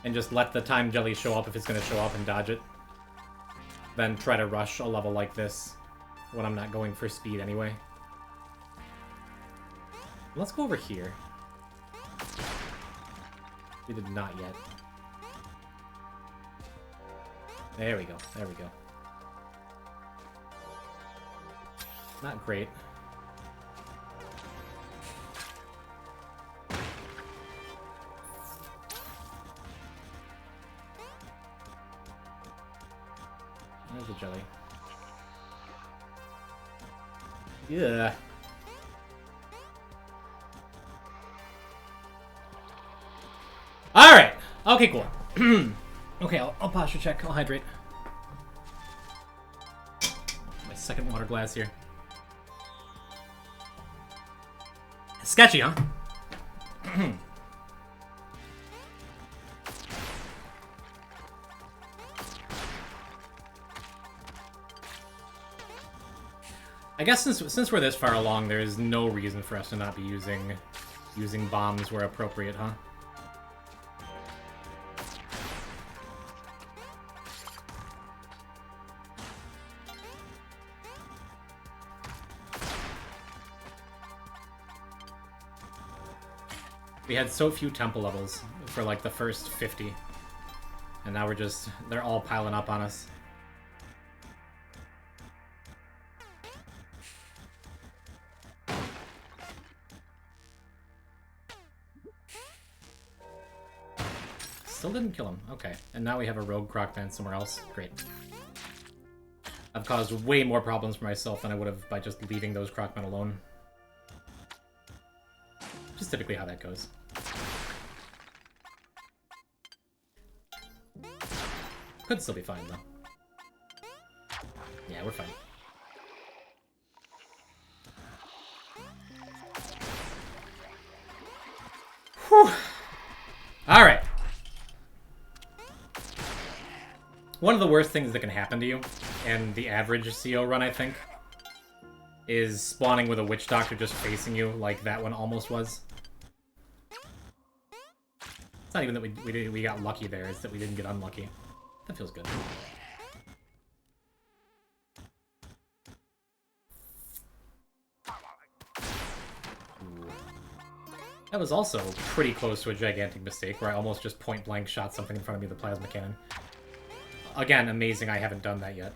And just let the time Jelly show up if it's going to show up and dodge it. Than try to rush a level like this when I'm not going for speed anyway. Let's go over here. We did not yet. There we go. There we go. Not great. There's the jelly. Yeah. Alright! Okay, cool. Okay, I'll posture check. I'll hydrate. My second water glass here. Sketchy, huh? I guess since we're this far along, there is no reason for us to not be using bombs where appropriate, huh? We had so few temple levels for like the first 50. And now they're all piling up on us. Still didn't kill him. Okay. And now we have a rogue Crocman somewhere else. Great. I've caused way more problems for myself than I would have by just leaving those Crocmen alone. Just typically how that goes. Could still be fine, though. Yeah, we're fine. Whew. Alright. One of the worst things that can happen to you, and the average CO run, I think, is spawning with a Witch Doctor just facing you like that one almost was. It's not even that we got lucky there, it's that we didn't get unlucky. That feels good. Ooh. That was also pretty close to a gigantic mistake, where I almost just point-blank shot something in front of me with a plasma cannon. Again, amazing I haven't done that yet.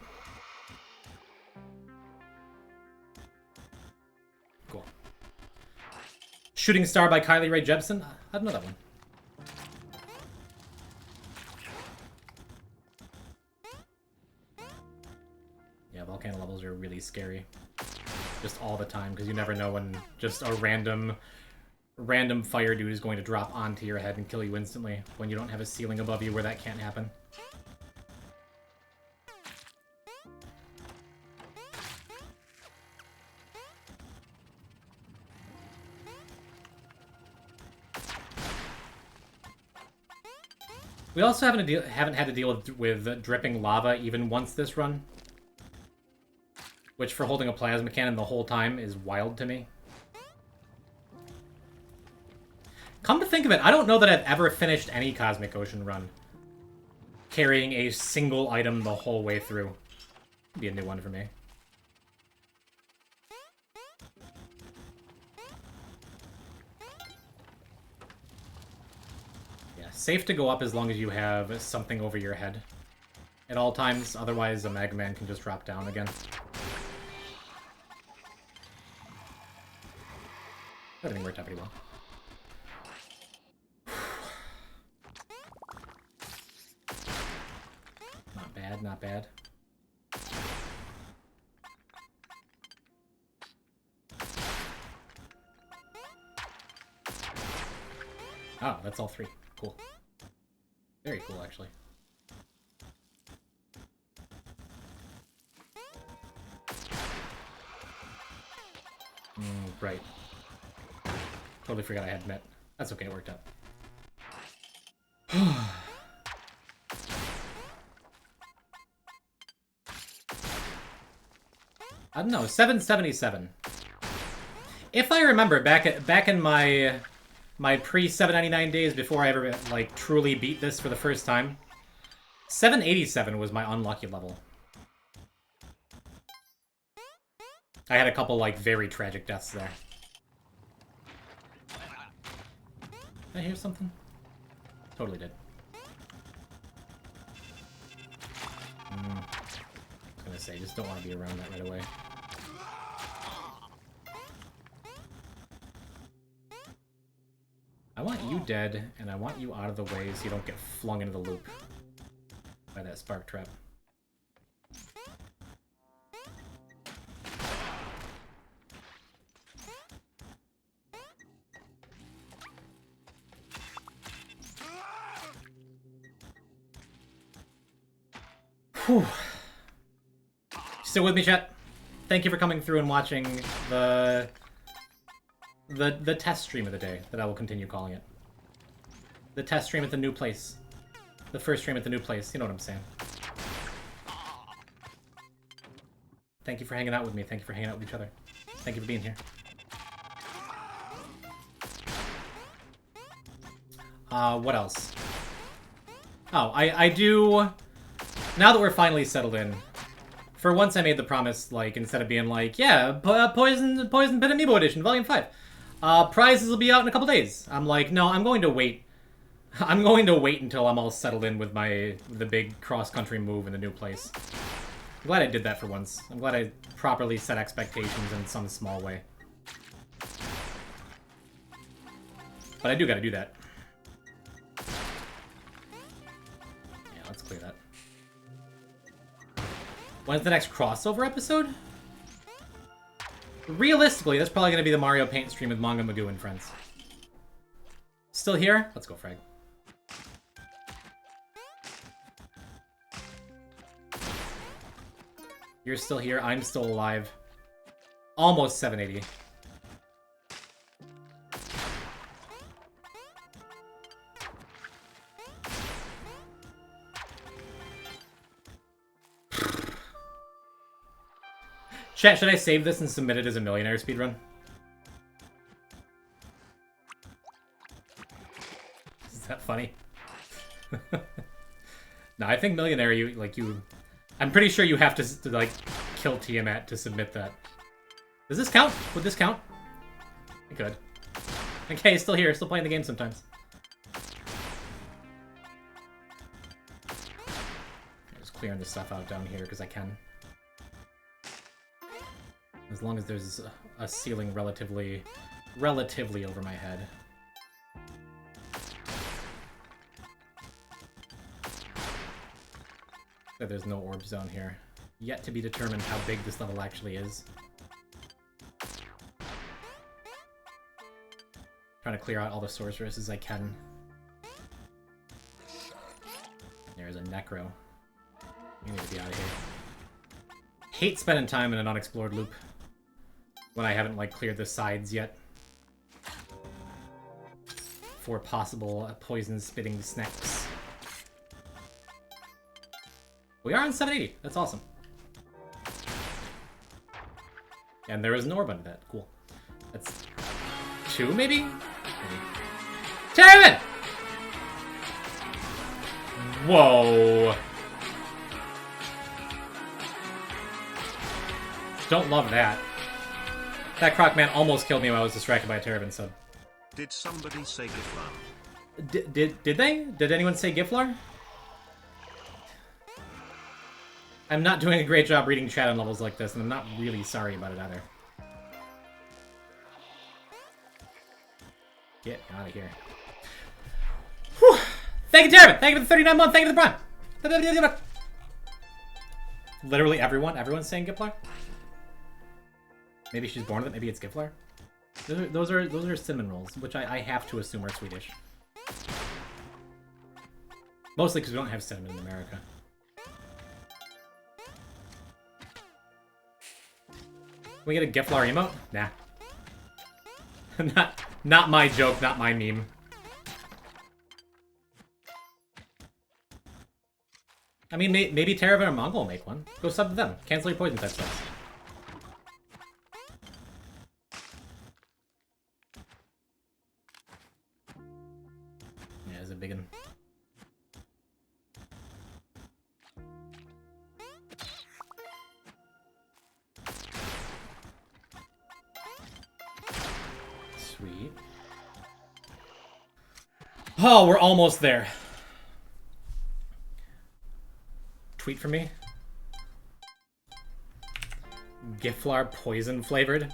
Cool. Shooting Star by Kylie Rae Jepsen? I don't know that one. Yeah, volcano levels are really scary. Just all the time, because you never know when just a random fire dude is going to drop onto your head and kill you instantly, when you don't have a ceiling above you where that can't happen. We also haven't had to deal with dripping lava even once this run. Which, for holding a plasma cannon the whole time, is wild to me. Come to think of it, I don't know that I've ever finished any Cosmic Ocean run carrying a single item the whole way through. Be a new one for me. Safe to go up as long as you have something over your head at all times, otherwise a Mega Man can just drop down again. Everything worked out pretty well. Not bad, not bad. Oh, that's all 3. Cool. Very cool, actually. Right. Totally forgot I had met. That's okay, it worked out. I don't know, 777. If I remember, back in my pre-799 days before I ever, like, truly beat this for the first time, 787 was my unlucky level. I had a couple, like, very tragic deaths there. Did I hear something? Totally did. I was gonna say, just don't want to be around that right away. I want you dead, and I want you out of the way so you don't get flung into the loop by that spark trap. Whew. Still with me, chat? Thank you for coming through and watching the test stream of the day, that I will continue calling it. The test stream at the new place. The first stream at the new place, you know what I'm saying. Thank you for hanging out with me, thank you for hanging out with each other. Thank you for being here. What else? Oh, I do... Now that we're finally settled in, for once I made the promise, like, instead of being like, yeah, Poison Pit Amiibo Edition, Volume 5. Prizes will be out in a couple days. I'm like, no, I'm going to wait. I'm going to wait until I'm all settled in with the big cross-country move in the new place. I'm glad I did that for once. I'm glad I properly set expectations in some small way. But I do gotta do that. Yeah, let's clear that. When's the next crossover episode? Realistically, that's probably going to be the Mario Paint stream with Manga Magoo and friends. Still here? Let's go, Frag. You're still here. I'm still alive. Almost 780. Chat, should I save this and submit it as a millionaire speedrun? Is that funny? No, I think millionaire, I'm pretty sure you have to like, kill Tiamat to submit that. Does this count? Would this count? It could. Okay, he's still here, still playing the game sometimes. I'm just clearing this stuff out down here because I can. As long as there's a ceiling relatively over my head. So there's no orb zone here. Yet to be determined how big this level actually is. Trying to clear out all the sorceresses I can. There's a Necro. You need to be out of here. Hate spending time in an unexplored loop. When I haven't, like, cleared the sides yet. For possible poison-spitting snacks. We are on 780. That's awesome. And there is an orb under that. Cool. That's 2, maybe? Terramin! Whoa! Don't love that. That Crocman almost killed me when I was distracted by a Terrabin sub. Did somebody say Giflar? Did they? Did anyone say Giflar? I'm not doing a great job reading chat on levels like this, and I'm not really sorry about it either. Get out of here. Whew. Thank you, Terrabin! Thank you for the 39 month, thank you for the prime! Literally everyone's saying Giflar? Maybe she's born with it. Maybe it's Giflar. Those are cinnamon rolls, which I have to assume are Swedish. Mostly because we don't have cinnamon in America. Can we get a Giflar emote? Nah. not my joke, not my meme. I mean, maybe Terravan or Mongol will make one. Go sub to them. Cancel your poison type subs. Yeah, it's a big one. Sweet. Oh, we're almost there. Tweet for me. Giflar poison flavored.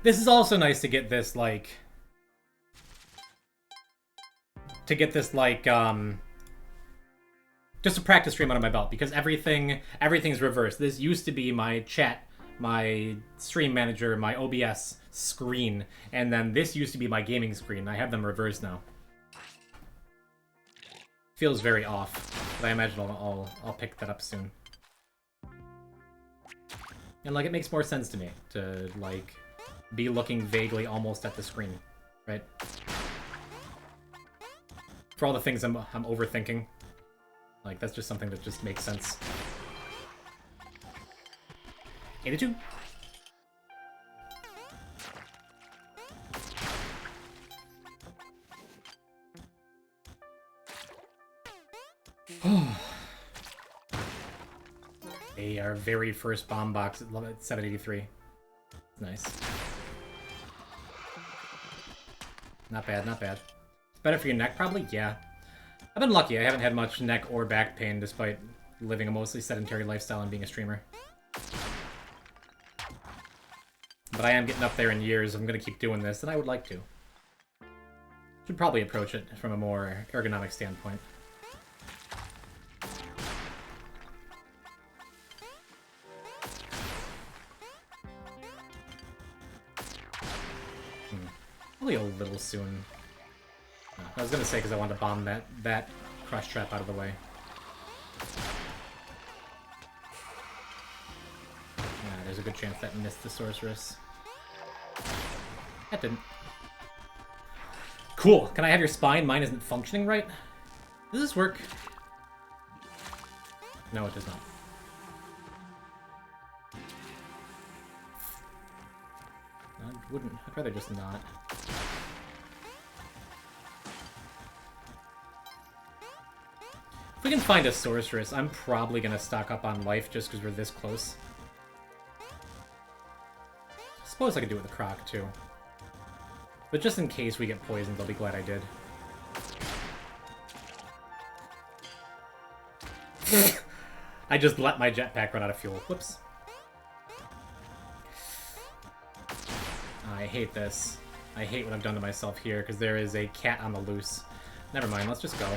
This is also nice to get this, like... just a practice stream under my belt, because everything's reversed. This used to be my chat, my stream manager, my OBS screen, and then this used to be my gaming screen. I have them reversed now. Feels very off, but I imagine I'll pick that up soon. And like, it makes more sense to me to like be looking vaguely almost at the screen, right? For all the things I'm overthinking, like that's just something that just makes sense. 82. Our very first bomb box at 783. Nice. Not bad, not bad. It's better for your neck, probably? Yeah. I've been lucky. I haven't had much neck or back pain despite living a mostly sedentary lifestyle and being a streamer. But I am getting up there in years. I'm going to keep doing this, and I would like to. Should probably approach it from a more ergonomic standpoint. Only a little soon. No, I was gonna say because I wanted to bomb that crush trap out of the way. Yeah, there's a good chance that missed the sorceress. That didn't. Cool. Can I have your spine? Mine isn't functioning right. Does this work? No, it does not. I wouldn't. I'd rather just not. If we can find a sorceress, I'm probably gonna stock up on life just because we're this close. I suppose I could do it with the croc too. But just in case we get poisoned, I'll be glad I did. I just let my jetpack run out of fuel. Whoops. I hate this. I hate what I've done to myself here, because there is a cat on the loose. Never mind, let's just go.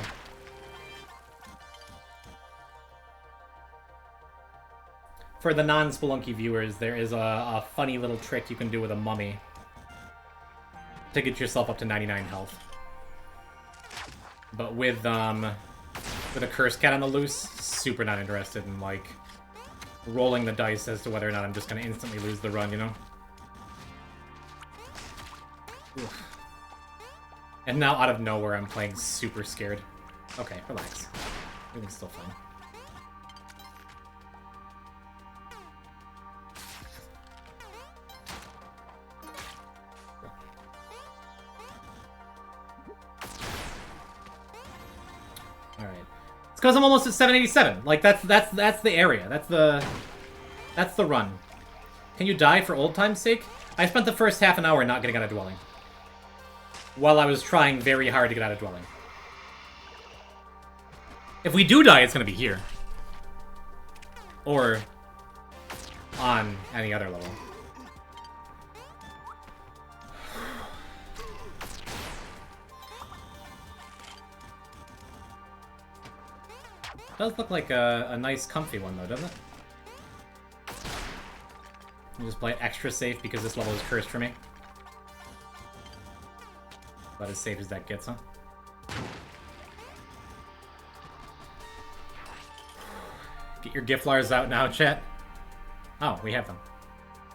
For the non-Spelunky viewers, there is a funny little trick you can do with a mummy to get yourself up to 99 health. But with a cursed cat on the loose, super not interested in, like, rolling the dice as to whether or not I'm just gonna instantly lose the run, you know? Oof. And now, out of nowhere, I'm playing super scared. Okay, relax. Everything's still fine. Alright. It's because I'm almost at 787. Like, that's the area. That's the run. Can you die for old time's sake? I spent the first half an hour not getting out of dwelling. While I was trying very hard to get out of dwelling. If we do die, it's gonna be here. Or on any other level. Does look like a nice comfy one though, doesn't it? I'll just play it extra safe because this level is cursed for me. About as safe as that gets, huh? Get your Giflars out now, chat. Oh, we have them.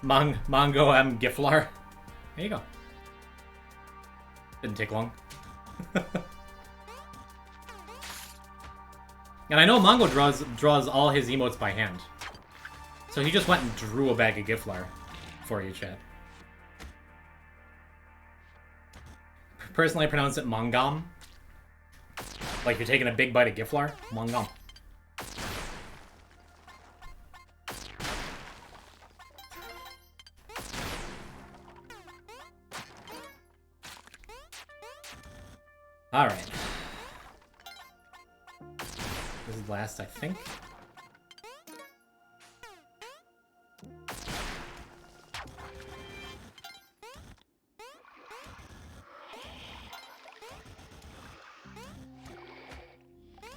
Mongo M. Giflar. There you go. Didn't take long. And I know Mongo draws all his emotes by hand. So he just went and drew a bag of Giflar for you, chat. Personally, I pronounce it Mongam. Like you're taking a big bite of Giflar. Mongam. Alright. This is last, I think.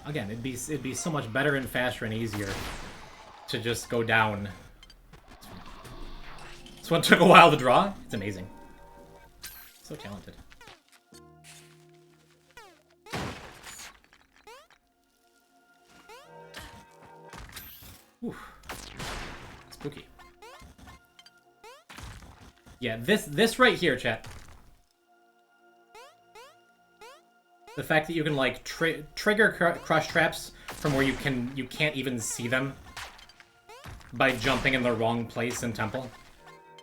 Again, it'd be so much better and faster and easier to just go down. This one took a while to draw. It's amazing. So talented. Whew. Spooky. Yeah, this right here, chat. The fact that you can like trigger crush traps from where you can't even see them by jumping in the wrong place in Temple.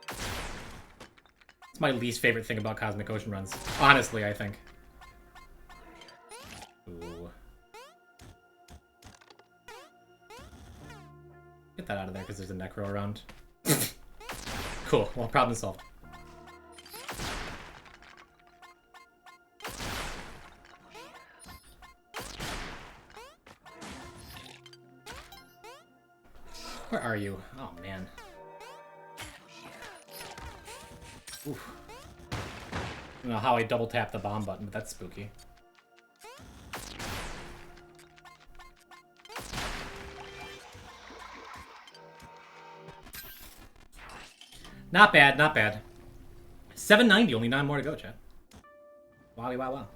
It's my least favorite thing about Cosmic Ocean runs. Honestly, I think. Ooh. Get that out of there because there's a Necro around. Cool. Well, problem solved. Where are you? Oh, man. Oof. I don't know how I double tap the bomb button, but that's spooky. Not bad, not bad. 790, only 9 more to go, chat. Wowie wow wow.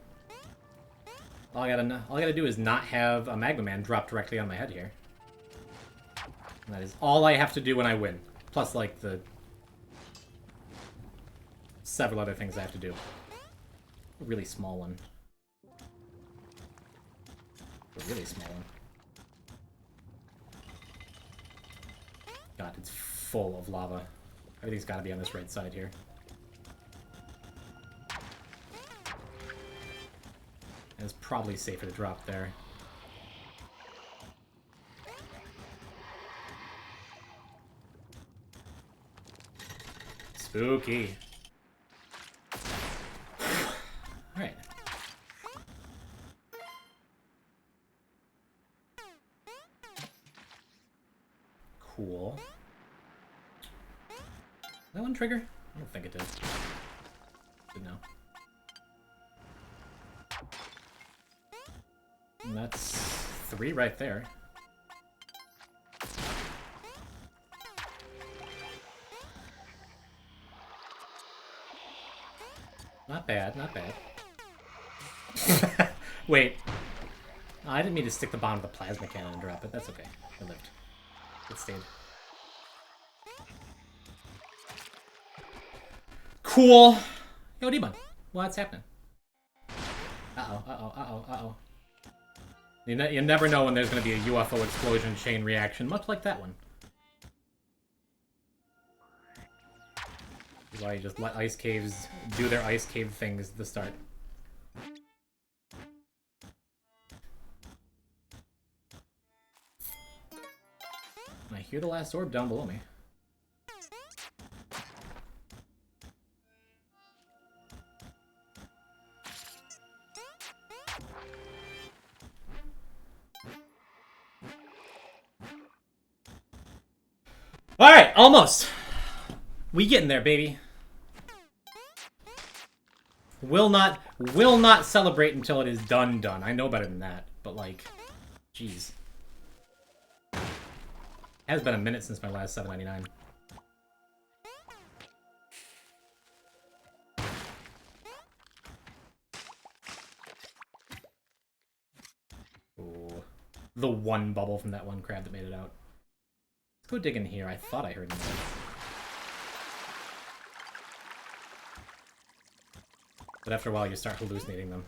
All I gotta do is not have a Magma Man drop directly on my head here. And that is all I have to do when I win. Plus, like, the several other things I have to do. A really small one. A really small one. God, it's full of lava. Everything's gotta be on this right side here. And it's probably safer to drop there. Spooky. Alright. Cool. Did that one trigger? I don't think it did. Didn't know. And that's 3 right there. Not bad, not bad. Wait. Oh, I didn't mean to stick the bottom of the plasma cannon and drop it. That's okay. It lived. It stayed. Cool. Yo, D-Bun. What's happening? Uh-oh, uh-oh, uh-oh, uh-oh. You never know when there's going to be a UFO explosion chain reaction, much like that one. This is why you just let ice caves do their ice cave things at the start. I hear the last orb down below me. Alright, almost! We getting there, baby. Will not celebrate until it is done. I know better than that, but like, jeez. Has been a minute since my last 799. Ooh. The one bubble from that one crab that made it out. Let's go dig in here. I thought I heard him there. But after a while, you start hallucinating them.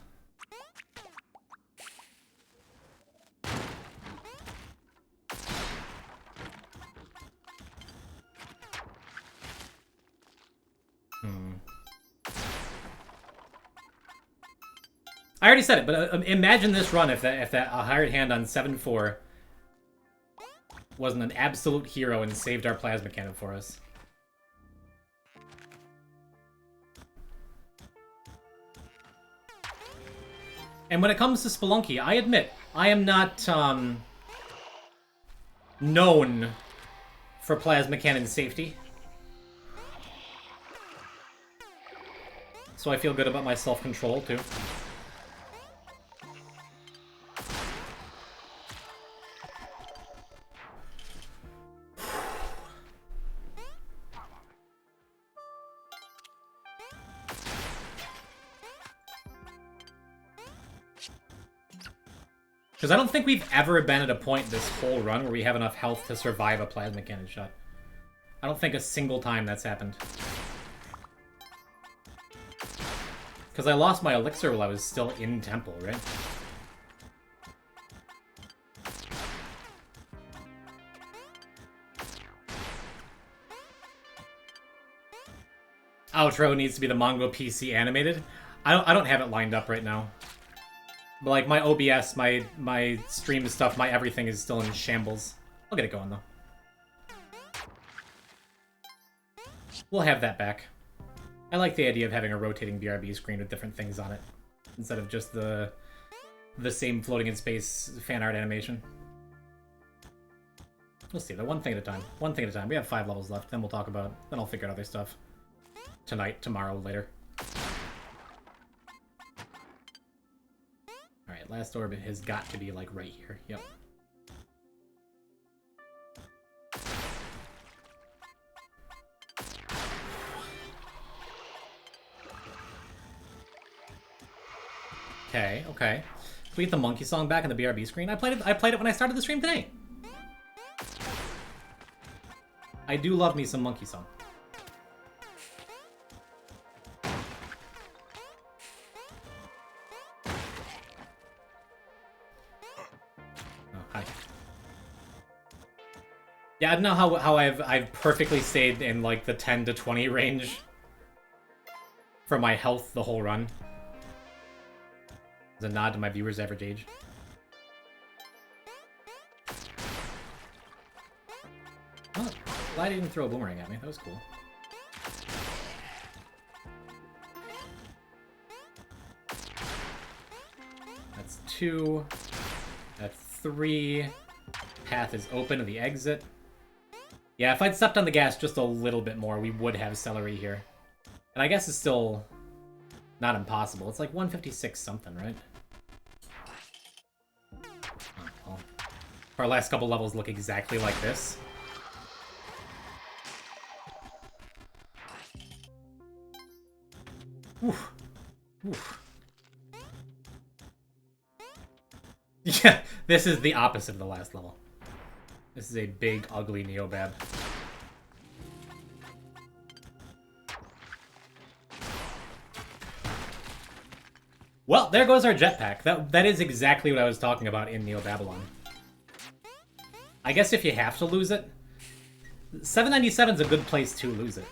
I already said it, but imagine this run if that hired hand on 7-4 wasn't an absolute hero and saved our plasma cannon for us. And when it comes to Spelunky, I admit, I am not known for plasma cannon safety. So I feel good about my self-control, too. Because I don't think we've ever been at a point this whole run where we have enough health to survive a plasma cannon shot. I don't think a single time that's happened. Because I lost my elixir while I was still in temple, right? Outro needs to be the Mongo PC animated. I don't have it lined up right now. But like my OBS, my stream stuff, my everything is still in shambles. I'll get it going though. We'll have that back. I like the idea of having a rotating BRB screen with different things on it, instead of just the same floating in space fan art animation. We'll see, one thing at a time. One thing at a time. We have 5 levels left, then we'll talk about it. Then I'll figure out other stuff. Tonight, tomorrow, later. Alright, last orbit has got to be like right here. Yep. Okay, okay. Can we get the monkey song back in the BRB screen? I played it when I started the stream today. I do love me some monkey song. Oh, hi. Yeah, I don't know how I've perfectly stayed in like the 10 to 20 range for my health the whole run. As a nod to my viewers' average age. Oh, glad he didn't throw a boomerang at me. That was cool. That's 2. That's 3. Path is open to the exit. Yeah, if I'd stepped on the gas just a little bit more, we would have celery here. And I guess it's still not impossible. It's like 156 something, right? Oh, well. Our last couple levels look exactly like this. Oof. Oof. Yeah, this is the opposite of the last level. This is a big, ugly Neobab. Well, there goes our jetpack. That is exactly what I was talking about in Neo Babylon. I guess if you have to lose it, 797's a good place to lose it.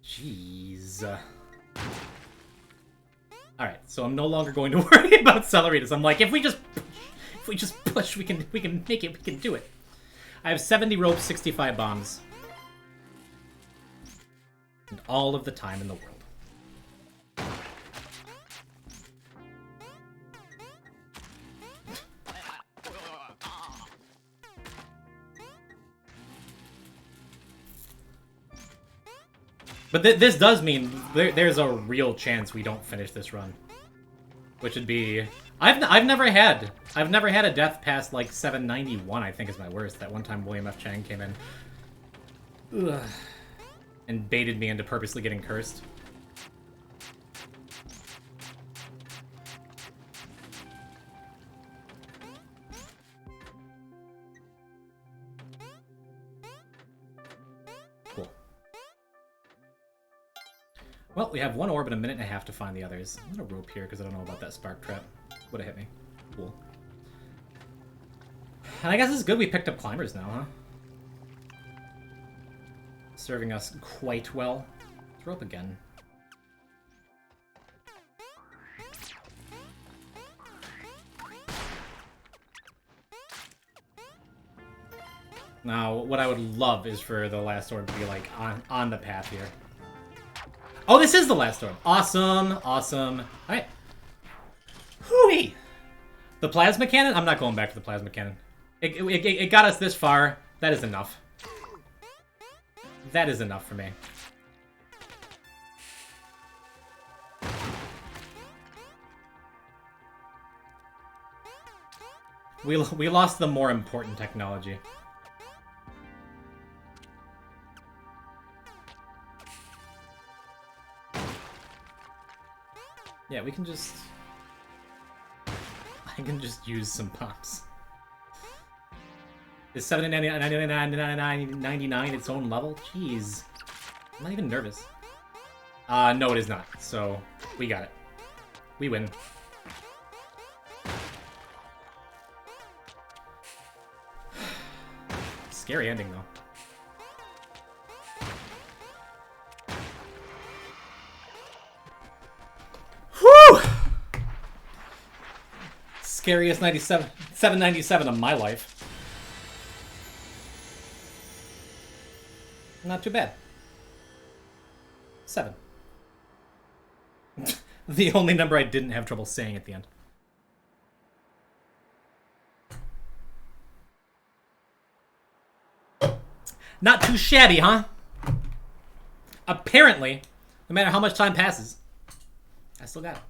Jeez. Alright, so I'm no longer going to worry about Cellaritas. I'm like, if we just push, we can make it, we can do it. I have 70 ropes, 65 bombs. And all of the time in the world. But this does mean there's a real chance we don't finish this run, which would be I've never had a death past like 791. I think is my worst. That one time William F. Chang came in and baited me into purposely getting cursed. Well, we have one orb and a minute and a half to find the others. I'm gonna rope here because I don't know about that spark trap. Would have hit me. Cool. And I guess it's good we picked up climbers now, huh? Serving us quite well. Let's rope again. Now, what I would love is for the last orb to be, like, on the path here. Oh, this is the last orb! Awesome, awesome. Alright. Hooey! The plasma cannon? I'm not going back to the plasma cannon. It got us this far. That is enough. That is enough for me. We lost the more important technology. Yeah, we can just... I can just use some pumps. Is 799 its own level? Jeez. I'm not even nervous. No it is not. So, we got it. We win. Scary ending, though. Whew! Scariest 797 of my life. Not too bad. 7. The only number I didn't have trouble saying at the end. Not too shabby, huh? Apparently, no matter how much time passes, I still got it.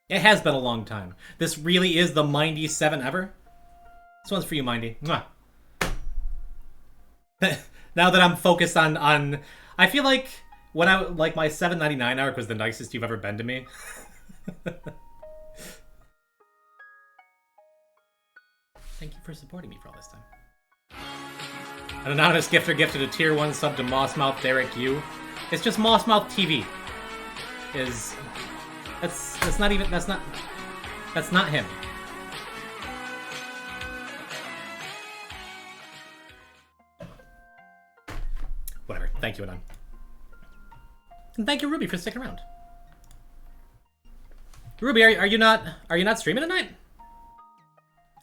It has been a long time. This really is the Mindy 7 ever. This one's for you, Mindy. Mwah. Now that I'm focused on I feel like when my 799 arc was the nicest you've ever been to me. Thank you for supporting me for all this time. An anonymous gifter gifted a tier 1 sub to Mossmouth Derek Yu. It's just Mossmouth TV. That's not him. Whatever. Thank you, Anon. And thank you, Ruby, for sticking around. Ruby, are you not streaming tonight?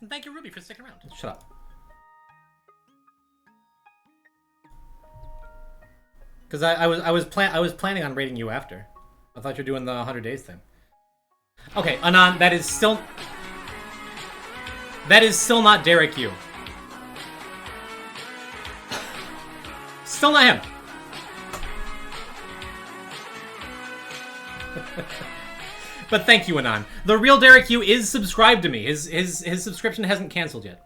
And thank you, Ruby, for sticking around. Shut up. Because I was planning on raiding you after. I thought you were doing the 100 days thing. Okay, Anon, that is still not Derek Yu. Still not him. But thank you, Anon. The real Derek Yu is subscribed to me. His subscription hasn't canceled yet.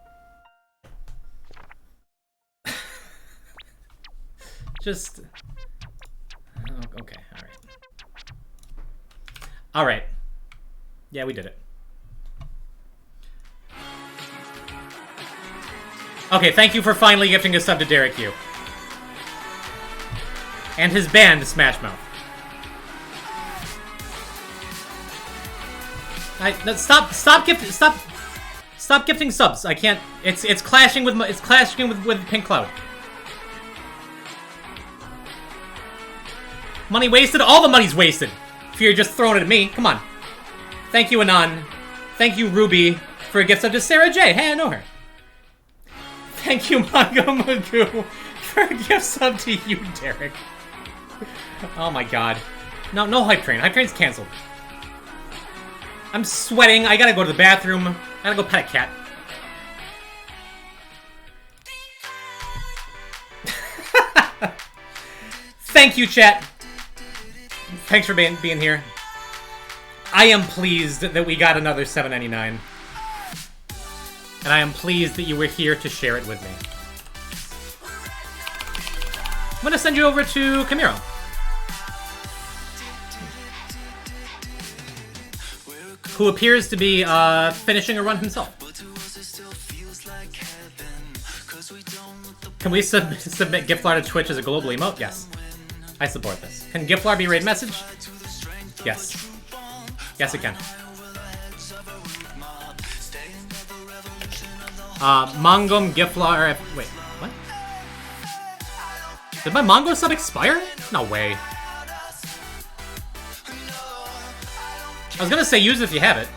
Just... Okay, alright. Alright. Yeah, we did it. Okay, thank you for finally gifting a sub to Derek Yu. And his band, Smash Mouth. Stop gifting subs. I can't. It's clashing with Pink Cloud. Money wasted. All the money's wasted. If you're just throwing it at me, come on. Thank you, Anon. Thank you, Ruby, for a gift sub to Sarah J. Hey, I know her. Thank you, Manga Magoo, for a gift sub to you, Derek. Oh my god. No Hype Train. Hype Train's cancelled. I'm sweating. I gotta go to the bathroom. I gotta go pet a cat. Thank you, chat. Thanks for being here. I am pleased that we got another $7.99. And I am pleased that you were here to share it with me. I'm gonna send you over to Camiro. Who appears to be finishing a run himself. Can we submit Giflar to Twitch as a global emote? Yes. I support this. Can Giflar be raid message? Yes. Yes, it can. Mongum Giflar. Wait, what? Did my Mongo sub expire? No way. I was gonna say use it if you have it.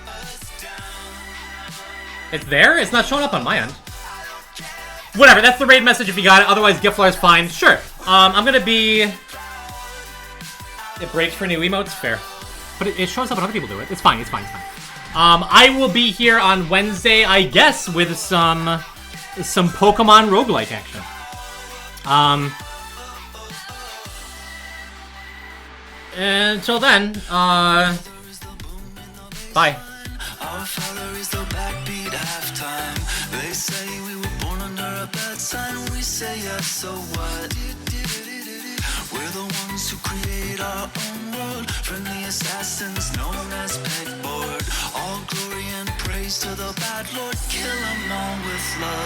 It's there? It's not showing up on my end. Whatever, that's the raid message if you got it. Otherwise, Giflar's fine. Sure. I'm gonna be... It breaks for new emotes? Fair. But it shows up when other people do it. It's fine, it's fine, it's fine. I will be here on Wednesday, I guess, with some Pokemon roguelike action. Until then, bye. Our father is the backbeat halftime. They say we were born under a bad sign. We say yes, so what? We're the ones who create our own world. Friendly assassins known as pegboard. All glory and praise to the bad lord. Kill 'em all with love.